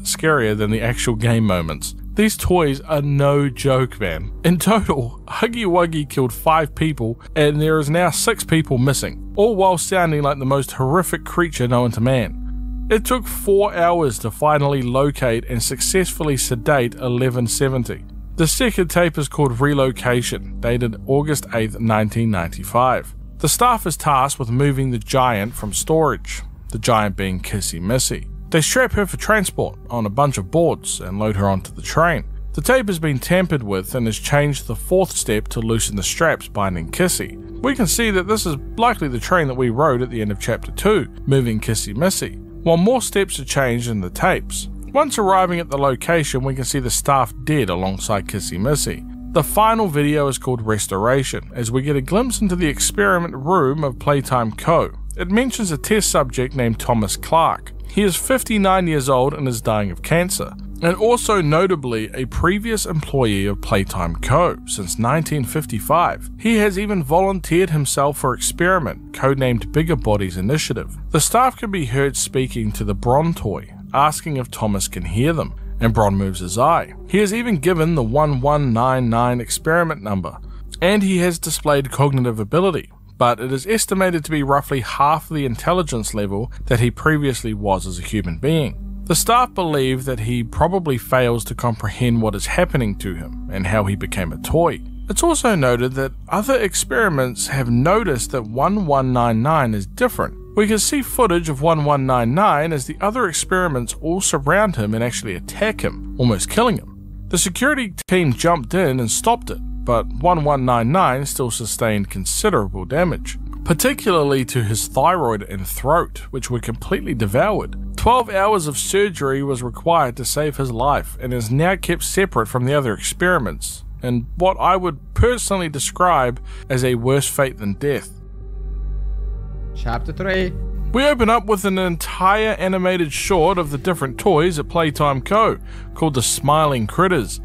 scarier than the actual game moments. These toys are no joke, man. In total, Huggy Wuggy killed 5 people, and there is now 6 people missing, all while sounding like the most horrific creature known to man. It took 4 hours to finally locate and successfully sedate 1170. The second tape is called Relocation, dated August 8, 1995. The staff is tasked with moving the giant from storage, the giant being Kissy Missy. They strap her for transport on a bunch of boards and load her onto the train. The tape has been tampered with and has changed the fourth step to loosen the straps binding Kissy. We can see that this is likely the train that we rode at the end of chapter 2, moving Kissy Missy, while more steps are changed in the tapes. Once arriving at the location, we can see the staff dead alongside Kissy Missy. The final video is called Restoration, as we get a glimpse into the experiment room of Playtime Co. It mentions a test subject named Thomas Clark. He is 59 years old and is dying of cancer, and also notably a previous employee of Playtime Co. since 1955. He has even volunteered himself for experiment, codenamed Bigger Bodies Initiative. The staff can be heard speaking to the Bron toy, asking if Thomas can hear them, and Bron moves his eye. He is even given the 1199 experiment number, and he has displayed cognitive ability, but it is estimated to be roughly half the intelligence level that he previously was as a human being. The staff believe that he probably fails to comprehend what is happening to him and how he became a toy. It's also noted that other experiments have noticed that 1199 is different. We can see footage of 1199 as the other experiments all surround him and actually attack him, almost killing him. The security team jumped in and stopped it, but 1199 still sustained considerable damage, particularly to his thyroid and throat, which were completely devoured. 12 hours of surgery was required to save his life and is now kept separate from the other experiments, and what I would personally describe as a worse fate than death. Chapter 3. We open up with an entire animated short of the different toys at Playtime Co. called the Smiling Critters.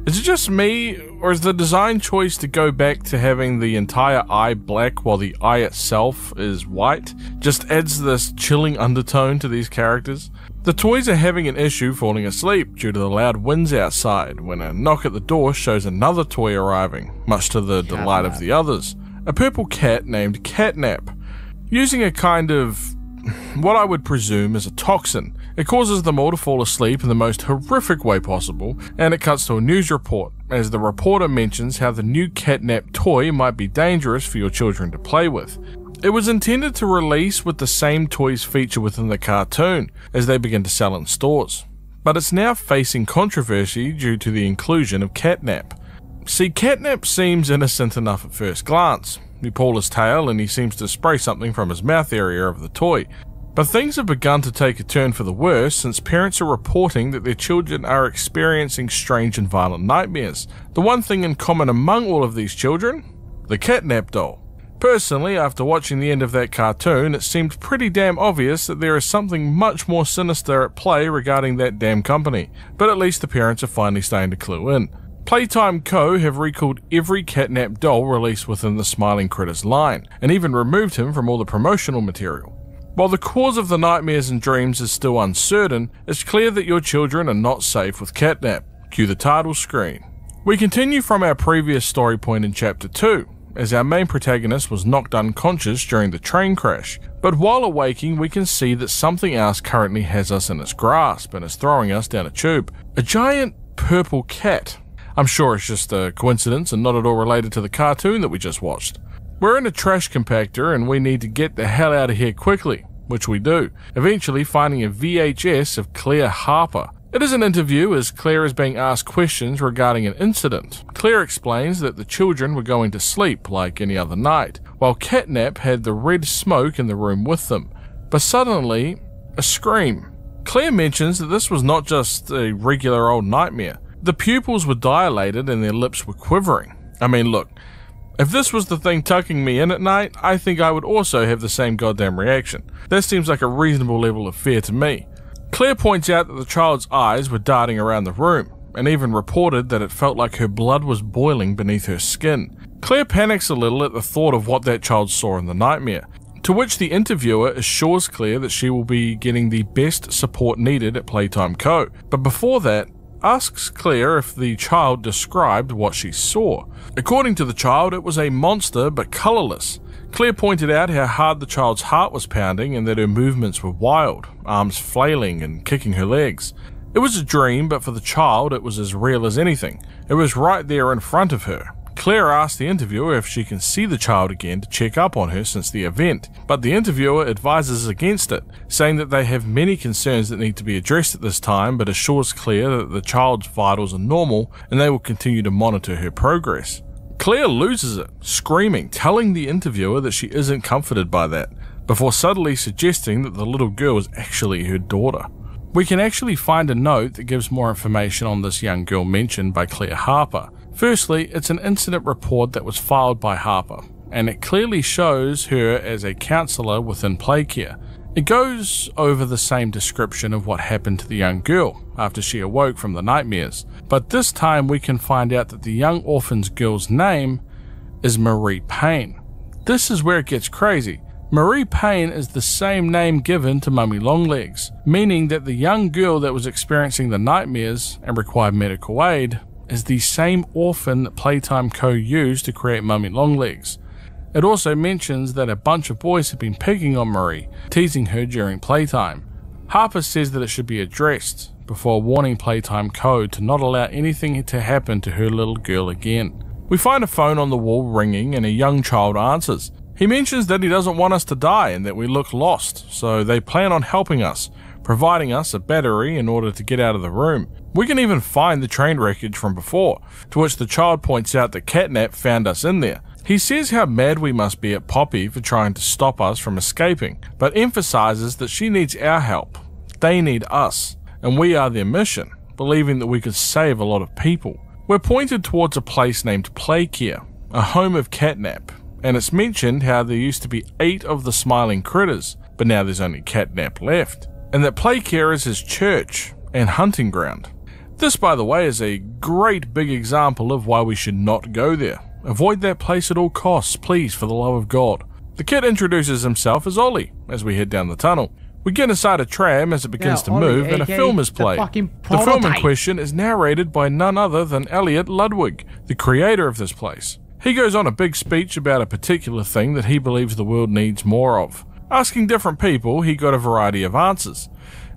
Is it just me, or is the design choice to go back to having the entire eye black while the eye itself is white just adds this chilling undertone to these characters? The toys are having an issue falling asleep due to the loud winds outside when a knock at the door shows another toy arriving, much to the delight of the others. A purple cat named Catnap. Using a kind of what I would presume is a toxin, it causes them all to fall asleep in the most horrific way possible, and it cuts to a news report, as the reporter mentions how the new Catnap toy might be dangerous for your children to play with. It was intended to release with the same toys feature within the cartoon, as they begin to sell in stores, but it's now facing controversy due to the inclusion of Catnap. See, Catnap seems innocent enough at first glance. You pull his tail and he seems to spray something from his mouth area of the toy. But things have begun to take a turn for the worse since parents are reporting that their children are experiencing strange and violent nightmares. The one thing in common among all of these children? The Catnap doll. Personally, after watching the end of that cartoon, it seemed pretty damn obvious that there is something much more sinister at play regarding that damn company, but at least the parents are finally starting to clue in. Playtime Co. have recalled every Catnap doll released within the Smiling Critters line, and even removed him from all the promotional material. While the cause of the nightmares and dreams is still uncertain, it's clear that your children are not safe with Catnap. Cue the title screen. We continue from our previous story point in Chapter 2, as our main protagonist was knocked unconscious during the train crash, but while awaking we can see that something else currently has us in its grasp and is throwing us down a tube. A giant purple cat. I'm sure it's just a coincidence and not at all related to the cartoon that we just watched. We're in a trash compactor and we need to get the hell out of here quickly, which we do, eventually finding a VHS of Claire Harper. It is an interview as Claire is being asked questions regarding an incident. Claire explains that the children were going to sleep like any other night, while Catnap had the red smoke in the room with them. But suddenly, a scream. Claire mentions that this was not just a regular old nightmare. The pupils were dilated and their lips were quivering. I mean, look, if this was the thing tucking me in at night, I think I would also have the same goddamn reaction. That seems like a reasonable level of fear to me. Claire points out that the child's eyes were darting around the room, and even reported that it felt like her blood was boiling beneath her skin. Claire panics a little at the thought of what that child saw in the nightmare, to which the interviewer assures Claire that she will be getting the best support needed at Playtime Co. But before that, asks Claire if the child described what she saw. According to the child, it was a monster but colourless. Claire pointed out how hard the child's heart was pounding and that her movements were wild, arms flailing and kicking her legs. It was a dream, but for the child it was as real as anything. It was right there in front of her. Claire asks the interviewer if she can see the child again to check up on her since the event, but the interviewer advises against it, saying that they have many concerns that need to be addressed at this time, but assures Claire that the child's vitals are normal and they will continue to monitor her progress. Claire loses it, screaming, telling the interviewer that she isn't comforted by that, before subtly suggesting that the little girl is actually her daughter. We can actually find a note that gives more information on this young girl mentioned by Claire Harper. Firstly, it's an incident report that was filed by Harper, and it clearly shows her as a counsellor within Playcare. It goes over the same description of what happened to the young girl after she awoke from the nightmares, but this time we can find out that the young orphan's girl's name is Marie Payne. This is where it gets crazy. Marie Payne is the same name given to Mummy Longlegs, meaning that the young girl that was experiencing the nightmares and required medical aid is the same orphan that Playtime Co. used to create Mummy Longlegs. It also mentions that a bunch of boys have been picking on Marie, teasing her during playtime. Harper says that it should be addressed, before warning Playtime Co. to not allow anything to happen to her little girl again. We find a phone on the wall ringing and a young child answers. He mentions that he doesn't want us to die and that we look lost, so they plan on helping us, providing us a battery in order to get out of the room. We can even find the train wreckage from before, to which the child points out that Catnap found us in there. He says how mad we must be at Poppy for trying to stop us from escaping, but emphasizes that she needs our help. They need us, and we are their mission, believing that we could save a lot of people. We're pointed towards a place named Playcare, a home of Catnap, and it's mentioned how there used to be 8 of the smiling critters, but now there's only Catnap left, and that Playcare is his church and hunting ground. This, by the way, is a great big example of why we should not go there. Avoid that place at all costs, please, for the love of God. The kid introduces himself as Ollie as we head down the tunnel. We get inside a tram as it begins to move and a film is played. The film in question is narrated by none other than Elliot Ludwig, the creator of this place. He goes on a big speech about a particular thing that he believes the world needs more of. Asking different people, he got a variety of answers,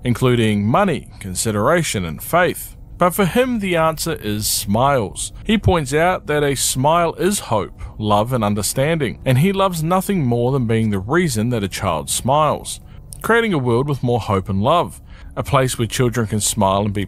including money, consideration, and faith. But for him, the answer is smiles. He points out that a smile is hope, love, and understanding, and he loves nothing more than being the reason that a child smiles. Creating a world with more hope and love, a place where children can smile and be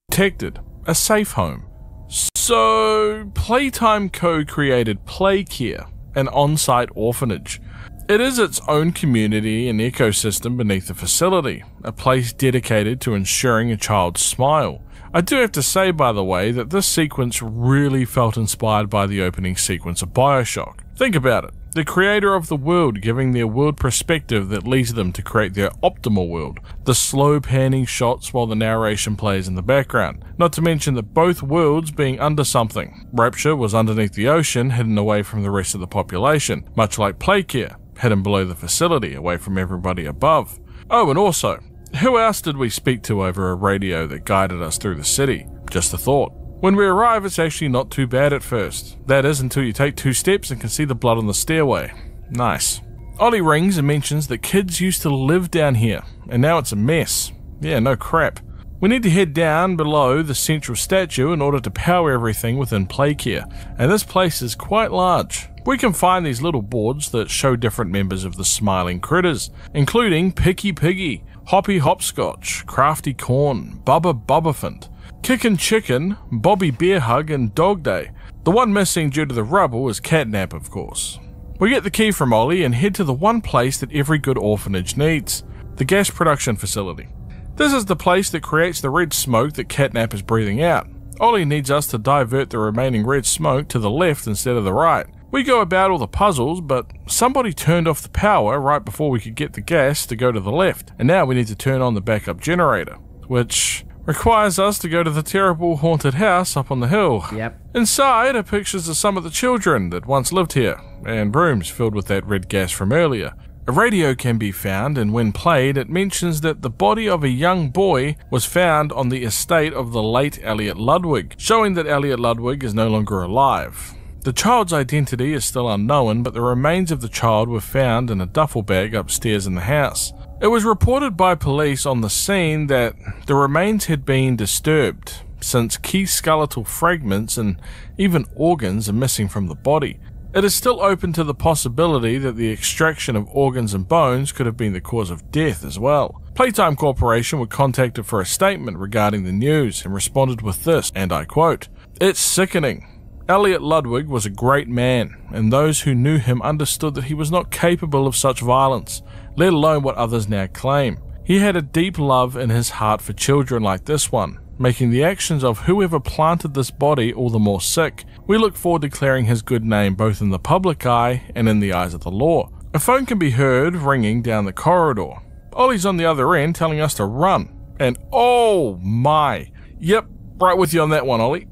protected, a safe home. So, Playtime Co. created Playcare, an on-site orphanage. It is its own community and ecosystem beneath the facility, a place dedicated to ensuring a child's smile. I do have to say, by the way, that this sequence really felt inspired by the opening sequence of BioShock. Think about it. The creator of the world giving their world perspective that leads them to create their optimal world. The slow panning shots while the narration plays in the background. Not to mention that both worlds being under something. Rapture was underneath the ocean, hidden away from the rest of the population, much like Playcare, hidden below the facility, away from everybody above. Oh, and also, who else did we speak to over a radio that guided us through the city? Just a thought. When we arrive, it's actually not too bad at first. That is, until you take 2 steps and can see the blood on the stairway. Nice. Ollie rings and mentions that kids used to live down here, and now it's a mess. Yeah, no crap. We need to head down below the central statue in order to power everything within Playcare, and this place is quite large. We can find these little boards that show different members of the Smiling Critters, including Picky Piggy, Hoppy Hopscotch, Crafty Corn, Bubba Bubbaphant, Kickin' Chicken, Bobby Bearhug, and Dog Day. The one missing due to the rubble is Catnap, of course. We get the key from Ollie and head to the one place that every good orphanage needs, the gas production facility. This is the place that creates the red smoke that Catnap is breathing out. Ollie needs us to divert the remaining red smoke to the left instead of the right. We go about all the puzzles, but somebody turned off the power right before we could get the gas to go to the left, and now we need to turn on the backup generator, which requires us to go to the terrible haunted house up on the hill. Yep. Inside are pictures of some of the children that once lived here, and rooms filled with that red gas from earlier. A radio can be found, and when played, it mentions that the body of a young boy was found on the estate of the late Elliot Ludwig, showing that Elliot Ludwig is no longer alive. The child's identity is still unknown, but the remains of the child were found in a duffel bag upstairs in the house. It was reported by police on the scene that the remains had been disturbed, since key skeletal fragments and even organs are missing from the body. It is still open to the possibility that the extraction of organs and bones could have been the cause of death as well. Playtime Corporation were contacted for a statement regarding the news and responded with this, and I quote, "It's sickening. Elliot Ludwig was a great man, and those who knew him understood that he was not capable of such violence, let alone what others now claim. He had a deep love in his heart for children like this one, making the actions of whoever planted this body all the more sick. We look forward to clearing his good name both in the public eye and in the eyes of the law." A phone can be heard ringing down the corridor. Ollie's on the other end telling us to run. And oh my. Yep, right with you on that one, Ollie.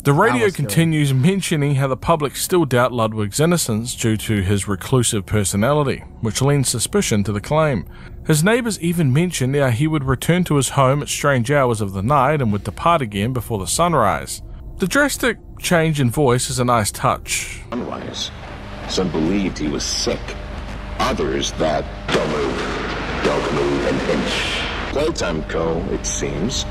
The radio continues mentioning how the public still doubt Ludwig's innocence due to his reclusive personality, which lends suspicion to the claim. His neighbours even mentioned how he would return to his home at strange hours of the night and would depart again before the sunrise. The drastic change in voice is a nice touch. Sunrise. Some believed he was sick. Others that don't move an inch. Playtime Co., it seems.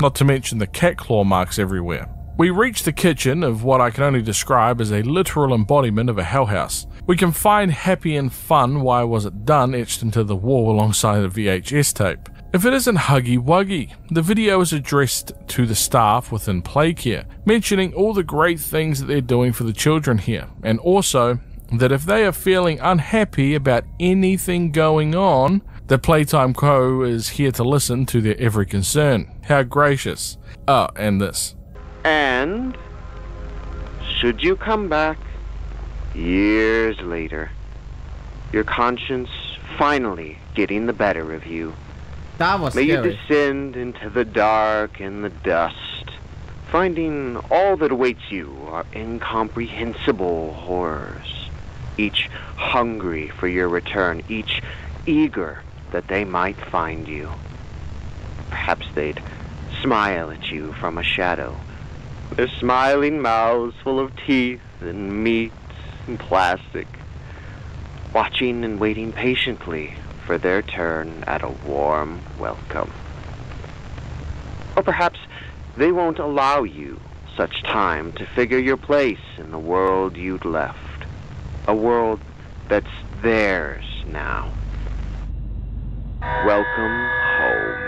Not to mention the cat claw marks everywhere. We reach the kitchen of what I can only describe as a literal embodiment of a hell house. We can find happy and fun, why was it done, etched into the wall alongside a VHS tape. If it isn't Huggy Wuggy, the video is addressed to the staff within Playcare, mentioning all the great things that they're doing for the children here, and also that if they are feeling unhappy about anything going on, the Playtime Co. is here to listen to their every concern. How gracious. Oh, and this. And should you come back years later, your conscience finally getting the better of you, that was may scary. you descend into the dark and the dust, finding all that awaits you are incomprehensible horrors, each hungry for your return, each eager that they might find you. Perhaps they'd smile at you from a shadow, their smiling mouths full of teeth and meat and plastic, watching and waiting patiently for their turn at a warm welcome. Or perhaps they won't allow you such time to figure your place in the world you'd left, a world that's theirs now. Welcome home.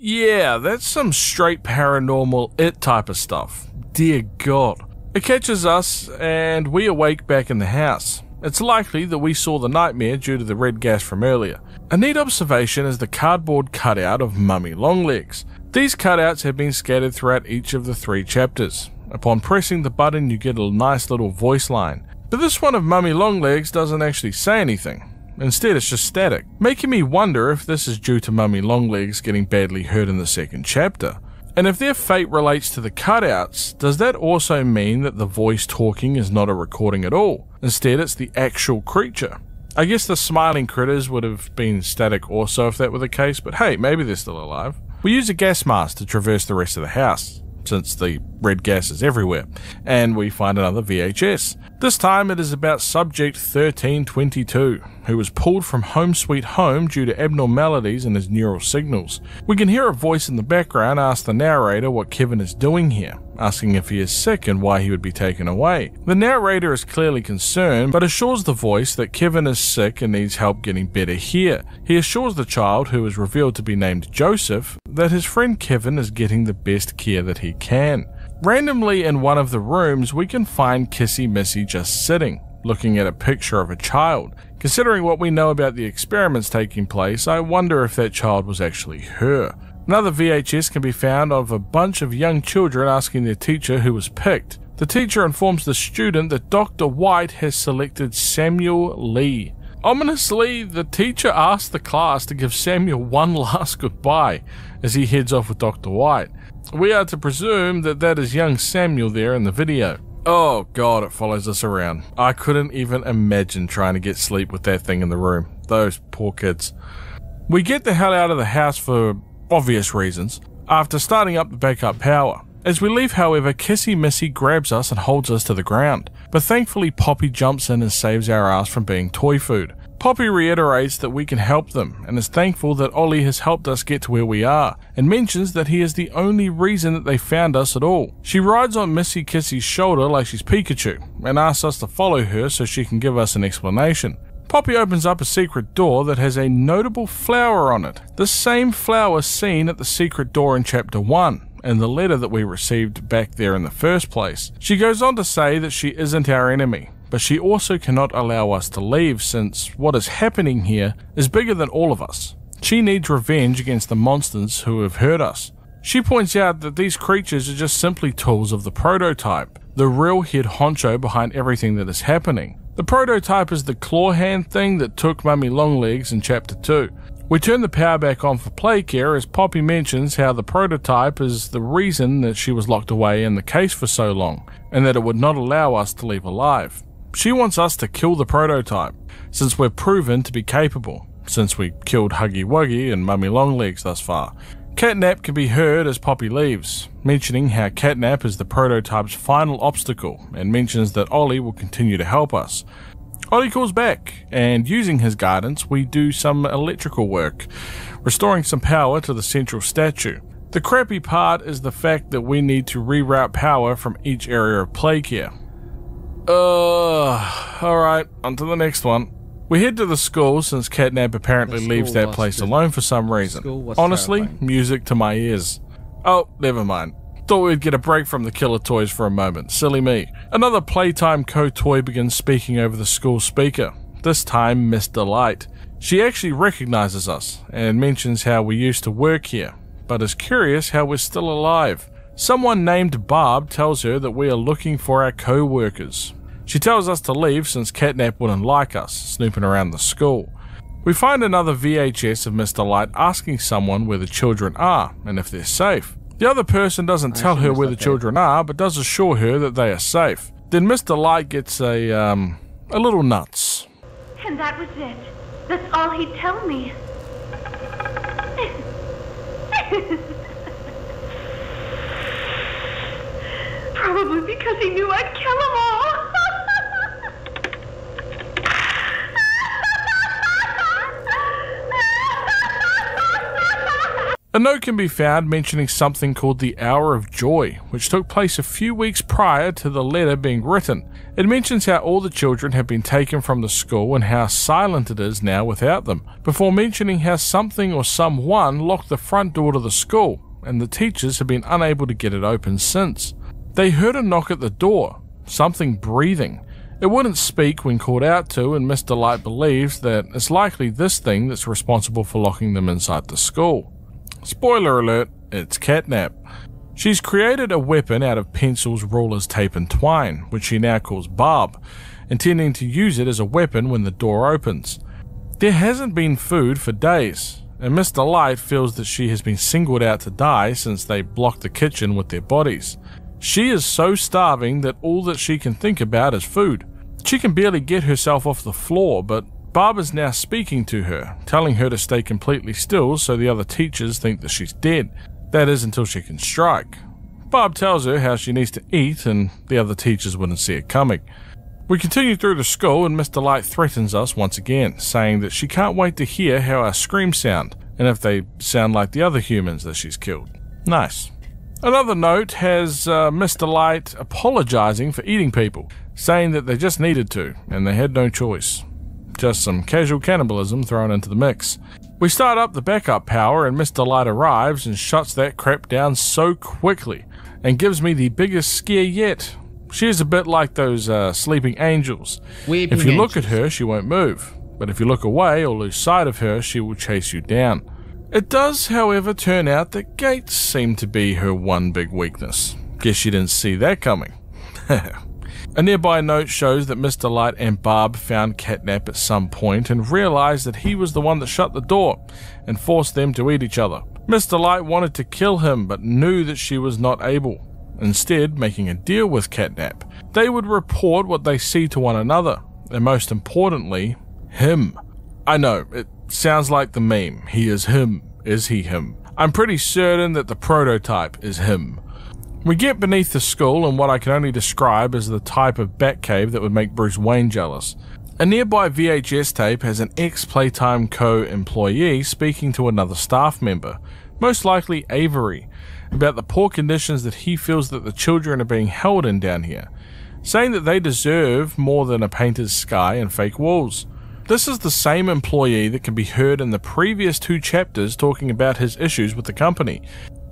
Yeah, that's some straight paranormal It type of stuff. Dear God. It catches us and we awake back in the house. It's likely that we saw the nightmare due to the red gas from earlier. A neat observation is the cardboard cutout of Mummy Longlegs. These cutouts have been scattered throughout each of the 3 chapters. Upon pressing the button you get a nice little voice line. But this one of Mummy Longlegs doesn't actually say anything. Instead, it's just static, making me wonder if this is due to Mummy Longlegs getting badly hurt in the 2nd chapter. And if their fate relates to the cutouts, does that also mean that the voice talking is not a recording at all? Instead, it's the actual creature. I guess the smiling critters would have been static also if that were the case, but hey, maybe they're still alive. We use a gas mask to traverse the rest of the house, since the red gas is everywhere, and we find another VHS. This time it is about Subject 1322, who was pulled from Home Sweet Home due to abnormalities in his neural signals. We can hear a voice in the background ask the narrator what Kevin is doing here, asking if he is sick and why he would be taken away. The narrator is clearly concerned, but assures the voice that Kevin is sick and needs help getting better here. He assures the child, who is revealed to be named Joseph, that his friend Kevin is getting the best care that he can. Randomly in one of the rooms, we can find Kissy Missy just sitting, looking at a picture of a child. Considering what we know about the experiments taking place, I wonder if that child was actually her. Another VHS can be found of a bunch of young children asking their teacher who was picked. The teacher informs the student that Dr. White has selected Samuel Lee. Ominously, the teacher asks the class to give Samuel one last goodbye as he heads off with Dr. White. We are to presume that that is young Samuel there in the video. Oh God, it follows us around. I couldn't even imagine trying to get sleep with that thing in the room. Those poor kids. We get the hell out of the house for obvious reasons after starting up the backup power. As we leave, however, Kissy Missy grabs us and holds us to the ground. But thankfully Poppy jumps in and saves our ass from being toy food. Poppy reiterates that we can help them and is thankful that Ollie has helped us get to where we are, and mentions that he is the only reason that they found us at all. She rides on Missy Kissy's shoulder like she's Pikachu and asks us to follow her so she can give us an explanation. Poppy opens up a secret door that has a notable flower on it, the same flower seen at the secret door in Chapter 1. And the letter that we received back there in the first place. She goes on to say that she isn't our enemy, but she also cannot allow us to leave since what is happening here is bigger than all of us. She needs revenge against the monsters who have hurt us. She points out that these creatures are just simply tools of the prototype, the real head honcho behind everything that is happening. The prototype is the claw hand thing that took Mummy Longlegs in Chapter 2. We turn the power back on for Playcare as Poppy mentions how the prototype is the reason that she was locked away in the case for so long, and that it would not allow us to leave alive. She wants us to kill the prototype, since we're proven to be capable, since we killed Huggy Wuggy and Mummy Longlegs thus far. Catnap can be heard as Poppy leaves, mentioning how Catnap is the prototype's final obstacle, and mentions that Ollie will continue to help us. Ollie calls back, and using his guidance, we do some electrical work, restoring some power to the central statue. The crappy part is the fact that we need to reroute power from each area of Playcare. Alright, on to the next one. We head to the school since Catnap apparently leaves that place alone for some reason. Honestly, music to my ears. Oh, never mind. Thought we'd get a break from the killer toys for a moment. Silly me. Another Playtime Co toy begins speaking over the school speaker, this time Miss Delight. She actually recognizes us and mentions how we used to work here, but is curious how we're still alive. Someone named Barb tells her that we are looking for our co-workers. She tells us to leave since Catnap wouldn't like us snooping around the school. We find another VHS of Miss Delight asking someone where the children are and if they're safe. The other person doesn't tell her where the children are, but does assure her that they are safe. Then Miss Delight gets a little nuts. And that was it. That's all he'd tell me. Probably because he knew I'd kill them all. A note can be found mentioning something called the Hour of Joy, which took place a few weeks prior to the letter being written. It mentions how all the children have been taken from the school and how silent it is now without them, before mentioning how something or someone locked the front door to the school, and the teachers have been unable to get it open since. They heard a knock at the door, something breathing. It wouldn't speak when called out to, and Miss Delight believes that it's likely this thing that's responsible for locking them inside the school. Spoiler alert, it's Catnap. She's created a weapon out of pencils, rulers, tape and twine, which she now calls Barb, intending to use it as a weapon when the door opens. There hasn't been food for days, and Miss Delight feels that she has been singled out to die since they blocked the kitchen with their bodies. She is so starving that all that she can think about is food. She can barely get herself off the floor, but Barb is now speaking to her, telling her to stay completely still so the other teachers think that she's dead. That is until she can strike. Barb tells her how she needs to eat and the other teachers wouldn't see it coming. We continue through the school and Miss Delight threatens us once again, saying that she can't wait to hear how our screams sound and if they sound like the other humans that she's killed. Nice. Another note has Miss Delight apologizing for eating people, saying that they just needed to and they had no choice. Just some casual cannibalism thrown into the mix. We start up the backup power and Miss Delight arrives and shuts that crap down so quickly and gives me the biggest scare yet. She is a bit like those sleeping angels. If you look at her, she won't move, but if you look away or lose sight of her, she will chase you down. It does, however, turn out that gates seem to be her one big weakness. Guess she didn't see that coming. A nearby note shows that Miss Delight and Barb found Catnap at some point and realized that he was the one that shut the door and forced them to eat each other. Miss Delight wanted to kill him but knew that she was not able, instead making a deal with Catnap. They would report what they see to one another, and most importantly, him. I know, it sounds like the meme, he is him, is he him? I'm pretty certain that the prototype is him. We get beneath the school in what I can only describe as the type of Batcave that would make Bruce Wayne jealous. A nearby VHS tape has an ex-Playtime Co. employee speaking to another staff member, most likely Avery, about the poor conditions that he feels that the children are being held in down here, saying that they deserve more than a painted sky and fake walls. This is the same employee that can be heard in the previous 2 chapters talking about his issues with the company.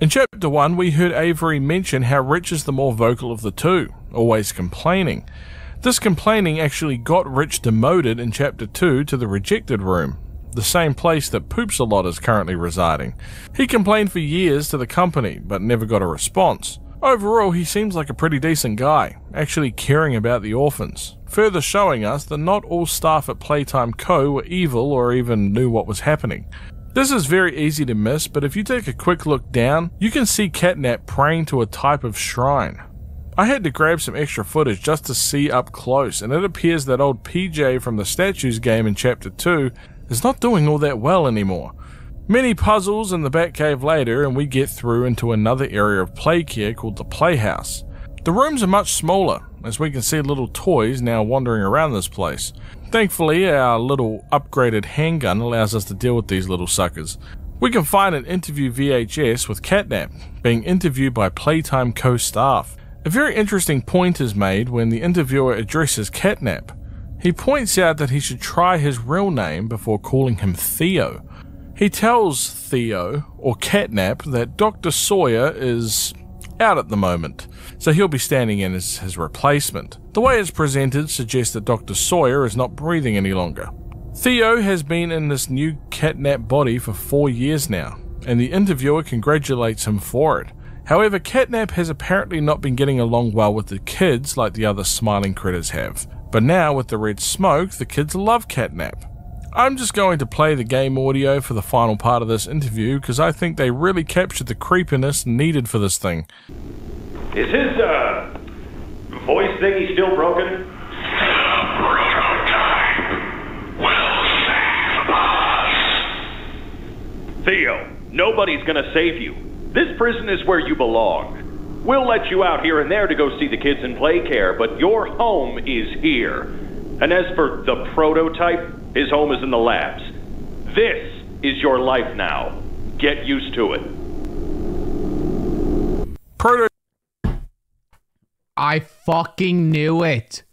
In chapter 1, we heard Avery mention how Rich is the more vocal of the two, always complaining. This complaining actually got Rich demoted in chapter 2 to the rejected room, the same place that Poops a Lot is currently residing. He complained for years to the company, but never got a response. Overall, he seems like a pretty decent guy, actually caring about the orphans, further showing us that not all staff at Playtime Co. were evil or even knew what was happening. This is very easy to miss, but if you take a quick look down, you can see Catnap praying to a type of shrine. I had to grab some extra footage just to see up close, and it appears that old PJ from the Statues game in chapter 2 is not doing all that well anymore. Many puzzles in the Batcave later, and we get through into another area of Playcare called the Playhouse. The rooms are much smaller, as we can see little toys now wandering around this place. Thankfully, our little upgraded handgun allows us to deal with these little suckers. We can find an interview VHS with Catnap, being interviewed by Playtime Co. staff. A very interesting point is made when the interviewer addresses Catnap. He points out that he should try his real name before calling him Theo. He tells Theo, or Catnap, that Dr. Sawyer is out at the moment, so he'll be standing in as his replacement. The way it's presented suggests that Dr. Sawyer is not breathing any longer. Theo has been in this new Catnap body for 4 years now, and the interviewer congratulates him for it. However, Catnap has apparently not been getting along well with the kids like the other smiling critters have. But now, with the red smoke, the kids love Catnap. I'm just going to play the game audio for the final part of this interview because I think they really captured the creepiness needed for this thing. Is his, voice thingy still broken? Prototype will save us. Theo, nobody's gonna save you. This prison is where you belong. We'll let you out here and there to go see the kids in Playcare, but your home is here. And as for the prototype, his home is in the labs. This is your life now. Get used to it. I fucking knew it.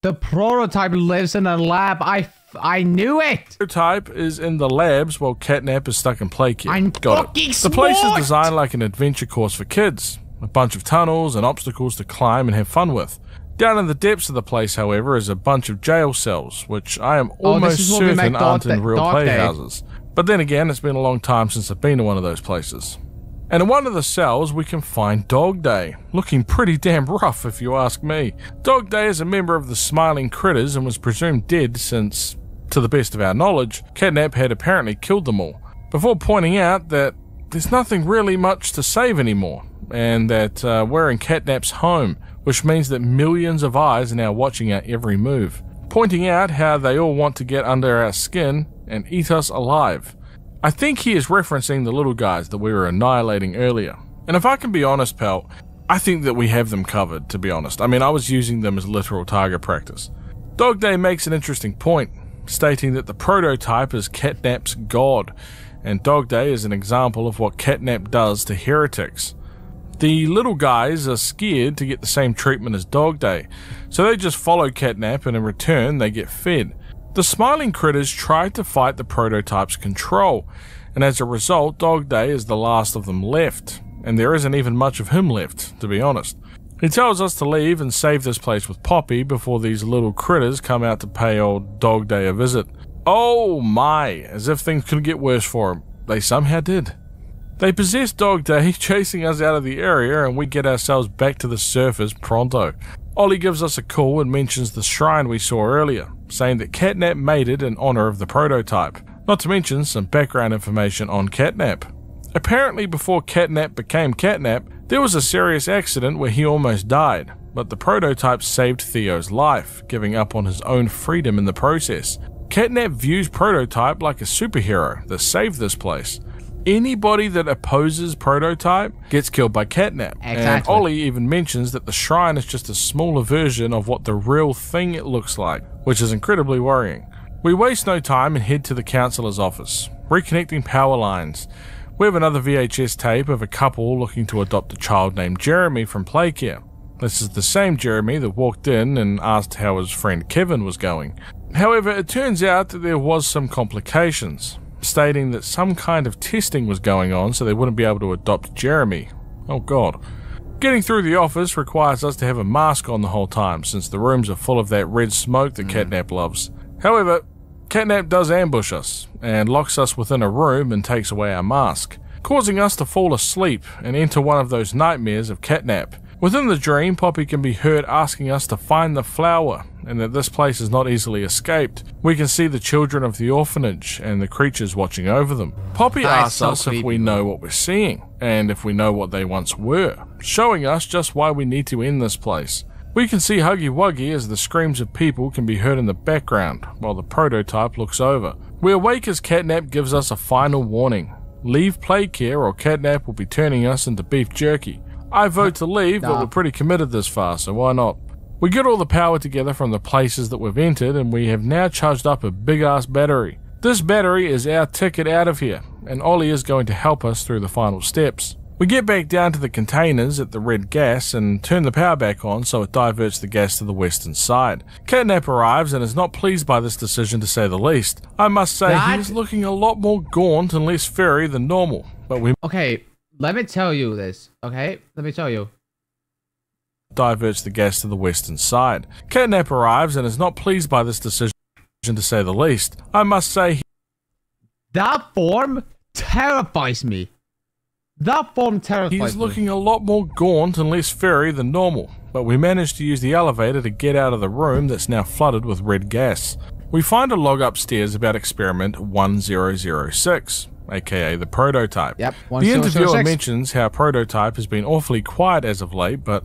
The prototype lives in a lab. I knew it. Prototype is in the labs while Catnap is stuck in Playcare. I'm fucking smart. The place is designed like an adventure course for kids. A bunch of tunnels and obstacles to climb and have fun with. Down in the depths of the place, however, is a bunch of jail cells, which I am almost certain aren't in real playhouses. But then again, it's been a long time since I've been to one of those places. And in one of the cells, we can find Dog Day, looking pretty damn rough if you ask me. Dog Day is a member of the Smiling Critters and was presumed dead since, to the best of our knowledge, Catnap had apparently killed them all, before pointing out that there's nothing really much to save anymore, and that we're in Catnap's home, which means that millions of eyes are now watching our every move, pointing out how they all want to get under our skin and eat us alive. I think he is referencing the little guys that we were annihilating earlier. And if I can be honest, pal, I think that we have them covered, to be honest. I mean, I was using them as literal target practice. Dog Day makes an interesting point, stating that the prototype is Catnap's god, and Dog Day is an example of what Catnap does to heretics. The little guys are scared to get the same treatment as Dog Day, so they just follow Catnap and in return they get fed. The Smiling Critters tried to fight the prototype's control, and as a result, Dog Day is the last of them left, and there isn't even much of him left, to be honest. He tells us to leave and save this place with Poppy before these little critters come out to pay old Dog Day a visit. Oh my, as if things could get worse for him. They somehow did. They possess Dog Day, chasing us out of the area, and we get ourselves back to the surface pronto. Ollie gives us a call and mentions the shrine we saw earlier, saying that Catnap made it in honor of the prototype, not to mention some background information on Catnap. Apparently before Catnap became Catnap, there was a serious accident where he almost died, but the prototype saved Theo's life, giving up on his own freedom in the process. Catnap views Prototype like a superhero that saved this place. Anybody that opposes Prototype gets killed by Catnap. Exactly. And Ollie even mentions that the shrine is just a smaller version of what the real thing it looks like, which is incredibly worrying. We waste no time and head to the councillor's office, reconnecting power lines. We have another VHS tape of a couple looking to adopt a child named Jeremy from Playcare. This is the same Jeremy that walked in and asked how his friend Kevin was going. However, it turns out that there was some complications, stating that some kind of testing was going on so they wouldn't be able to adopt Jeremy. Oh god. Getting through the office requires us to have a mask on the whole time, since the rooms are full of that red smoke that Catnap loves. However, Catnap does ambush us, and locks us within a room and takes away our mask, causing us to fall asleep and enter one of those nightmares of Catnap. Within the dream, Poppy can be heard asking us to find the flower, and that this place is not easily escaped. We can see the children of the orphanage and the creatures watching over them. Poppy asks us if we know what we're seeing, and if we know what they once were, showing us just why we need to end this place. We can see Huggy Wuggy as the screams of people can be heard in the background, while the Prototype looks over. We awake as Catnap gives us a final warning. Leave Playcare or Catnap will be turning us into beef jerky. I vote to leave, but we're pretty committed this far, so why not? We get all the power together from the places that we've entered, and we have now charged up a big-ass battery. This battery is our ticket out of here, and Ollie is going to help us through the final steps. We get back down to the containers at the red gas and turn the power back on so it diverts the gas to the western side. Catnap arrives and is not pleased by this decision, to say the least. I must say he is looking a lot more gaunt and less furry than normal, but we... Okay, let me tell you this, okay? Let me tell you. Diverts the gas to the western side. Catnap arrives and is not pleased by this decision, to say the least. I must say that form terrifies me. That form terrifies me. He's looking a lot more gaunt and less furry than normal, but we managed to use the elevator to get out of the room that's now flooded with red gas. We find a log upstairs about experiment 1006. aka the Prototype. Yep, the interviewer mentions how Prototype has been awfully quiet as of late, but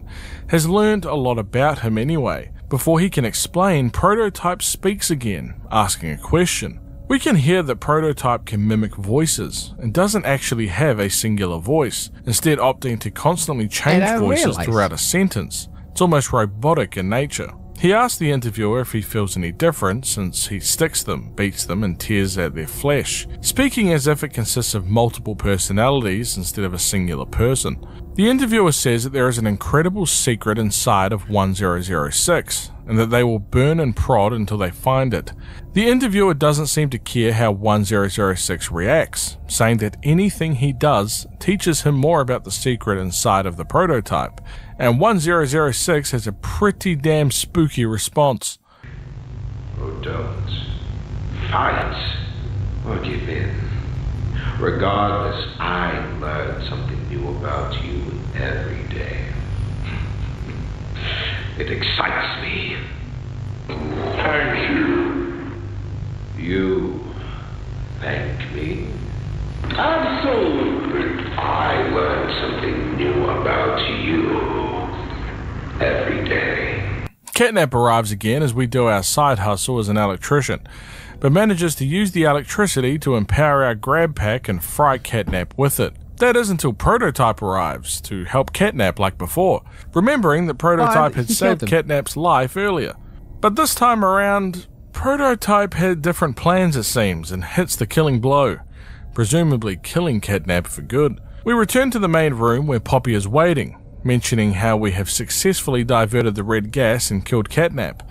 has learned a lot about him anyway. Before he can explain, Prototype speaks again, asking a question. We can hear that Prototype can mimic voices, and doesn't actually have a singular voice, instead opting to constantly change voices throughout a sentence. It's almost robotic in nature. He asks the interviewer if he feels any different, since he sticks them, beats them, and tears at their flesh, speaking as if it consists of multiple personalities instead of a singular person. The interviewer says that there is an incredible secret inside of 1006, and that they will burn and prod until they find it. The interviewer doesn't seem to care how 1006 reacts, saying that anything he does teaches him more about the secret inside of the Prototype, and 1006 has a pretty damn spooky response. Oh, don't fight or give in. Regardless, I learn something new about you every day. It excites me. Thank you. You thank me? Absolutely. I learn something new about you every day. Catnap arrives again as we do our side hustle as an electrician, but manages to use the electricity to empower our grab pack and fry Catnap with it. That is until Prototype arrives to help Catnap like before, remembering that Prototype had saved Catnap's life earlier. But this time around, Prototype had different plans it seems, and hits the killing blow, presumably killing Catnap for good. We return to the main room where Poppy is waiting, mentioning how we have successfully diverted the red gas and killed Catnap,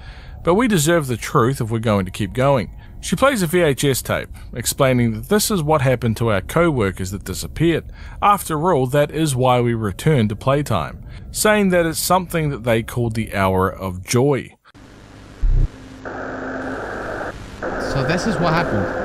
but we deserve the truth if we're going to keep going. She plays a VHS tape, explaining that this is what happened to our co-workers that disappeared. After all, that is why we returned to playtime, saying that it's something that they called the Hour of Joy. So this is what happened.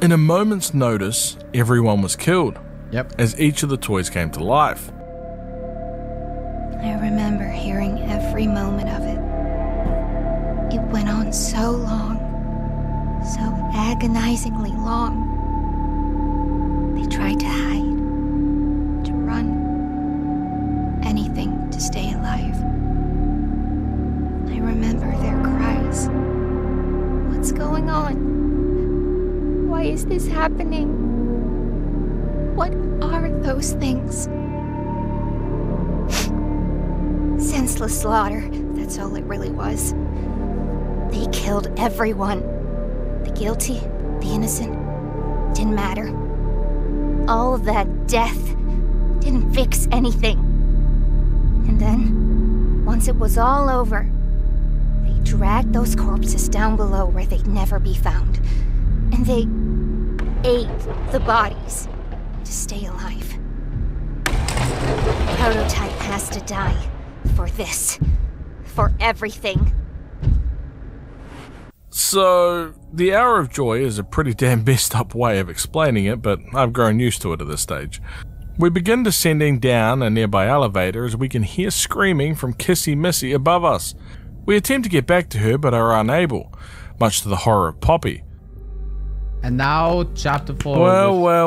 In a moment's notice, everyone was killed. Yep. As each of the toys came to life. I remember hearing every moment of it. It went on so long, so agonizingly long. They tried to hide, to run, anything to stay alive. I remember their cries. What's going on? Why is this happening? What are those things? Senseless slaughter, that's all it really was. They killed everyone. The guilty, the innocent, didn't matter. All of that death didn't fix anything. And then, once it was all over, they dragged those corpses down below where they'd never be found. And they ate the bodies to stay alive. Prototype has to die for this, for everything. So, the Hour of Joy is a pretty damn messed up way of explaining it, but I've grown used to it at this stage. We begin descending down a nearby elevator as we can hear screaming from Kissy Missy above us. We attempt to get back to her but are unable, much to the horror of Poppy. And now, chapter 4.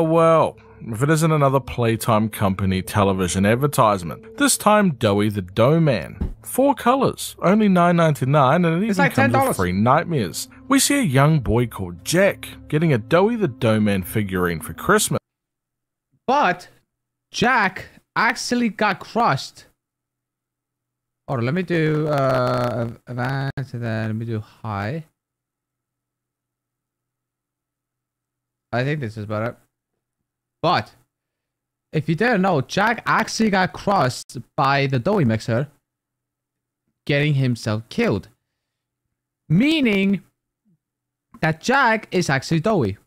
Well. If it isn't another Playtime Company television advertisement. This time, Doughy the Dough Man. 4 colours, only $9.99, and it even like comes $10. with free nightmares. We see a young boy called Jack getting a Doughy the Dough Man figurine for Christmas. But Jack actually got crushed. Hold on, let me do advanced and then let me do high. I think this is better. But if you didn't know, Jack actually got crushed by the Doughy mixer, getting himself killed. Meaning that Jack is actually Doughy.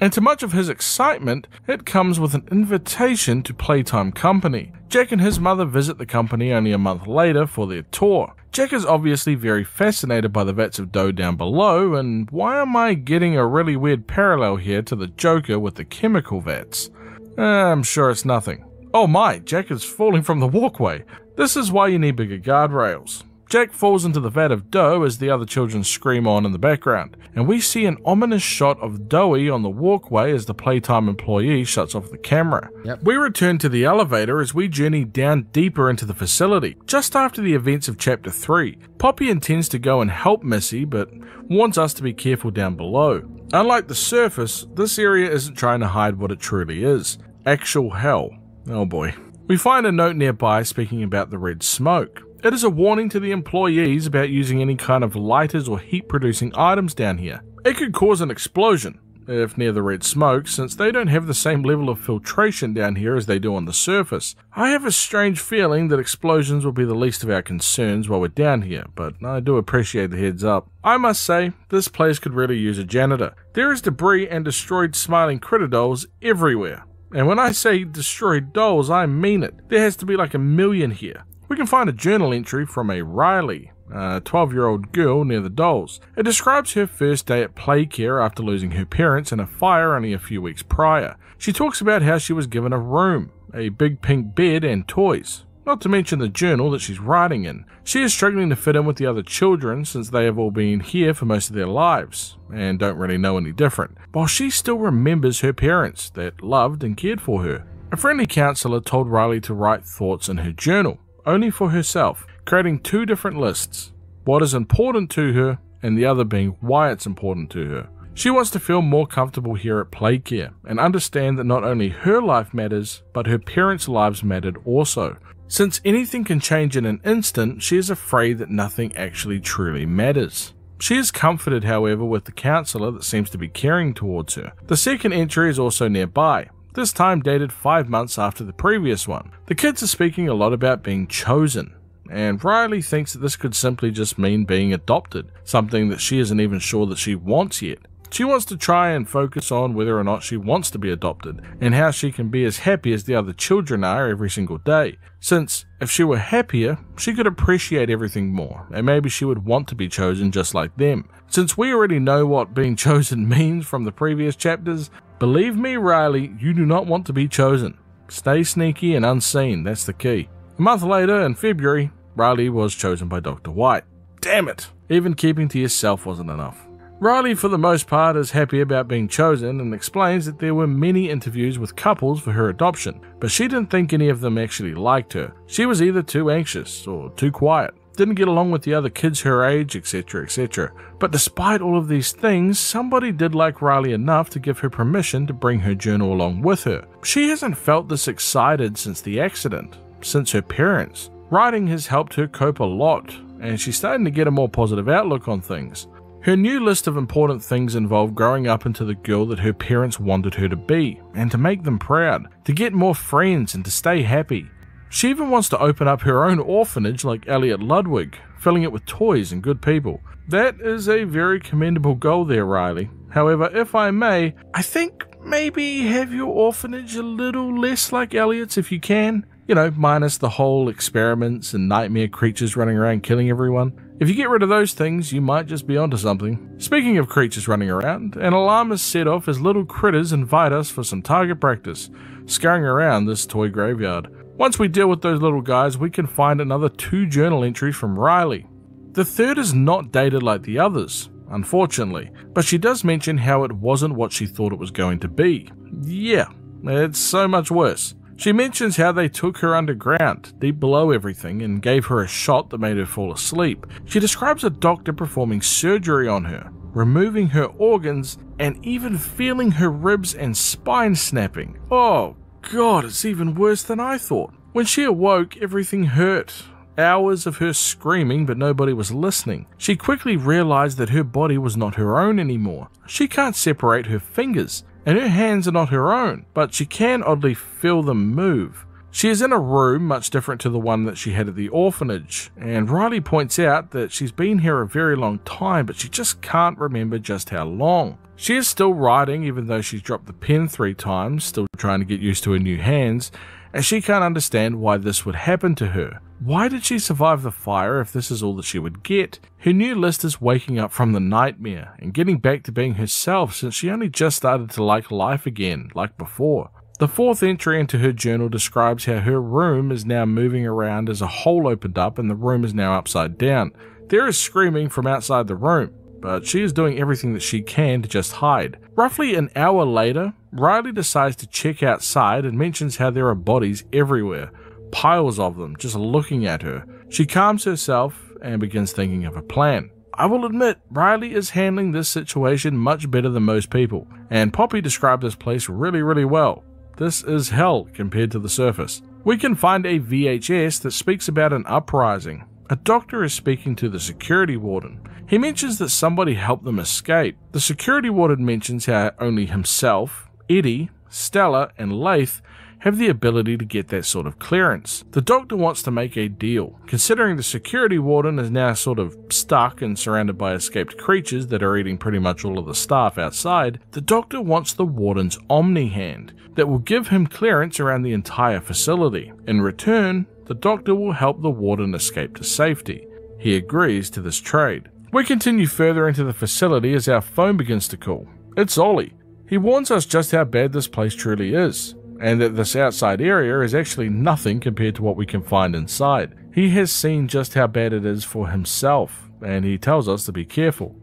And to much of his excitement, it comes with an invitation to Playtime Company. Jack and his mother visit the company only a month later for their tour. Jack is obviously very fascinated by the vats of dough down below, and why am I getting a really weird parallel here to the Joker with the chemical vats? I'm sure it's nothing. Oh my, Jack is falling from the walkway. This is why you need bigger guardrails. Jack falls into the vat of dough as the other children scream on in the background, and we see an ominous shot of Doughy on the walkway as the Playtime employee shuts off the camera. Yep. We return to the elevator as we journey down deeper into the facility. Just after the events of Chapter 3, Poppy intends to go and help Missy, but warns us to be careful down below. Unlike the surface, this area isn't trying to hide what it truly is. Actual hell. Oh boy. We find a note nearby speaking about the red smoke. It is a warning to the employees about using any kind of lighters or heat-producing items down here. It could cause an explosion, if near the red smoke, since they don't have the same level of filtration down here as they do on the surface. I have a strange feeling that explosions will be the least of our concerns while we're down here, but I do appreciate the heads up. I must say, this place could really use a janitor. There is debris and destroyed smiling critter dolls everywhere. And when I say destroyed dolls, I mean it. There has to be like 1 million here. We can find a journal entry from a Riley, a 12-year-old girl near the dolls. It describes her first day at Playcare after losing her parents in a fire only a few weeks prior. She talks about how she was given a room, a big pink bed and toys, not to mention the journal that she's writing in. She is struggling to fit in with the other children since they have all been here for most of their lives and don't really know any different, while she still remembers her parents that loved and cared for her. A friendly counselor told Riley to write thoughts in her journal, only for herself, creating 2 different lists, what is important to her and the other being why it's important to her. She wants to feel more comfortable here at Playcare and understand that not only her life matters, but her parents' lives mattered also. Since anything can change in an instant, she is afraid that nothing actually truly matters. She is comforted, however, with the counselor that seems to be caring towards her. The second entry is also nearby, this time dated 5 months after the previous one. The kids are speaking a lot about being chosen, and Riley thinks that this could simply just mean being adopted, something that she isn't even sure that she wants yet. She wants to try and focus on whether or not she wants to be adopted, and how she can be as happy as the other children are every single day. Since, if she were happier, she could appreciate everything more, and maybe she would want to be chosen just like them. Since we already know what being chosen means from the previous chapters, believe me, Riley, you do not want to be chosen. Stay sneaky and unseen, that's the key. A month later, in February, Riley was chosen by Dr. White. Damn it! Even keeping to yourself wasn't enough. Riley, for the most part, is happy about being chosen and explains that there were many interviews with couples for her adoption, but she didn't think any of them actually liked her. She was either too anxious or too quiet, didn't get along with the other kids her age, etc., etc. But despite all of these things, somebody did like Riley enough to give her permission to bring her journal along with her. She hasn't felt this excited since the accident, since her parents. Writing has helped her cope a lot, and she's starting to get a more positive outlook on things. Her new list of important things involve growing up into the girl that her parents wanted her to be, and to make them proud, to get more friends and to stay happy. She even wants to open up her own orphanage like Elliot Ludwig, filling it with toys and good people. That is a very commendable goal there, Riley. However, if I may, I think maybe have your orphanage a little less like Elliot's if you can. You know, minus the whole experiments and nightmare creatures running around killing everyone. If you get rid of those things, you might just be onto something. Speaking of creatures running around, an alarm is set off as little critters invite us for some target practice, scurrying around this toy graveyard. Once we deal with those little guys, we can find another 2 journal entries from Riley. The third is not dated like the others, unfortunately, but she does mention how it wasn't what she thought it was going to be. Yeah, it's so much worse. She mentions how they took her underground, deep below everything, and gave her a shot that made her fall asleep. She describes a doctor performing surgery on her, removing her organs, and even feeling her ribs and spine snapping. Oh God, it's even worse than I thought. When she awoke, everything hurt. Hours of her screaming, but nobody was listening. She quickly realized that her body was not her own anymore. She can't separate her fingers, and her hands are not her own, but she can oddly feel them move. She is in a room much different to the one that she had at the orphanage, and Riley points out that she's been here a very long time, but she just can't remember just how long. She is still writing, even though she's dropped the pen 3 times, still trying to get used to her new hands, and she can't understand why this would happen to her. Why did she survive the fire if this is all that she would get? Her new list is waking up from the nightmare and getting back to being herself, since she only just started to like life again, like before. The 4th entry into her journal describes how her room is now moving around as a hole opened up and the room is now upside down. There is screaming from outside the room, but she is doing everything that she can to just hide. Roughly an hour later, Riley decides to check outside and mentions how there are bodies everywhere. Piles of them, just looking at her. She calms herself and begins thinking of a plan. I will admit, Riley is handling this situation much better than most people, and Poppy described this place really well. This is hell compared to the surface. We can find a VHS that speaks about an uprising. A doctor is speaking to the security warden. He mentions that somebody helped them escape. The security warden mentions how only himself, Eddie, Stella, and Laith have the ability to get that sort of clearance. The doctor wants to make a deal. Considering the security warden is now sort of stuck and surrounded by escaped creatures that are eating pretty much all of the staff outside, the doctor wants the warden's Omni Hand that will give him clearance around the entire facility. In return, the doctor will help the warden escape to safety. He agrees to this trade. We continue further into the facility as our phone begins to call. It's Ollie. He warns us just how bad this place truly is, and that this outside area is actually nothing compared to what we can find inside. He has seen just how bad it is for himself, and he tells us to be careful.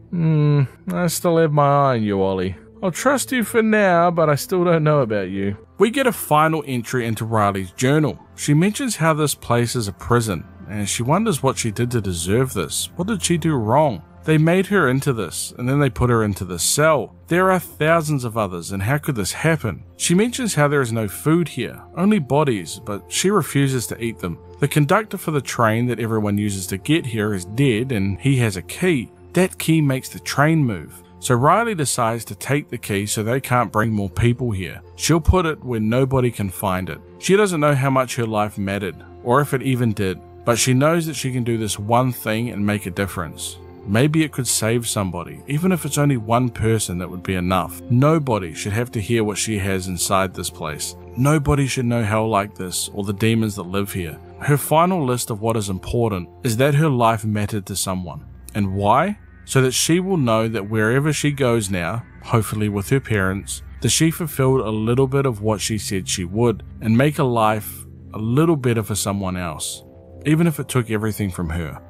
I still have my eye on you, Ollie. I'll trust you for now, but I still don't know about you. We get a final entry into Riley's journal. She mentions how this place is a prison, and she wonders what she did to deserve this. What did she do wrong? They made her into this, and then they put her into this cell. There are thousands of others, and how could this happen? She mentions how there is no food here, only bodies, but she refuses to eat them. The conductor for the train that everyone uses to get here is dead, and he has a key. That key makes the train move. So Riley decides to take the key so they can't bring more people here. She'll put it where nobody can find it. She doesn't know how much her life mattered, or if it even did, but she knows that she can do this one thing and make a difference. Maybe it could save somebody. Even if it's only one person, that would be enough. Nobody should have to hear what she has inside this place. Nobody should know hell like this, or the demons that live here. Her final list of what is important is that her life mattered to someone. And why? So that she will know that wherever she goes now, hopefully with her parents, that she fulfilled a little bit of what she said she would, and make a life a little better for someone else, even if it took everything from her.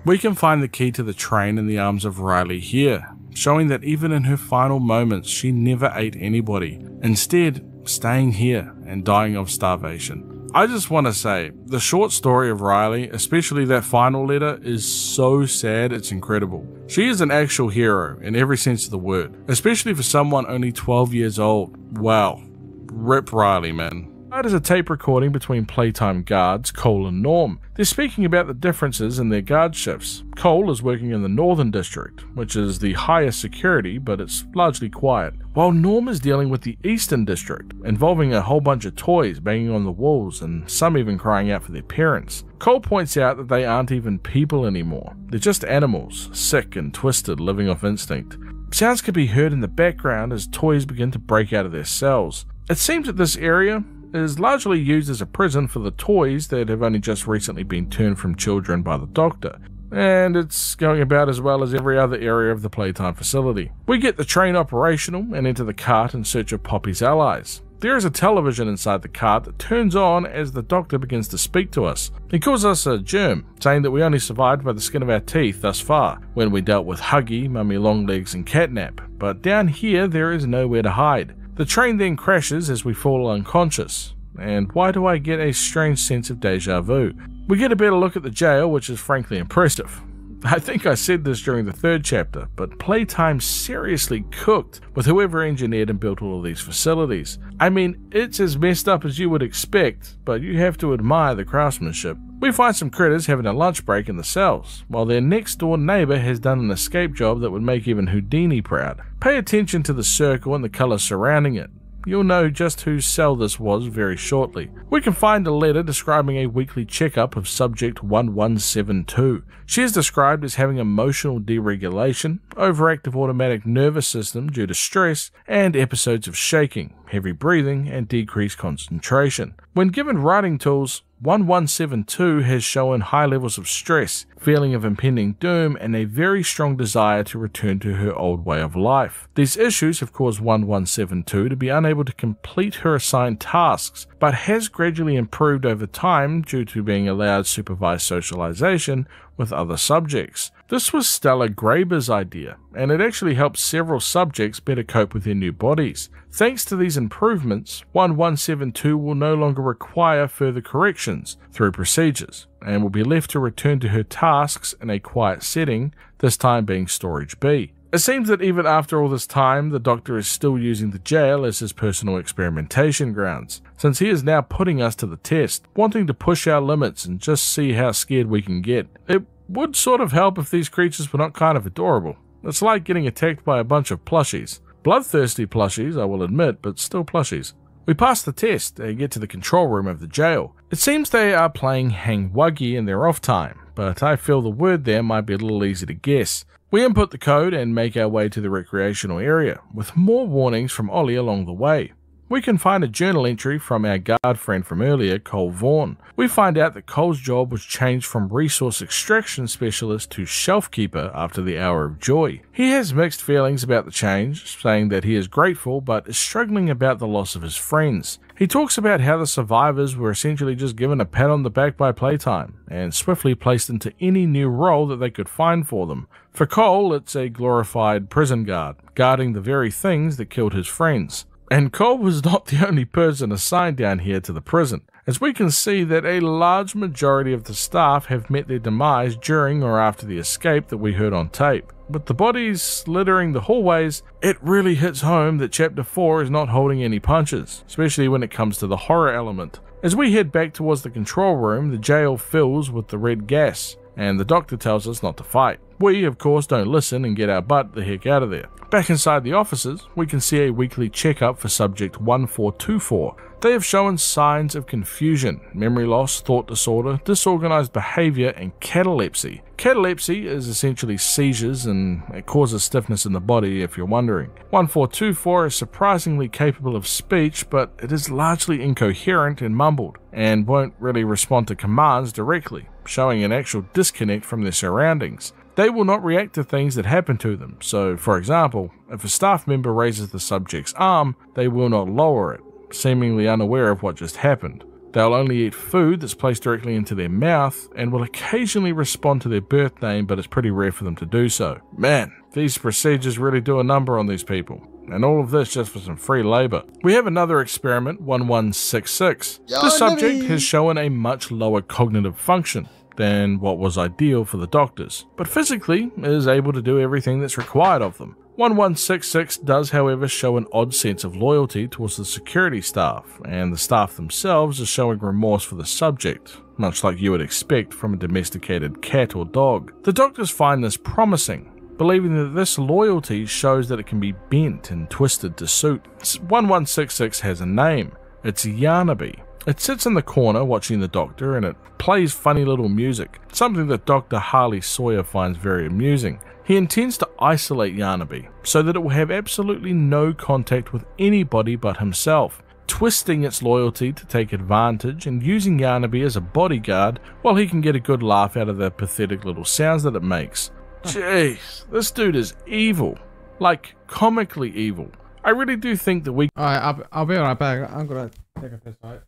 We can find the key to the train in the arms of Riley here, showing that even in her final moments she never ate anybody, instead staying here and dying of starvation. I just want to say, the short story of Riley, especially that final letter, is so sad it's incredible. She is an actual hero in every sense of the word, especially for someone only 12 years old. Wow. Rip Riley, man. That is a tape recording between Playtime guards Cole and Norm. They're speaking about the differences in their guard shifts. Cole is working in the Northern District, which is the highest security, but it's largely quiet, while Norm is dealing with the Eastern District, involving a whole bunch of toys banging on the walls and some even crying out for their parents. Cole points out that they aren't even people anymore. They're just animals, sick and twisted, living off instinct. Sounds can be heard in the background as toys begin to break out of their cells. It seems that this area is largely used as a prison for the toys that have only just recently been turned from children by the Doctor, and it's going about as well as every other area of the Playtime facility. We get the train operational and enter the cart in search of Poppy's allies. There is a television inside the cart that turns on as the Doctor begins to speak to us. He calls us a germ, saying that we only survived by the skin of our teeth thus far, when we dealt with Huggy, Mummy Longlegs and Catnap, but down here there is nowhere to hide. The train then crashes as we fall unconscious, and why do I get a strange sense of deja vu? We get a better look at the jail, which is frankly impressive. I think I said this during the third chapter, but Playtime seriously cooked with whoever engineered and built all of these facilities. I mean, it's as messed up as you would expect, but you have to admire the craftsmanship. We find some critters having a lunch break in the cells, while their next door neighbour has done an escape job that would make even Houdini proud. Pay attention to the circle and the colours surrounding it. You'll know just whose cell this was very shortly. We can find a letter describing a weekly checkup of subject 1172. She is described as having emotional deregulation, overactive automatic nervous system due to stress, and episodes of shaking, heavy breathing, and decreased concentration. When given writing tools, 1172 has shown high levels of stress, feeling of impending doom, and a very strong desire to return to her old way of life. These issues have caused 1172 to be unable to complete her assigned tasks, but has gradually improved over time due to being allowed supervised socialization with other subjects. This was Stella Graber's idea, and it actually helped several subjects better cope with their new bodies. Thanks to these improvements, 1172 will no longer require further corrections through procedures, and will be left to return to her tasks in a quiet setting, this time being Storage B. It seems that even after all this time, the Doctor is still using the jail as his personal experimentation grounds, since he is now putting us to the test, wanting to push our limits and just see how scared we can get. It would sort of help if these creatures were not kind of adorable. It's like getting attacked by a bunch of plushies. Bloodthirsty plushies, I will admit, but still plushies. We pass the test and get to the control room of the jail. It seems they are playing Hang Wuggy in their off time, but I feel the word there might be a little easy to guess. We input the code and make our way to the recreational area, with more warnings from Ollie along the way. We can find a journal entry from our guard friend from earlier, Cole Vaughn. We find out that Cole's job was changed from resource extraction specialist to shelf keeper after the Hour of Joy. He has mixed feelings about the change, saying that he is grateful but is struggling about the loss of his friends. He talks about how the survivors were essentially just given a pat on the back by Playtime and swiftly placed into any new role that they could find for them. For Cole, it's a glorified prison guard, guarding the very things that killed his friends. And Cole was not the only person assigned down here to the prison, as we can see that a large majority of the staff have met their demise during or after the escape that we heard on tape. With the bodies littering the hallways, it really hits home that Chapter 4 is not holding any punches, especially when it comes to the horror element. As we head back towards the control room, the jail fills with the red gas, and the Doctor tells us not to fight. We, of course, don't listen and get our butt the heck out of there. Back inside the offices, we can see a weekly checkup for subject 1424. They have shown signs of confusion, memory loss, thought disorder, disorganized behavior, and catalepsy. Catalepsy is essentially seizures and it causes stiffness in the body, if you're wondering. 1424 is surprisingly capable of speech, but it is largely incoherent and mumbled, and won't really respond to commands directly, showing an actual disconnect from their surroundings. They will not react to things that happen to them, so for example, if a staff member raises the subject's arm, they will not lower it, seemingly unaware of what just happened. They'll only eat food that's placed directly into their mouth and will occasionally respond to their birth name, but it's pretty rare for them to do so. Man, these procedures really do a number on these people. And all of this just for some free labor. We have another experiment, 1166. This subject has shown a much lower cognitive function than what was ideal for the doctors, but physically is able to do everything that's required of them. 1166 does, however, show an odd sense of loyalty towards the security staff, and the staff themselves are showing remorse for the subject, much like you would expect from a domesticated cat or dog. The doctors find this promising, believing that this loyalty shows that it can be bent and twisted to suit. 1166 has a name. It's Yarnaby. It sits in the corner watching the doctor and it plays funny little music, something that Dr. Harley Sawyer finds very amusing. He intends to isolate Yarnaby so that it will have absolutely no contact with anybody but himself, twisting its loyalty to take advantage and using Yarnaby as a bodyguard while he can get a good laugh out of the pathetic little sounds that it makes. Jeez, this dude is evil. Like, comically evil. I really do think that we... Alright, I'll be right back. I'm gonna take a piss, alright?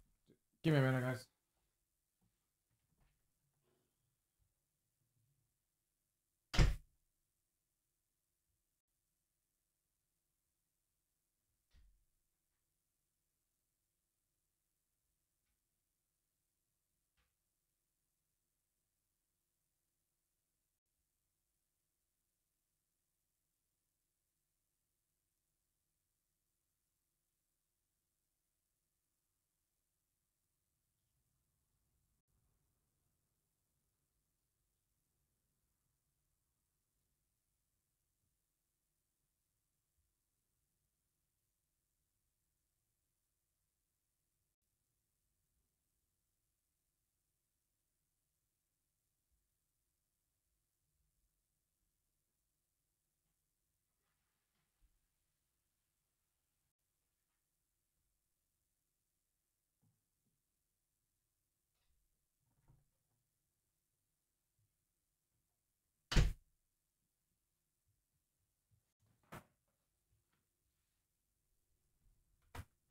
Give me a minute, guys.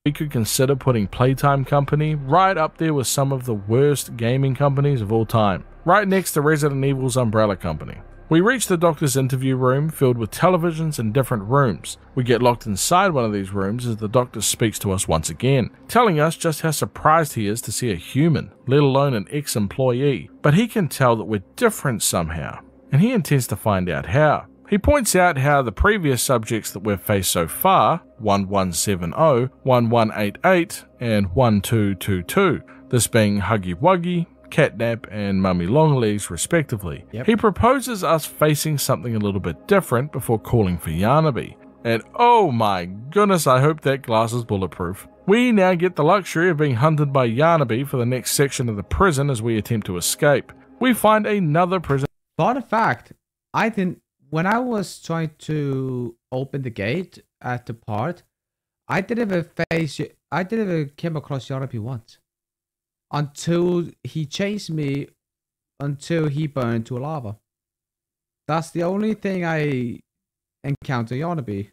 We could consider putting Playtime Company right up there with some of the worst gaming companies of all time, right next to Resident Evil's Umbrella Company. We reach the doctor's interview room filled with televisions in different rooms. We get locked inside one of these rooms as the doctor speaks to us once again, telling us just how surprised he is to see a human, let alone an ex-employee, but he can tell that we're different somehow, and he intends to find out how. He points out how the previous subjects that we've faced so far, 1170, 1188, and 1222, this being Huggy Wuggy, Catnap, and Mummy Longlegs respectively. He proposes us facing something a little bit different before calling for Yarnaby. And oh my goodness, I hope that glass is bulletproof. We now get the luxury of being hunted by Yarnaby for the next section of the prison as we attempt to escape. We find another prison. Fun fact, when I was trying to open the gate at the part, I didn't even came across Yarnaby once. Until he chased me until he burned to lava. That's the only thing I encountered Yarnaby.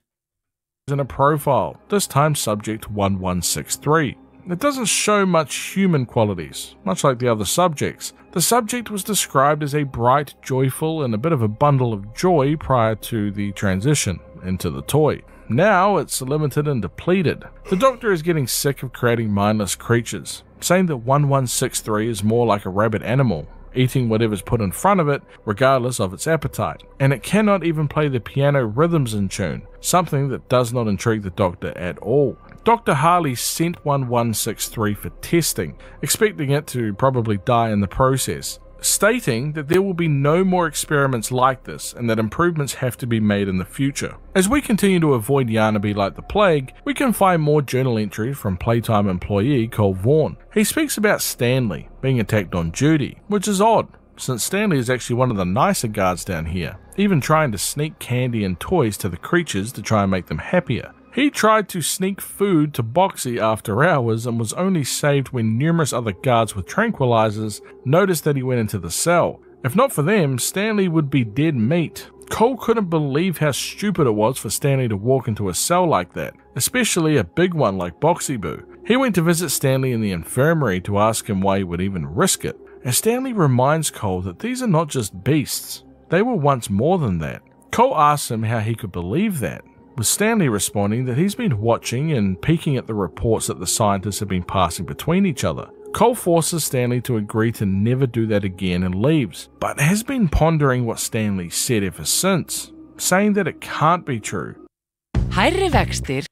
In a profile, this time subject 1163. It doesn't show much human qualities, much like the other subjects. The subject was described as a bright, joyful, and a bit of a bundle of joy prior to the transition into the toy. Now it's limited and depleted. The doctor is getting sick of creating mindless creatures, saying that 1163 is more like a rabid animal, eating whatever's put in front of it, regardless of its appetite. And it cannot even play the piano rhythms in tune, something that does not intrigue the doctor at all. Dr. Harley sent 1163 for testing, expecting it to probably die in the process. stating that there will be no more experiments like this and that improvements have to be made in the future. As we continue to avoid Yarnaby like the plague, we can find more journal entries from Playtime employee Cole Vaughn. He speaks about Stanley being attacked on duty, which is odd, since Stanley is actually one of the nicer guards down here, even trying to sneak candy and toys to the creatures to try and make them happier. He tried to sneak food to Boxy after hours and was only saved when numerous other guards with tranquilizers noticed that he went into the cell. If not for them, Stanley would be dead meat. Cole couldn't believe how stupid it was for Stanley to walk into a cell like that, especially a big one like Boxy Boo. He went to visit Stanley in the infirmary to ask him why he would even risk it, and Stanley reminds Cole that these are not just beasts, they were once more than that. Cole asks him how he could believe that, with Stanley responding that he's been watching and peeking at the reports that the scientists have been passing between each other. Cole forces Stanley to agree to never do that again and leaves, but has been pondering what Stanley said ever since, saying that it can't be true. Hærri vextir.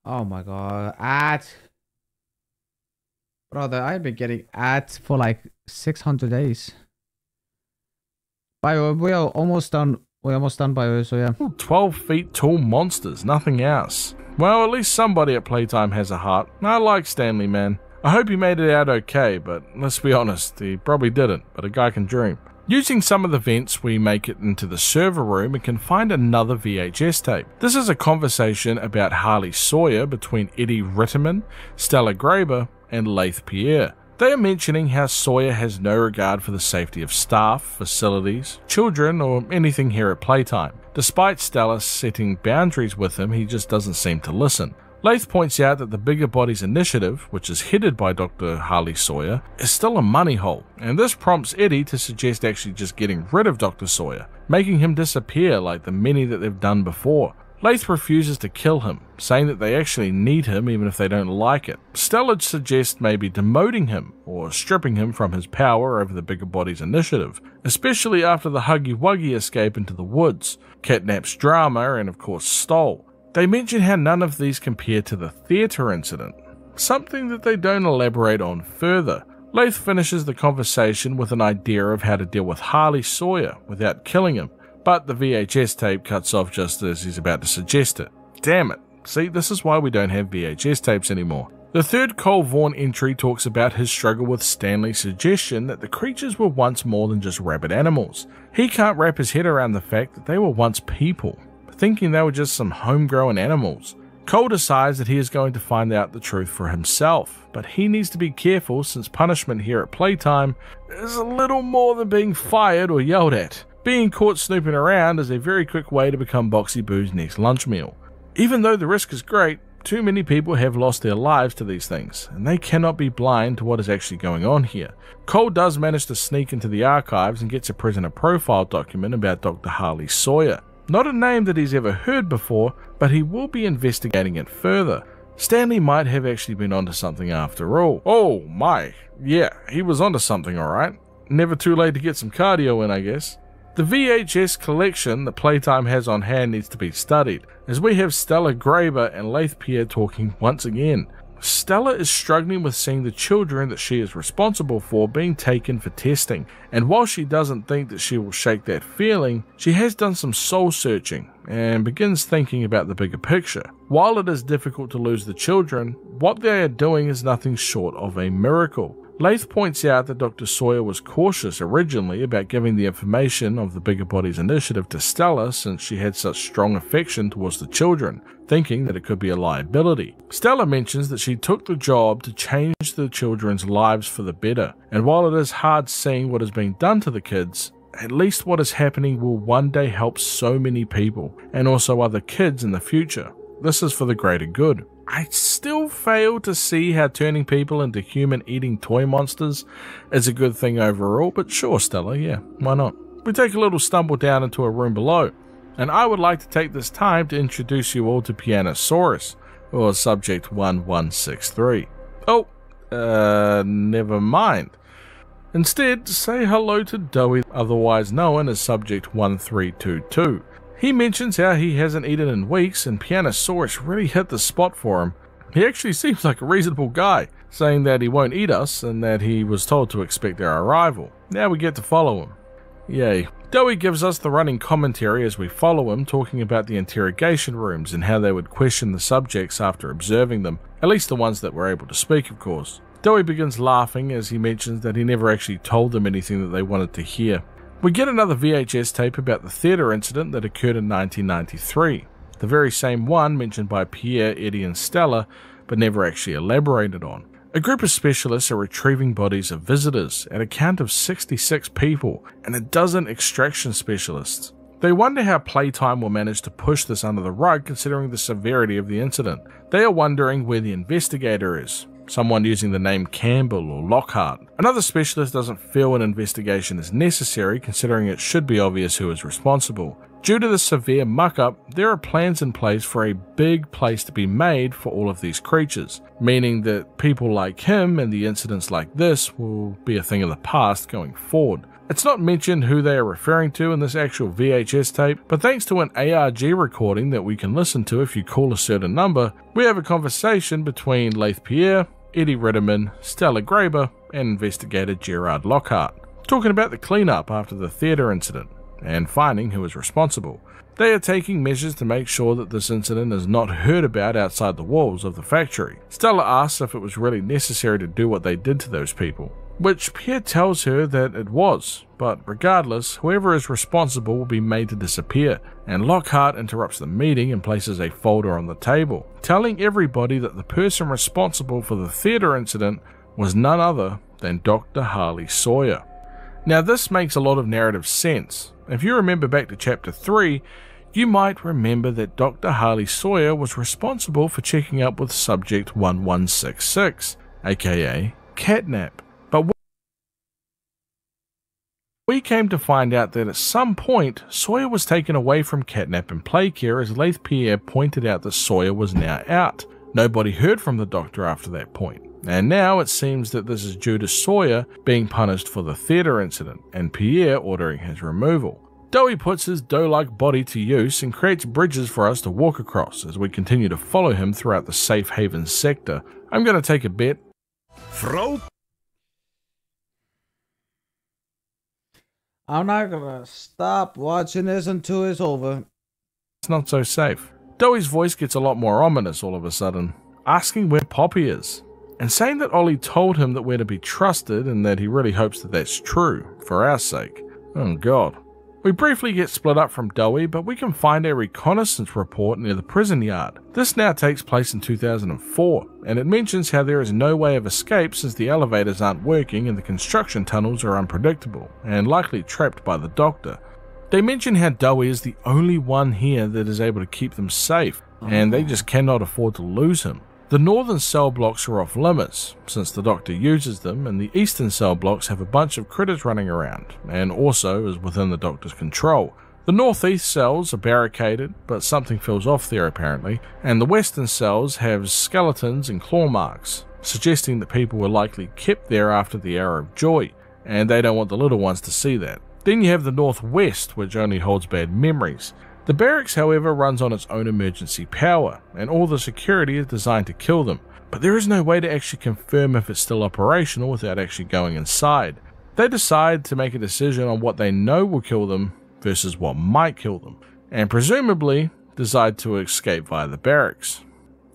Oh my god, ads. Brother, I've been getting ads for like 600 days. By the way, we are almost done. We're almost done by so yeah. 12 feet tall monsters, nothing else. Well, at least somebody at Playtime has a heart. I like Stanley, man. I hope he made it out okay, but let's be honest, he probably didn't, but a guy can dream. Using some of the vents, we make it into the server room and can find another VHS tape. This is a conversation about Harley Sawyer between Eddie Ritterman, Stella Graber, and Laith Pierre. They are mentioning how Sawyer has no regard for the safety of staff, facilities, children, or anything here at Playtime. Despite Stella setting boundaries with him, he just doesn't seem to listen. Laith points out that the Bigger Bodies Initiative, which is headed by Dr. Harley Sawyer, is still a money hole, and this prompts Eddie to suggest actually just getting rid of Dr. Sawyer, making him disappear like the many that they've done before. Laith refuses to kill him, saying that they actually need him even if they don't like it. Stella suggests maybe demoting him or stripping him from his power over the Bigger Bodies Initiative, especially after the Huggy Wuggy escape into the woods, Catnap's drama, and of course Stoll. They mention how none of these compare to the theatre incident, something that they don't elaborate on further. Laith finishes the conversation with an idea of how to deal with Harley Sawyer without killing him, but the VHS tape cuts off just as he's about to suggest it. Damn it. See, this is why we don't have VHS tapes anymore. The third Cole Vaughn entry talks about his struggle with Stanley's suggestion that the creatures were once more than just rabid animals. He can't wrap his head around the fact that they were once people, thinking they were just some homegrown animals. Cole decides that he is going to find out the truth for himself, but he needs to be careful since punishment here at Playtime is a little more than being fired or yelled at. Being caught snooping around is a very quick way to become Boxy Boo's next lunch meal. Even though the risk is great, too many people have lost their lives to these things, and they cannot be blind to what is actually going on here. Cole does manage to sneak into the archives and gets a prisoner profile document about Dr. Harley Sawyer. Not a name that he's ever heard before, but he will be investigating it further. Stanley might have actually been onto something after all. Oh my, yeah, he was onto something alright. Never too late to get some cardio in, I guess. The VHS collection that Playtime has on hand needs to be studied, as we have Stella Graber and Laith Pierre talking once again. Stella is struggling with seeing the children that she is responsible for being taken for testing, and while she doesn't think that she will shake that feeling, she has done some soul searching and begins thinking about the bigger picture. While it is difficult to lose the children, what they are doing is nothing short of a miracle. Laith points out that Dr. Sawyer was cautious originally about giving the information of the Bigger Bodies Initiative to Stella since she had such strong affection towards the children, thinking that it could be a liability. Stella mentions that she took the job to change the children's lives for the better, and while it is hard seeing what is being done to the kids, at least what is happening will one day help so many people, and also other kids in the future. This is for the greater good. I still fail to see how turning people into human-eating toy monsters is a good thing overall, but sure, Stella, yeah, why not? We take a little stumble down into a room below, and I would like to take this time to introduce you all to Pianosaurus, or Subject 1163. Oh, never mind. Instead, say hello to Dowie, otherwise known as Subject 1322. He mentions how he hasn't eaten in weeks, and Pianosaurus really hit the spot for him. He actually seems like a reasonable guy, saying that he won't eat us and that he was told to expect our arrival. Now we get to follow him. Yay. Dowie gives us the running commentary as we follow him, talking about the interrogation rooms and how they would question the subjects after observing them, at least the ones that were able to speak, of course. Dowie begins laughing as he mentions that he never actually told them anything that they wanted to hear. We get another VHS tape about the theatre incident that occurred in 1993, the very same one mentioned by Pierre, Eddie and Stella, but never actually elaborated on. A group of specialists are retrieving bodies of visitors, at a count of 66 people, and a dozen extraction specialists. They wonder how Playtime will manage to push this under the rug considering the severity of the incident. They are wondering where the investigator is, someone using the name Campbell or Lockhart. Another specialist doesn't feel an investigation is necessary considering it should be obvious who is responsible. Due to the severe muck-up, there are plans in place for a big place to be made for all of these creatures, meaning that people like him and the incidents like this will be a thing of the past going forward. It's not mentioned who they are referring to in this actual VHS tape, but thanks to an ARG recording that we can listen to if you call a certain number, we have a conversation between Laith Pierre, Eddie Ritterman, Stella Graber, and investigator Gerard Lockhart, talking about the cleanup after the theatre incident and finding who is responsible. They are taking measures to make sure that this incident is not heard about outside the walls of the factory. Stella asks if it was really necessary to do what they did to those people, which Pierre tells her that it was, but regardless, whoever is responsible will be made to disappear, and Lockhart interrupts the meeting and places a folder on the table, telling everybody that the person responsible for the theatre incident was none other than Dr. Harley Sawyer. Now this makes a lot of narrative sense. If you remember back to chapter 3, you might remember that Dr. Harley Sawyer was responsible for checking up with subject 1166, aka Catnap. But we came to find out that at some point, Sawyer was taken away from Catnap and Playcare as Laith Pierre pointed out that Sawyer was now out. Nobody heard from the doctor after that point. And now it seems that this is due to Sawyer being punished for the theatre incident and Pierre ordering his removal. Dowie puts his doe-like body to use and creates bridges for us to walk across as we continue to follow him throughout the Safe Haven sector. I'm going to take a bet. I'm not going to stop watching this until it's over. It's not so safe. Dowie's voice gets a lot more ominous all of a sudden, asking where Poppy is, and saying that Ollie told him that we're to be trusted and that he really hopes that that's true, for our sake. Oh god. We briefly get split up from Dowie, but we can find a reconnaissance report near the prison yard. This now takes place in 2004, and it mentions how there is no way of escape since the elevators aren't working and the construction tunnels are unpredictable, and likely trapped by the doctor. They mention how Dowie is the only one here that is able to keep them safe, and they just cannot afford to lose him. The northern cell blocks are off limits, since the doctor uses them, and the eastern cell blocks have a bunch of critters running around, and also is within the doctor's control. The northeast cells are barricaded, but something feels off there apparently, and the western cells have skeletons and claw marks, suggesting that people were likely kept there after the Hour of Joy, and they don't want the little ones to see that. Then you have the northwest, which only holds bad memories. The barracks, however, runs on its own emergency power, and all the security is designed to kill them, but there is no way to actually confirm if it's still operational without actually going inside. They decide to make a decision on what they know will kill them versus what might kill them, and presumably decide to escape via the barracks.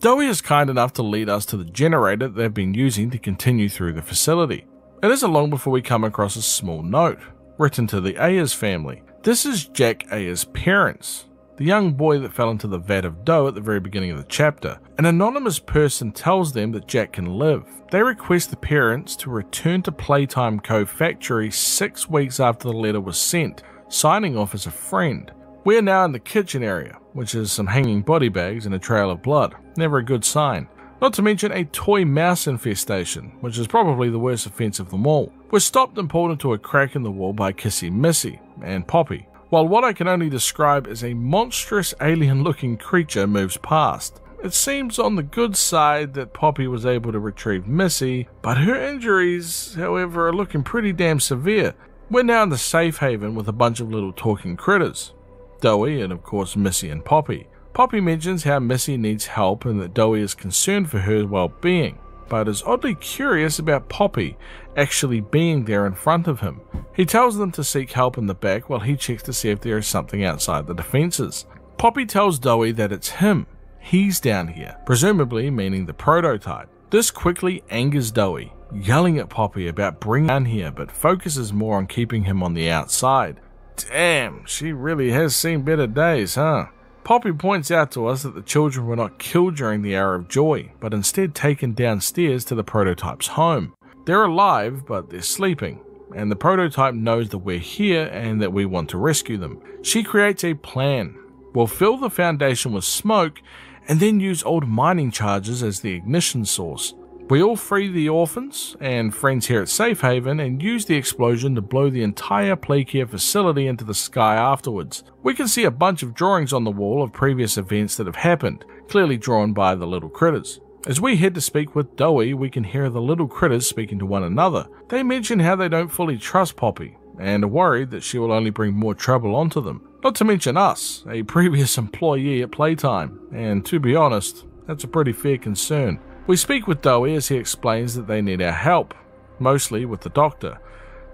Dowie is kind enough to lead us to the generator that they've been using to continue through the facility. It isn't long before we come across a small note, written to the Ayers family. This is Jack Ayers' parents, the young boy that fell into the vat of dough at the very beginning of the chapter. An anonymous person tells them that Jack can live. They request the parents to return to Playtime Cove Factory 6 weeks after the letter was sent, signing off as a friend. We are now in the kitchen area, which is some hanging body bags and a trail of blood. Never a good sign. Not to mention a toy mouse infestation, which is probably the worst offence of them all. We're stopped and pulled into a crack in the wall by Kissy Missy and Poppy, while what I can only describe as a monstrous alien-looking creature moves past. It seems on the good side that Poppy was able to retrieve Missy, but her injuries, however, are looking pretty damn severe. We're now in the safe haven with a bunch of little talking critters. Dowie and of course Missy and Poppy. Poppy mentions how Missy needs help and that Dowie is concerned for her well-being. but is oddly curious about Poppy actually being there in front of him. He tells them to seek help in the back while he checks to see if there is something outside the defences. Poppy tells Dowie that it's him. He's down here, presumably meaning the prototype. This quickly angers Dowie, yelling at Poppy about bringing him down here, but focuses more on keeping him on the outside. Damn, she really has seen better days, huh? Poppy points out to us that the children were not killed during the Hour of Joy, but instead taken downstairs to the prototype's home. They're alive, but they're sleeping, and the prototype knows that we're here and that we want to rescue them. She creates a plan. We'll fill the Foundation with smoke and then use old mining charges as the ignition source. We all free the orphans and friends here at Safe Haven and use the explosion to blow the entire Playcare facility into the sky afterwards. We can see a bunch of drawings on the wall of previous events that have happened, clearly drawn by the little critters. As we head to speak with Dowie, we can hear the little critters speaking to one another. They mention how they don't fully trust Poppy and are worried that she will only bring more trouble onto them. Not to mention us, a previous employee at Playtime, and to be honest, that's a pretty fair concern. We speak with Dowie as he explains that they need our help, mostly with the doctor,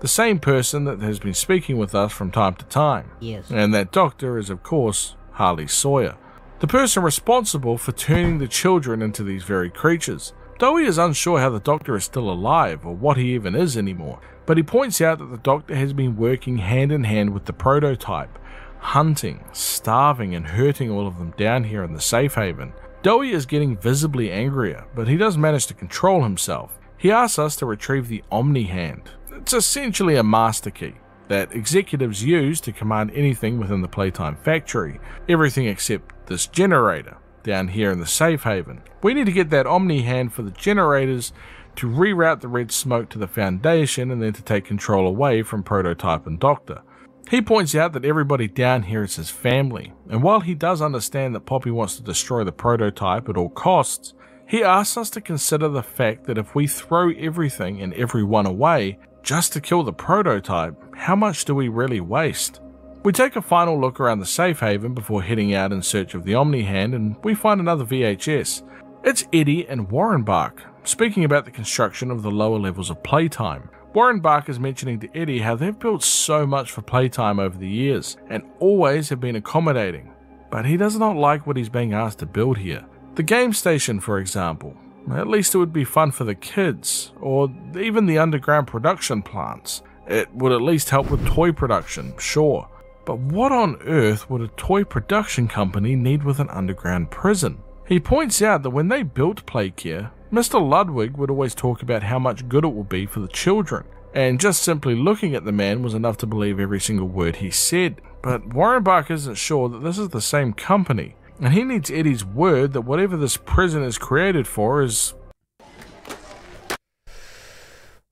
the same person that has been speaking with us from time to time. Yes. And that doctor is, of course, Harley Sawyer, the person responsible for turning the children into these very creatures. Dowie is unsure how the doctor is still alive or what he even is anymore, but he points out that the doctor has been working hand in hand with the prototype, hunting, starving and hurting all of them down here in the Safe Haven. Dowie is getting visibly angrier, but he does manage to control himself. He asks us to retrieve the Omni Hand. It's essentially a master key that executives use to command anything within the Playtime factory, everything except this generator down here in the Safe Haven. We need to get that Omni Hand for the generators to reroute the red smoke to the Foundation and then to take control away from Prototype and Doctor. He points out that everybody down here is his family, and while he does understand that Poppy wants to destroy the prototype at all costs, he asks us to consider the fact that if we throw everything and everyone away just to kill the prototype, how much do we really waste? We take a final look around the Safe Haven before heading out in search of the Omni Hand, and we find another VHS. It's Eddie and Warrenbach speaking about the construction of the lower levels of Playtime. Warrenbach is mentioning to Eddie how they've built so much for Playtime over the years and always have been accommodating, but he does not like what he's being asked to build here. The game station, for example. At least it would be fun for the kids, or even the underground production plants. It would at least help with toy production, sure. But what on earth would a toy production company need with an underground prison? He points out that when they built Playcare, Mr. Ludwig would always talk about how much good it will be for the children, and just simply looking at the man was enough to believe every single word he said. But Warrenbach isn't sure that this is the same company, and he needs Eddie's word that whatever this prison is created for is...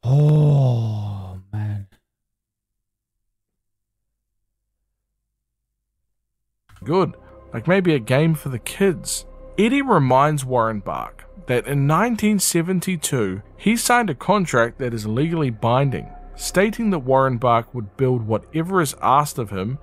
Oh, man. good, like maybe a game for the kids. Eddie reminds Warrenbach that in 1972 he signed a contract that is legally binding, stating that Warrenbach would build whatever is asked of him,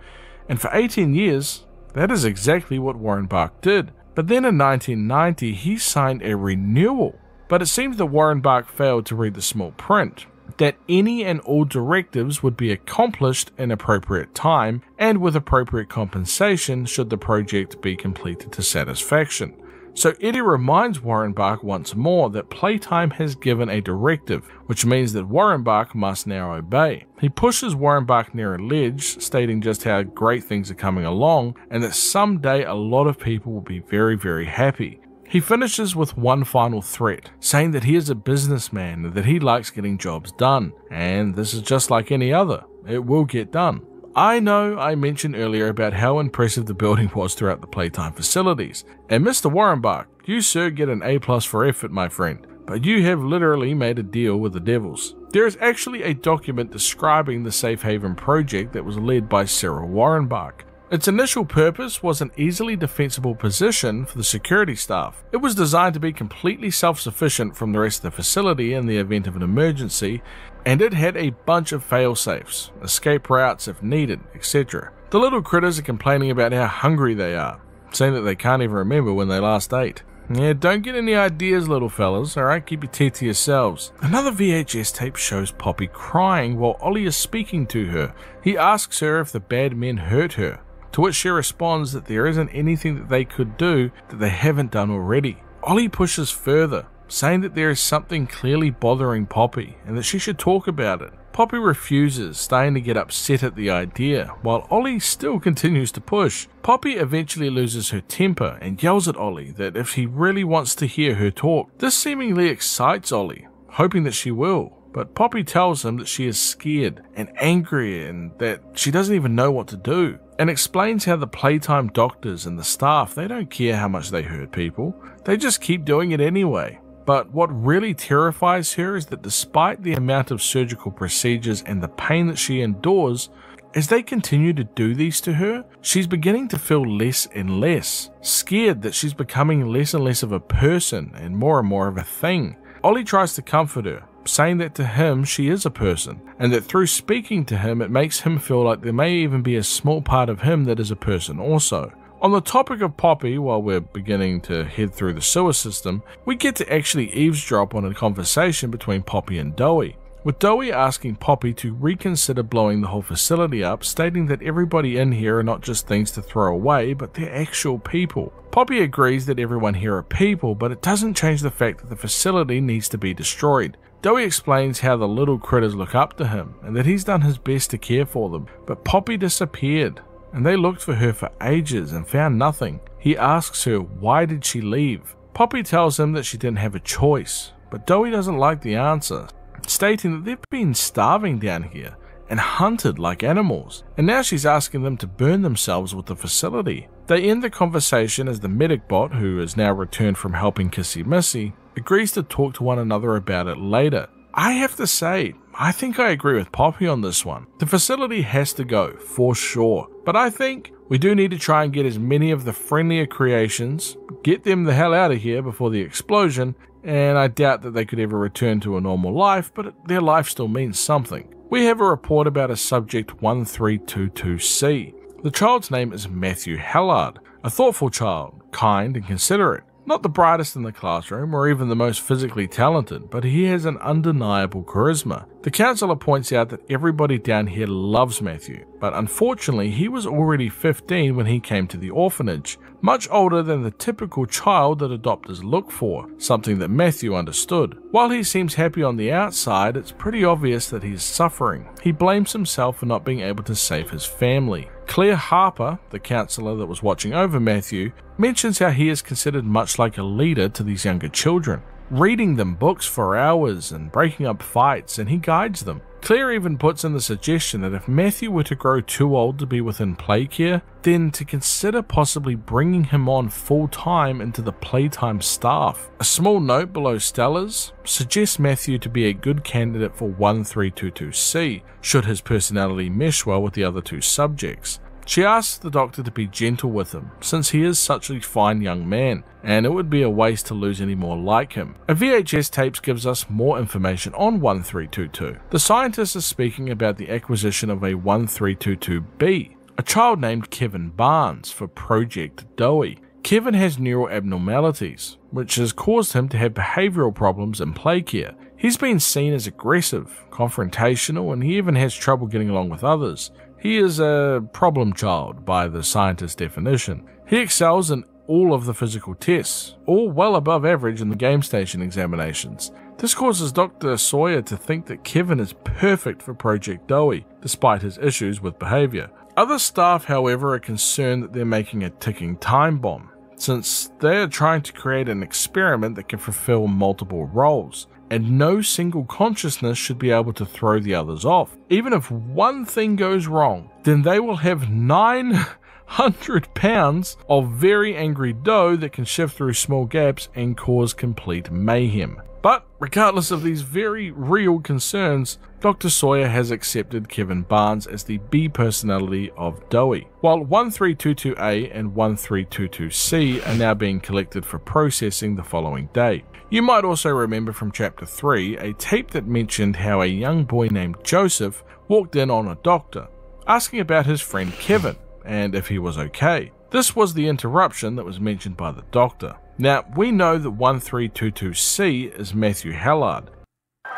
and for 18 years, that is exactly what Warrenbach did. But then in 1990 he signed a renewal, but it seems that Warrenbach failed to read the small print, that any and all directives would be accomplished in appropriate time and with appropriate compensation should the project be completed to satisfaction. So Eddie reminds Warrenbach once more that Playtime has given a directive, which means that Warrenbach must now obey. He pushes Warrenbach near a ledge, stating just how great things are coming along and that someday a lot of people will be very, very happy. He finishes with one final threat, saying that he is a businessman and that he likes getting jobs done, and this is just like any other. It will get done. I know I mentioned earlier about how impressive the building was throughout the Playtime facilities, and Mr. Warrenbach, you sir get an A+ for effort, my friend, but you have literally made a deal with the devils. There is actually a document describing the Safe Haven project that was led by Cyril Warrenbach. Its initial purpose was an easily defensible position for the security staff. It was designed to be completely self-sufficient from the rest of the facility in the event of an emergency, and it had a bunch of fail-safes, escape routes if needed, etc. The little critters are complaining about how hungry they are, saying that they can't even remember when they last ate. Yeah, don't get any ideas, little fellas, alright? Keep your teeth to yourselves. Another VHS tape shows Poppy crying while Ollie is speaking to her. He asks her if the bad men hurt her, to which she responds that there isn't anything that they could do that they haven't done already. Ollie pushes further, saying that there is something clearly bothering Poppy and that she should talk about it. Poppy refuses, starting to get upset at the idea, while Ollie still continues to push. Poppy eventually loses her temper and yells at Ollie that if he really wants to hear her talk. This seemingly excites Ollie, hoping that she will, but Poppy tells him that she is scared and angry and that she doesn't even know what to do, and explains how the playtime doctors and the staff, they don't care how much they hurt people, they just keep doing it anyway. But what really terrifies her is that despite the amount of surgical procedures and the pain that she endures, as they continue to do these to her, she's beginning to feel less and less, scared that she's becoming less and less of a person and more of a thing. Ollie tries to comfort her, saying that to him she is a person, and that through speaking to him it makes him feel like there may even be a small part of him that is a person also. On the topic of Poppy, while we're beginning to head through the sewer system, we get to actually eavesdrop on a conversation between Poppy and Dowie, with Dowie asking Poppy to reconsider blowing the whole facility up, stating that everybody in here are not just things to throw away, but they're actual people. Poppy agrees that everyone here are people, but it doesn't change the fact that the facility needs to be destroyed. Dowie explains how the little critters look up to him, and that he's done his best to care for them, but Poppy disappeared, and they looked for her for ages and found nothing. He asks her why did she leave. Poppy tells him that she didn't have a choice, but Dowie doesn't like the answer, stating that they've been starving down here and hunted like animals, and now she's asking them to burn themselves with the facility. They end the conversation as the medic bot, who is now returned from helping Kissy Missy, agrees to talk to one another about it later. I have to say, I think I agree with Poppy on this one. The facility has to go, for sure. But I think we do need to try and get as many of the friendlier creations, get them the hell out of here before the explosion, and I doubt that they could ever return to a normal life, but their life still means something. We have a report about a subject 1322C. The child's name is Matthew Hallard, a thoughtful child, kind and considerate. Not the brightest in the classroom or even the most physically talented, but he has an undeniable charisma. The counsellor points out that everybody down here loves Matthew, but unfortunately he was already 15 when he came to the orphanage, much older than the typical child that adopters look for, something that Matthew understood. While he seems happy on the outside, it's pretty obvious that he is suffering. He blames himself for not being able to save his family. Claire Harper, the counsellor that was watching over Matthew, mentions how he is considered much like a leader to these younger children, reading them books for hours and breaking up fights, and he guides them. Claire even puts in the suggestion that if Matthew were to grow too old to be within play care, then to consider possibly bringing him on full-time into the playtime staff. A small note below Stella's suggests Matthew to be a good candidate for 1322C, should his personality mesh well with the other two subjects. She asks the doctor to be gentle with him, since he is such a fine young man, and it would be a waste to lose any more like him. A VHS tape gives us more information on 1322. The scientist is speaking about the acquisition of a 1322B, a child named Kevin Barnes, for Project Dowie. Kevin has neural abnormalities, which has caused him to have behavioural problems in play care. He's been seen as aggressive, confrontational, and he even has trouble getting along with others. He is a problem child by the scientist's definition. He excels in all of the physical tests, all well above average in the game station examinations. This causes Dr. Sawyer to think that Kevin is perfect for Project Dowie, despite his issues with behaviour. Other staff, however, are concerned that they're making a ticking time bomb, since they are trying to create an experiment that can fulfill multiple roles, and no single consciousness should be able to throw the others off. Even if one thing goes wrong, then they will have 900 pounds of very angry dough that can shift through small gaps and cause complete mayhem. But regardless of these very real concerns, Dr. Sawyer has accepted Kevin Barnes as the B personality of Dowie, while 1322A and 1322C are now being collected for processing the following day. You might also remember from Chapter 3 a tape that mentioned how a young boy named Joseph walked in on a doctor, asking about his friend Kevin and if he was okay. This was the interruption that was mentioned by the Doctor. Now, we know that 1322C is Matthew Hallard.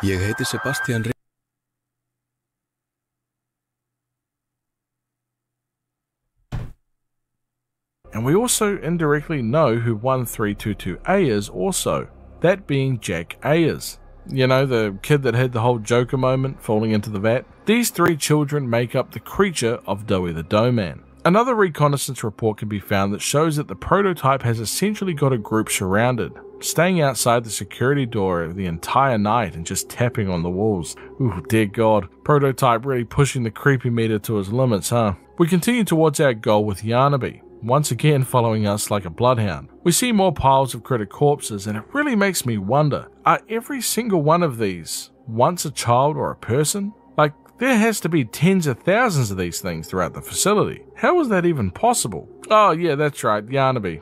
Ég heiti Sebastian. And we also indirectly know who 1322A is also, that being Jack Ayers. You know, the kid that had the whole Joker moment falling into the vat? These three children make up the creature of Doughy the Dough-Man. Another reconnaissance report can be found that shows that the prototype has essentially got a group surrounded, staying outside the security door the entire night and just tapping on the walls. Ooh, dear God. Prototype really pushing the creepy meter to its limits, huh? We continue towards our goal with Yarnaby, once again following us like a bloodhound. We see more piles of critter corpses, and it really makes me wonder, are every single one of these once a child or a person? Like, there has to be tens of thousands of these things throughout the facility. How is that even possible? Oh yeah, that's right, Yarnaby.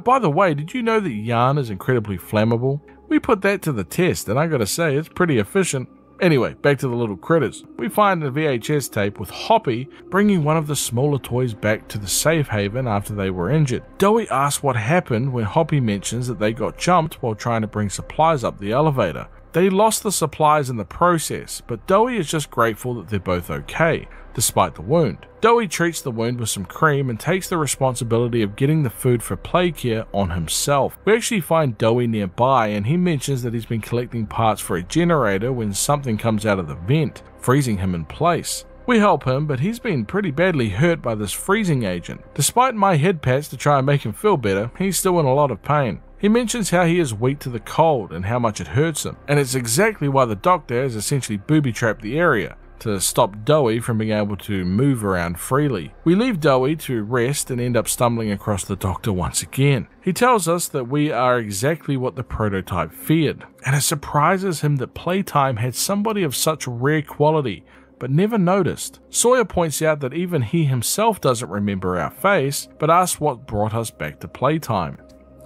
By the way, did you know that yarn is incredibly flammable? We put that to the test, and I gotta say, it's pretty efficient. Anyway, back to the little critters. We find a VHS tape with Hoppy bringing one of the smaller toys back to the safe haven after they were injured. Doughy asks what happened when Hoppy mentions that they got jumped while trying to bring supplies up the elevator. They lost the supplies in the process, but Doughy is just grateful that they're both okay, despite the wound. Doughy treats the wound with some cream and takes the responsibility of getting the food for Playcare on himself. We actually find Doughy nearby, and he mentions that he's been collecting parts for a generator when something comes out of the vent, freezing him in place. We help him, but he's been pretty badly hurt by this freezing agent. Despite my head pats to try and make him feel better, he's still in a lot of pain. He mentions how he is weak to the cold and how much it hurts him, and it's exactly why the Doctor has essentially booby-trapped the area, to stop Doughy from being able to move around freely. We leave Doughy to rest and end up stumbling across the Doctor once again. He tells us that we are exactly what the prototype feared, and it surprises him that Playtime had somebody of such rare quality, but never noticed. Sawyer points out that even he himself doesn't remember our face, but asks what brought us back to Playtime.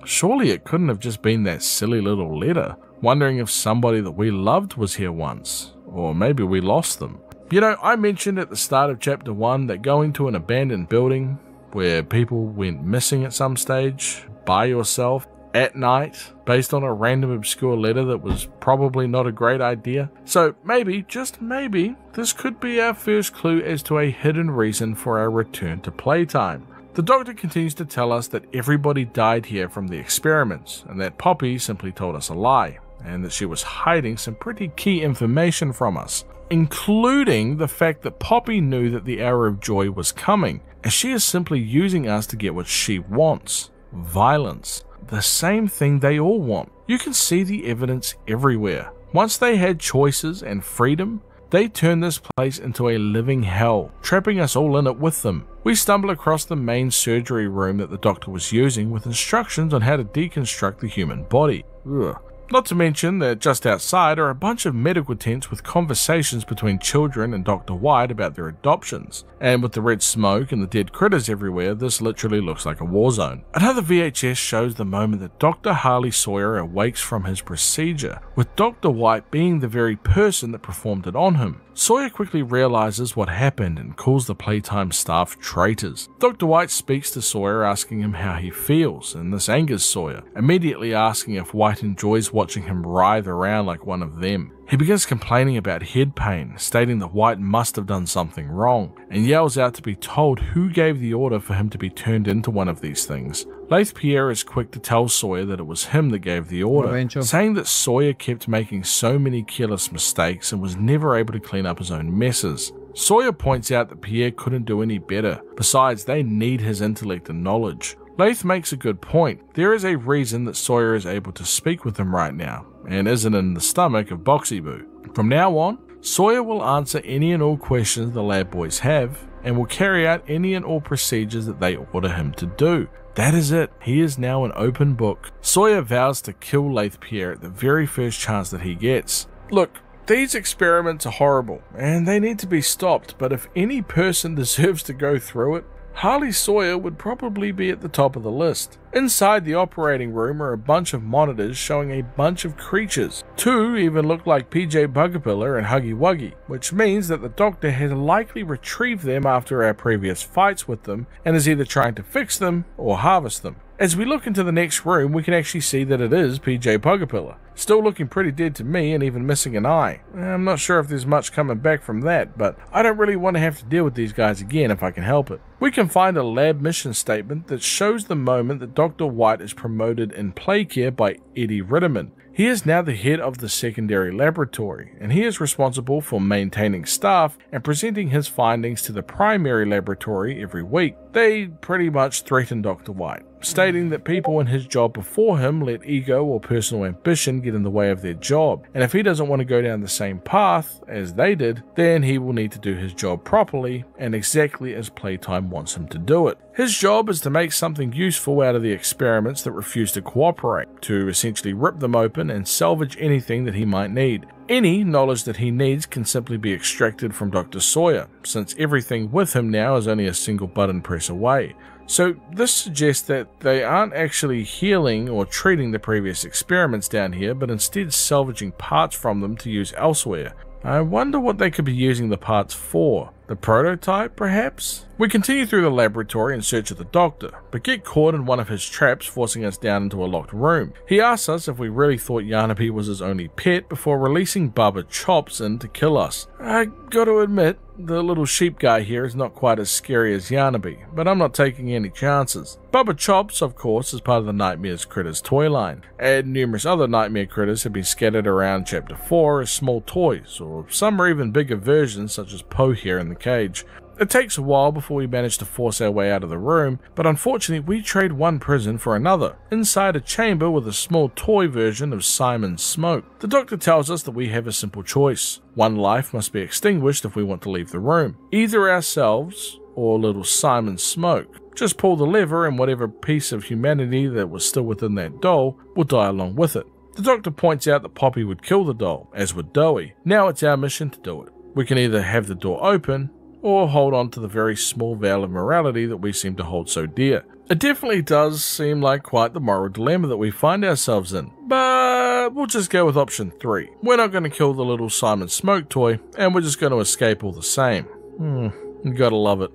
Surely it couldn't have just been that silly little letter, wondering if somebody that we loved was here once, or maybe we lost them. You know, I mentioned at the start of Chapter 1 that going to an abandoned building where people went missing at some stage, by yourself, at night, based on a random obscure letter that was probably not a great idea. So maybe, just maybe, this could be our first clue as to a hidden reason for our return to Playtime. The Doctor continues to tell us that everybody died here from the experiments, and that Poppy simply told us a lie, and that she was hiding some pretty key information from us, including the fact that Poppy knew that the hour of joy was coming, and she is simply using us to get what she wants: violence. The same thing they all want. You can see the evidence everywhere. Once they had choices and freedom, they turned this place into a living hell, trapping us all in it with them. We stumble across the main surgery room that the Doctor was using with instructions on how to deconstruct the human body. Ugh. Not to mention that just outside are a bunch of medical tents with conversations between children and Dr. White about their adoptions. And with the red smoke and the dead critters everywhere, this literally looks like a war zone. Another VHS shows the moment that Dr. Harley Sawyer awakes from his procedure, with Dr. White being the very person that performed it on him. Sawyer quickly realizes what happened and calls the Playtime staff traitors. Dr. White speaks to Sawyer asking him how he feels, and this angers Sawyer, immediately asking if White enjoys watching him writhe around like one of them. He begins complaining about head pain, stating that White must have done something wrong, and yells out to be told who gave the order for him to be turned into one of these things. Leith Pierre is quick to tell Sawyer that it was him that gave the order, saying that Sawyer kept making so many careless mistakes and was never able to clean up his own messes. Sawyer points out that Pierre couldn't do any better, besides they need his intellect and knowledge. Leith makes a good point. There is a reason that Sawyer is able to speak with him right now, and isn't in the stomach of Boxy Boo. From now on, Sawyer will answer any and all questions the lab boys have, and will carry out any and all procedures that they order him to do. That is it. He is now an open book. Sawyer vows to kill Leith Pierre at the very first chance that he gets. Look, these experiments are horrible, and they need to be stopped, but if any person deserves to go through it, Harley Sawyer would probably be at the top of the list. Inside the operating room are a bunch of monitors showing a bunch of creatures. 2 even look like PJ Bugapilla and Huggy Wuggy, which means that the Doctor has likely retrieved them after our previous fights with them and is either trying to fix them or harvest them. As we look into the next room, we can actually see that it is PJ Bugapilla. Still looking pretty dead to me and even missing an eye. I'm not sure if there's much coming back from that, but I don't really want to have to deal with these guys again if I can help it. We can find a lab mission statement that shows the moment that Dr. White is promoted in play care by Eddie Ritterman. He is now the head of the secondary laboratory, and he is responsible for maintaining staff and presenting his findings to the primary laboratory every week. They pretty much threaten Dr. White, stating that people in his job before him let ego or personal ambition get in the way of their job, and if he doesn't want to go down the same path as they did, then he will need to do his job properly and exactly as Playtime wants him to do it. His job is to make something useful out of the experiments that refuse to cooperate, to essentially rip them open and salvage anything that he might need. Any knowledge that he needs can simply be extracted from Dr. Sawyer, since everything with him now is only a single button press away. So this suggests that they aren't actually healing or treating the previous experiments down here, but instead salvaging parts from them to use elsewhere. I wonder what they could be using the parts for. The prototype, perhaps? We continue through the laboratory in search of the Doctor, but get caught in one of his traps, forcing us down into a locked room. He asks us if we really thought Yarnaby was his only pet before releasing Bubba Chops in to kill us. I gotta admit, the little sheep guy here is not quite as scary as Yarnaby, but I'm not taking any chances. Bubba Chops, of course, is part of the Nightmares Critters toy line, and numerous other Nightmare Critters have been scattered around Chapter 4 as small toys, or some are even bigger versions such as Poe here in the cage. It takes a while before we manage to force our way out of the room, but unfortunately we trade one prison for another, inside a chamber with a small toy version of Simon Smoke. The Doctor tells us that we have a simple choice. One life must be extinguished if we want to leave the room. Either ourselves or little Simon Smoke. Just pull the lever and whatever piece of humanity that was still within that doll will die along with it. The Doctor points out that Poppy would kill the doll, as would Dowie. Now it's our mission to do it. We can either have the door open, or hold on to the very small veil of morality that we seem to hold so dear. It definitely does seem like quite the moral dilemma that we find ourselves in, but we'll just go with option 3. We're not going to kill the little Simon Smoke toy, and we're just going to escape all the same. You gotta love it.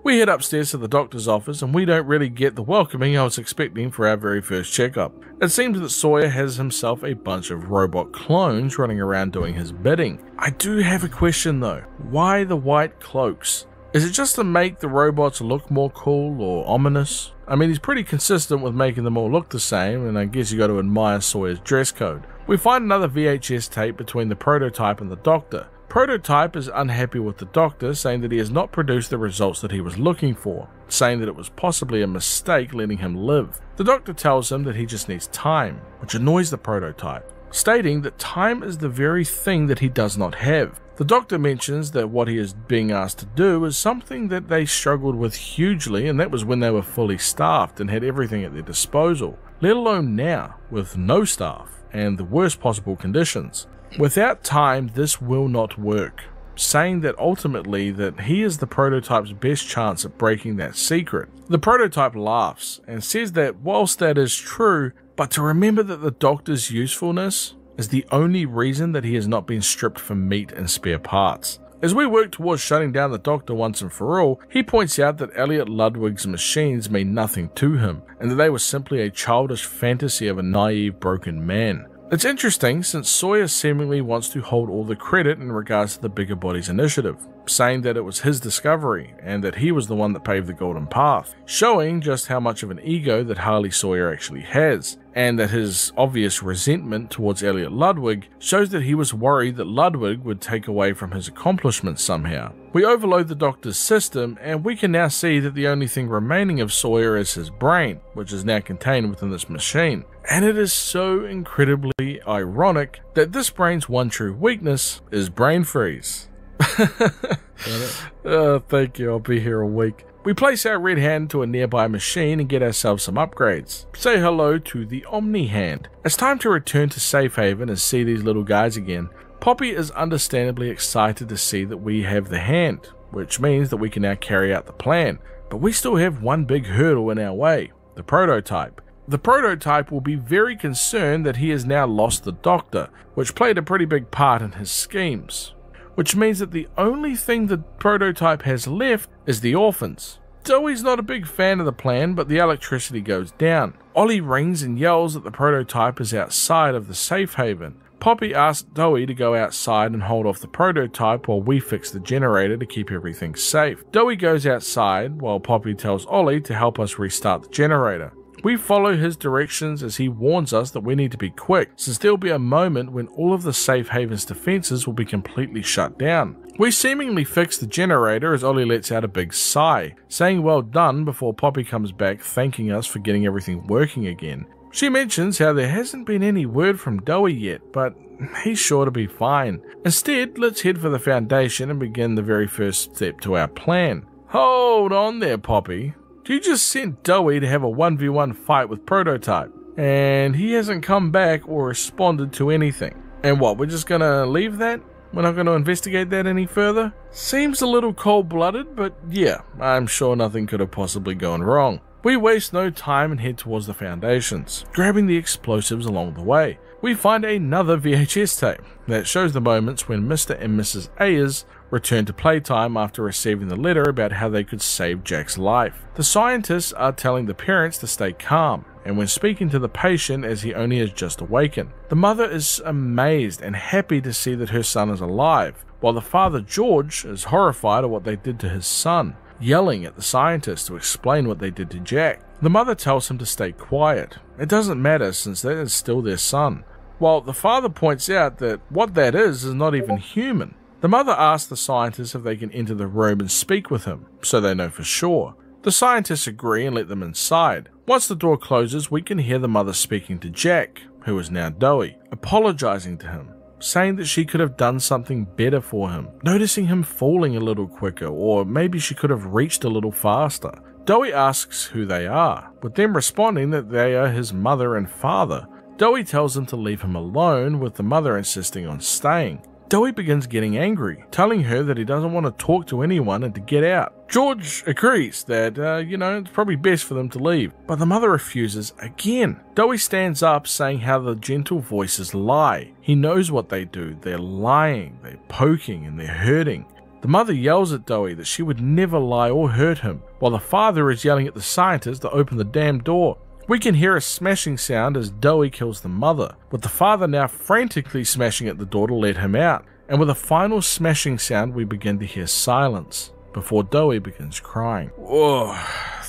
We head upstairs to the Doctor's office, and we don't really get the welcoming I was expecting for our very first checkup. It seems that Sawyer has himself a bunch of robot clones running around doing his bidding. I do have a question though. Why the white cloaks? Is it just to make the robots look more cool or ominous? I mean, he's pretty consistent with making them all look the same, and I guess you got to admire Sawyer's dress code. We find another VHS tape between the prototype and the Doctor. Prototype is unhappy with the Doctor, saying that he has not produced the results that he was looking for, saying that it was possibly a mistake letting him live. The Doctor tells him that he just needs time, which annoys the prototype, stating that time is the very thing that he does not have. The Doctor mentions that what he is being asked to do is something that they struggled with hugely, and that was when they were fully staffed and had everything at their disposal, let alone now, with no staff and the worst possible conditions. Without time, this will not work, saying that ultimately that he is the prototype's best chance at breaking that secret. The prototype laughs and says that whilst that is true, but to remember that the Doctor's usefulness is the only reason that he has not been stripped for meat and spare parts. As we work towards shutting down the Doctor once and for all, he points out that Elliot Ludwig's machines mean nothing to him, and that they were simply a childish fantasy of a naive, broken man. It's interesting since Sawyer seemingly wants to hold all the credit in regards to the Bigger Bodies initiative, saying that it was his discovery and that he was the one that paved the golden path, showing just how much of an ego that Harley Sawyer actually has, and that his obvious resentment towards Elliot Ludwig shows that he was worried that Ludwig would take away from his accomplishments somehow. We overload the Doctor's system, and we can now see that the only thing remaining of Sawyer is his brain, which is now contained within this machine. And it is so incredibly ironic that this brain's one true weakness is brain freeze. Thank you, I'll be here a week. We place our red hand to a nearby machine and get ourselves some upgrades. Say hello to the Omni Hand. It's time to return to Safe Haven and see these little guys again. Poppy is understandably excited to see that we have the hand, which means that we can now carry out the plan. But we still have one big hurdle in our way, the prototype. The prototype will be very concerned that he has now lost the Doctor, which played a pretty big part in his schemes. Which means that the only thing the prototype has left is the orphans. Dewey's not a big fan of the plan, but the electricity goes down. Ollie rings and yells that the prototype is outside of the safe haven. Poppy asks Dewey to go outside and hold off the prototype while we fix the generator to keep everything safe. Dewey goes outside while Poppy tells Ollie to help us restart the generator. We follow his directions as he warns us that we need to be quick, since there will be a moment when all of the safe haven's defenses will be completely shut down. We seemingly fix the generator as Ollie lets out a big sigh, saying well done before Poppy comes back thanking us for getting everything working again. She mentions how there hasn't been any word from Dewey yet, but he's sure to be fine. Instead, let's head for the Foundation and begin the very first step to our plan. Hold on there, Poppy. You just sent Dewey to have a 1v1 fight with Prototype, and he hasn't come back or responded to anything. And what, we're just gonna leave that? We're not gonna investigate that any further? Seems a little cold-blooded, but yeah, I'm sure nothing could have possibly gone wrong. We waste no time and head towards the Foundations, grabbing the explosives along the way. We find another VHS tape that shows the moments when Mr. and Mrs. Ayers return to playtime after receiving the letter about how they could save Jack's life. The scientists are telling the parents to stay calm, and when speaking to the patient as he only has just awakened, the mother is amazed and happy to see that her son is alive, while the father George is horrified at what they did to his son, yelling at the scientists to explain what they did to Jack. The mother tells him to stay quiet. It doesn't matter since that is still their son, while the father points out that what that is not even human. The mother asks the scientists if they can enter the room and speak with him, so they know for sure. The scientists agree and let them inside. Once the door closes, we can hear the mother speaking to Jack, who is now Dewey, apologizing to him, saying that she could have done something better for him, noticing him falling a little quicker, or maybe she could have reached a little faster. Dewey asks who they are, with them responding that they are his mother and father. Dewey tells them to leave him alone, with the mother insisting on staying. Dewey begins getting angry, telling her that he doesn't want to talk to anyone and to get out. George agrees that, it's probably best for them to leave, but the mother refuses again. Dewey stands up saying how the gentle voices lie. He knows what they do. They're lying, they're poking, and they're hurting. The mother yells at Dewey that she would never lie or hurt him, while the father is yelling at the scientists to open the damn door. We can hear a smashing sound as Dewey kills the mother, with the father now frantically smashing at the door to let him out. And with a final smashing sound, we begin to hear silence, before Dewey begins crying. Whoa,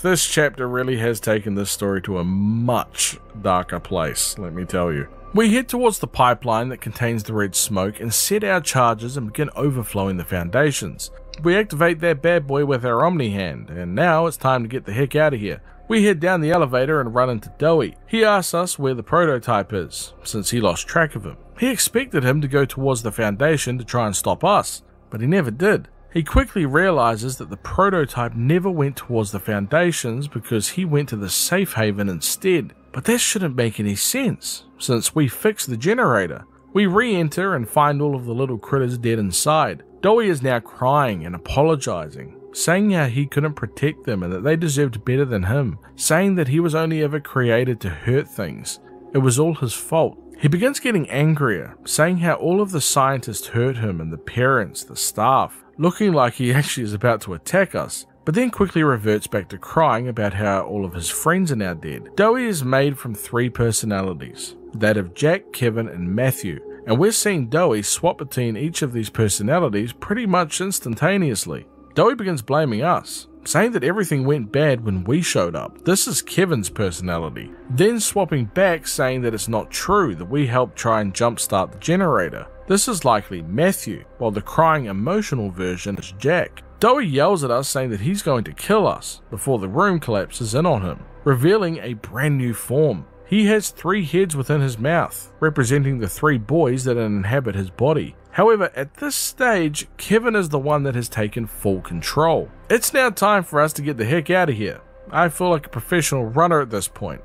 this chapter really has taken this story to a much darker place, let me tell you. We head towards the pipeline that contains the red smoke and set our charges and begin overflowing the Foundations. We activate that bad boy with our Omni Hand, and now it's time to get the heck out of here. We head down the elevator and run into Dewey. He asks us where the prototype is, since he lost track of him. He expected him to go towards the Foundation to try and stop us, but he never did. He quickly realizes that the prototype never went towards the Foundations because he went to the safe haven instead. But that shouldn't make any sense, since we fixed the generator. We re-enter and find all of the little critters dead inside. Dewey is now crying and apologizing, saying how he couldn't protect them and that they deserved better than him, saying that he was only ever created to hurt things. It was all his fault. He begins getting angrier, saying how all of the scientists hurt him and the parents, the staff, looking like he actually is about to attack us, but then quickly reverts back to crying about how all of his friends are now dead. Dewey is made from 3 personalities, that of Jack, Kevin, and Matthew, and we're seeing Dewey swap between each of these personalities pretty much instantaneously. Dewey begins blaming us, saying that everything went bad when we showed up. This is Kevin's personality. Then swapping back, saying that it's not true, that we helped try and jumpstart the generator. This is likely Matthew, while the crying emotional version is Jack. Dewey yells at us saying that he's going to kill us before the room collapses in on him, revealing a brand new form. He has 3 heads within his mouth, representing the 3 boys that inhabit his body. However, at this stage, Kevin is the one that has taken full control. It's now time for us to get the heck out of here. I feel like a professional runner at this point.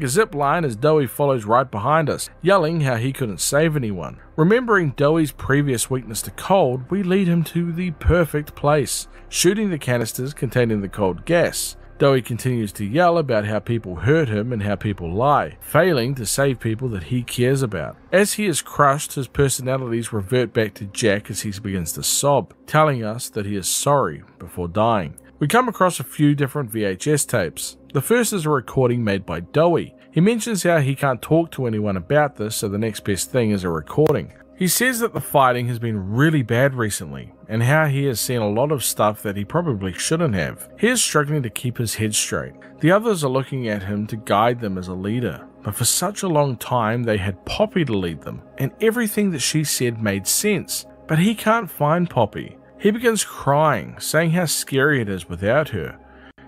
A zip line as Doughy follows right behind us, yelling how he couldn't save anyone. Remembering Doughy's previous weakness to cold, we lead him to the perfect place, shooting the canisters containing the cold gas. Doughy continues to yell about how people hurt him and how people lie, failing to save people that he cares about. As he is crushed, his personalities revert back to Jack as he begins to sob, telling us that he is sorry before dying. We come across a few different VHS tapes. The first is a recording made by Doughy. He mentions how he can't talk to anyone about this, so the next best thing is a recording. He says that the fighting has been really bad recently, and how he has seen a lot of stuff that he probably shouldn't have. He is struggling to keep his head straight. The others are looking at him to guide them as a leader, but for such a long time they had Poppy to lead them, and everything that she said made sense, but he can't find Poppy. He begins crying, saying how scary it is without her.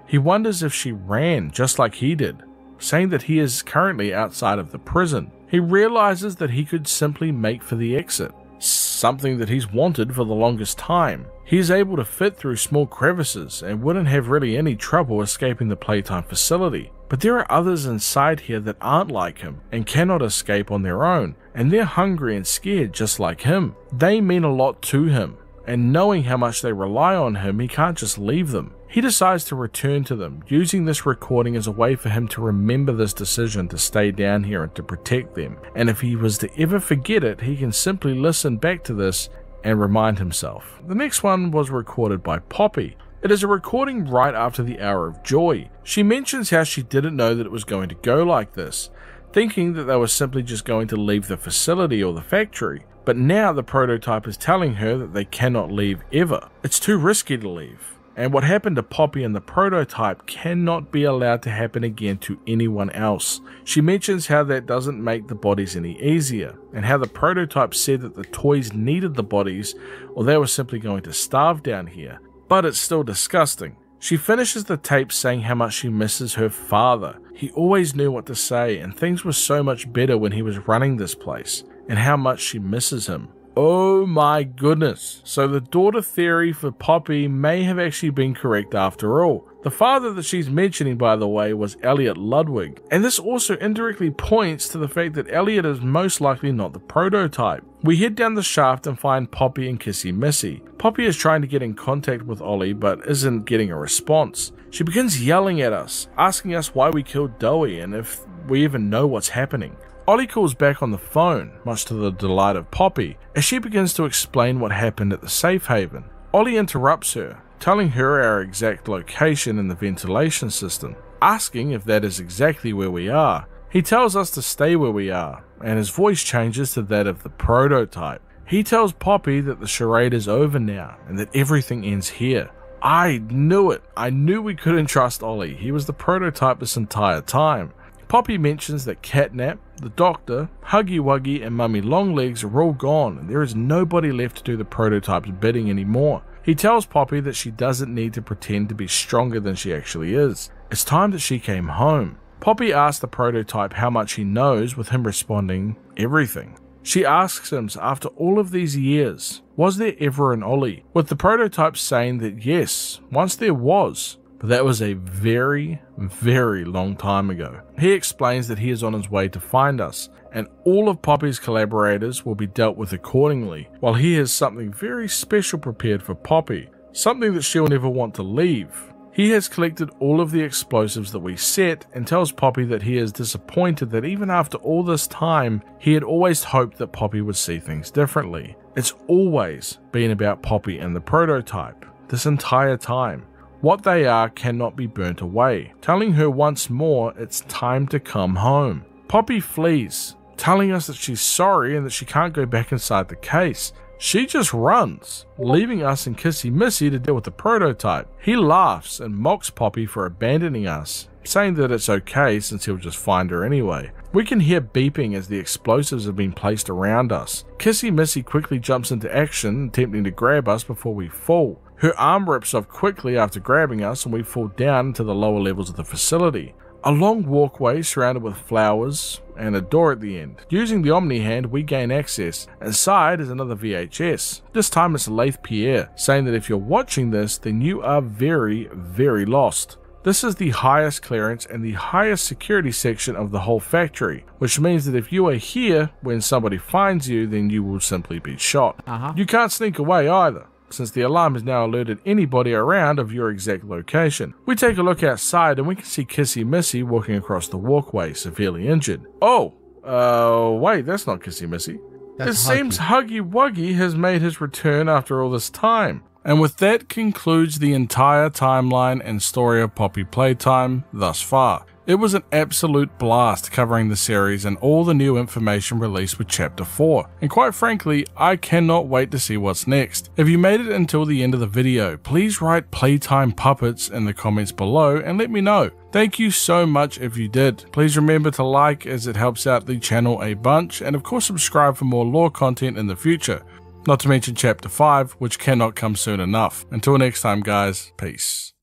He wonders if she ran just like he did, saying that he is currently outside of the prison. He realizes that he could simply make for the exit, something that he's wanted for the longest time. He is able to fit through small crevices and wouldn't have really any trouble escaping the playtime facility. But there are others inside here that aren't like him and cannot escape on their own, and they're hungry and scared just like him. They mean a lot to him, and knowing how much they rely on him, he can't just leave them. He decides to return to them, using this recording as a way for him to remember this decision to stay down here and to protect them. And if he was to ever forget it, he can simply listen back to this and remind himself. The next one was recorded by Poppy. It is a recording right after the Hour of Joy. She mentions how she didn't know that it was going to go like this, thinking that they were simply just going to leave the facility or the factory. But now the prototype is telling her that they cannot leave ever. It's too risky to leave. And what happened to Poppy and the prototype cannot be allowed to happen again to anyone else. She mentions how that doesn't make the bodies any easier, and how the prototype said that the toys needed the bodies or they were simply going to starve down here. But it's still disgusting. She finishes the tape saying how much she misses her father. He always knew what to say, and things were so much better when he was running this place, and how much she misses him. Oh my goodness. So the daughter theory for Poppy may have actually been correct after all. The father that she's mentioning, by the way, was Elliot Ludwig, and this also indirectly points to the fact that Elliot is most likely not the prototype. We head down the shaft and find Poppy and Kissy Missy. Poppy is trying to get in contact with Ollie but isn't getting a response. She begins yelling at us, asking us why we killed Doughy and if we even know what's happening. Ollie calls back on the phone, much to the delight of Poppy, as she begins to explain what happened at the safe haven. Ollie interrupts her, telling her our exact location in the ventilation system, asking if that is exactly where we are. He tells us to stay where we are, and his voice changes to that of the prototype. He tells Poppy that the charade is over now, and that everything ends here. I knew it. I knew we couldn't trust Ollie. He was the prototype this entire time. Poppy mentions that Catnap, the Doctor, Huggy Wuggy and Mummy Longlegs are all gone and there is nobody left to do the prototype's bidding anymore. He tells Poppy that she doesn't need to pretend to be stronger than she actually is. It's time that she came home. Poppy asks the prototype how much he knows, with him responding, everything. She asks him, after all of these years, was there ever an Ollie? With the prototype saying that yes, once there was. But that was a very, very long time ago. He explains that he is on his way to find us, and all of Poppy's collaborators will be dealt with accordingly, while he has something very special prepared for Poppy, something that she'll never want to leave. He has collected all of the explosives that we set and tells Poppy that he is disappointed that even after all this time, he had always hoped that Poppy would see things differently. It's always been about Poppy and the prototype, this entire time. What they are cannot be burnt away, telling her once more it's time to come home. Poppy flees, telling us that she's sorry and that she can't go back inside the case. She just runs, leaving us and Kissy Missy to deal with the prototype. He laughs and mocks Poppy for abandoning us, saying that it's okay since he'll just find her anyway. We can hear beeping as the explosives have been placed around us. Kissy Missy quickly jumps into action, attempting to grab us before we fall. Her arm rips off quickly after grabbing us and we fall down into the lower levels of the facility. A long walkway surrounded with flowers and a door at the end. Using the Omni Hand, we gain access. Inside is another VHS. This time it's Laith Pierre, saying that if you're watching this, then you are very, very lost. This is the highest clearance and the highest security section of the whole factory, which means that if you are here when somebody finds you, then you will simply be shot. You can't sneak away either, since the alarm has now alerted anybody around of your exact location. We take a look outside and we can see Kissy Missy walking across the walkway, severely injured. Wait, that's not Kissy Missy. It seems Huggy Wuggy has made his return after all this time. And with that concludes the entire timeline and story of Poppy Playtime thus far. It was an absolute blast covering the series and all the new information released with Chapter 4, and quite frankly, I cannot wait to see what's next. If you made it until the end of the video, please write Playtime Puppets in the comments below and let me know. Thank you so much if you did. Please remember to like as it helps out the channel a bunch, and of course subscribe for more lore content in the future. Not to mention Chapter 5, which cannot come soon enough. Until next time guys, peace.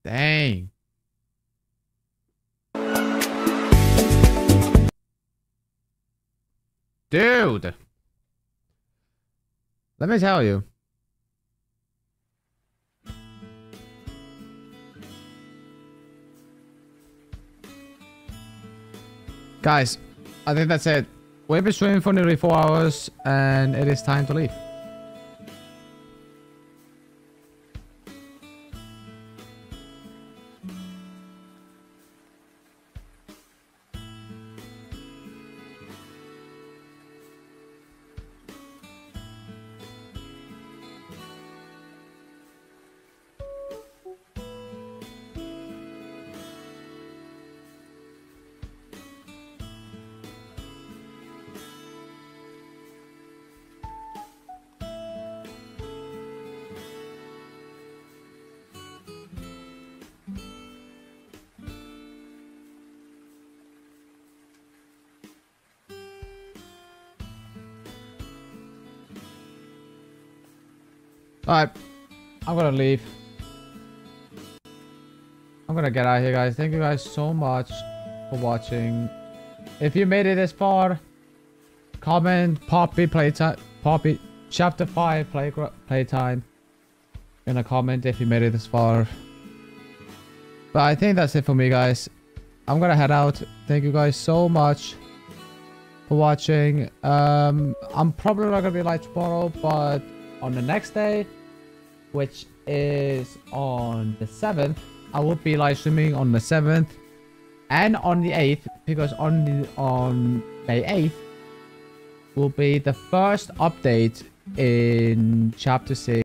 Dang. Dude. Let me tell you. Guys, I think that's it. We've been streaming for nearly 4 hours and it is time to leave. Alright, I'm gonna leave. I'm gonna get out of here, guys. Thank you guys so much for watching. If you made it this far, comment Poppy Playtime, Poppy Chapter 5 Playtime in a comment if you made it this far. But I think that's it for me, guys. I'm gonna head out. Thank you guys so much for watching. I'm probably not gonna be live tomorrow, but on the next day, which is on the 7th, I will be live streaming on the 7th and on the 8th, because on May 8th will be the first update in Chapter 6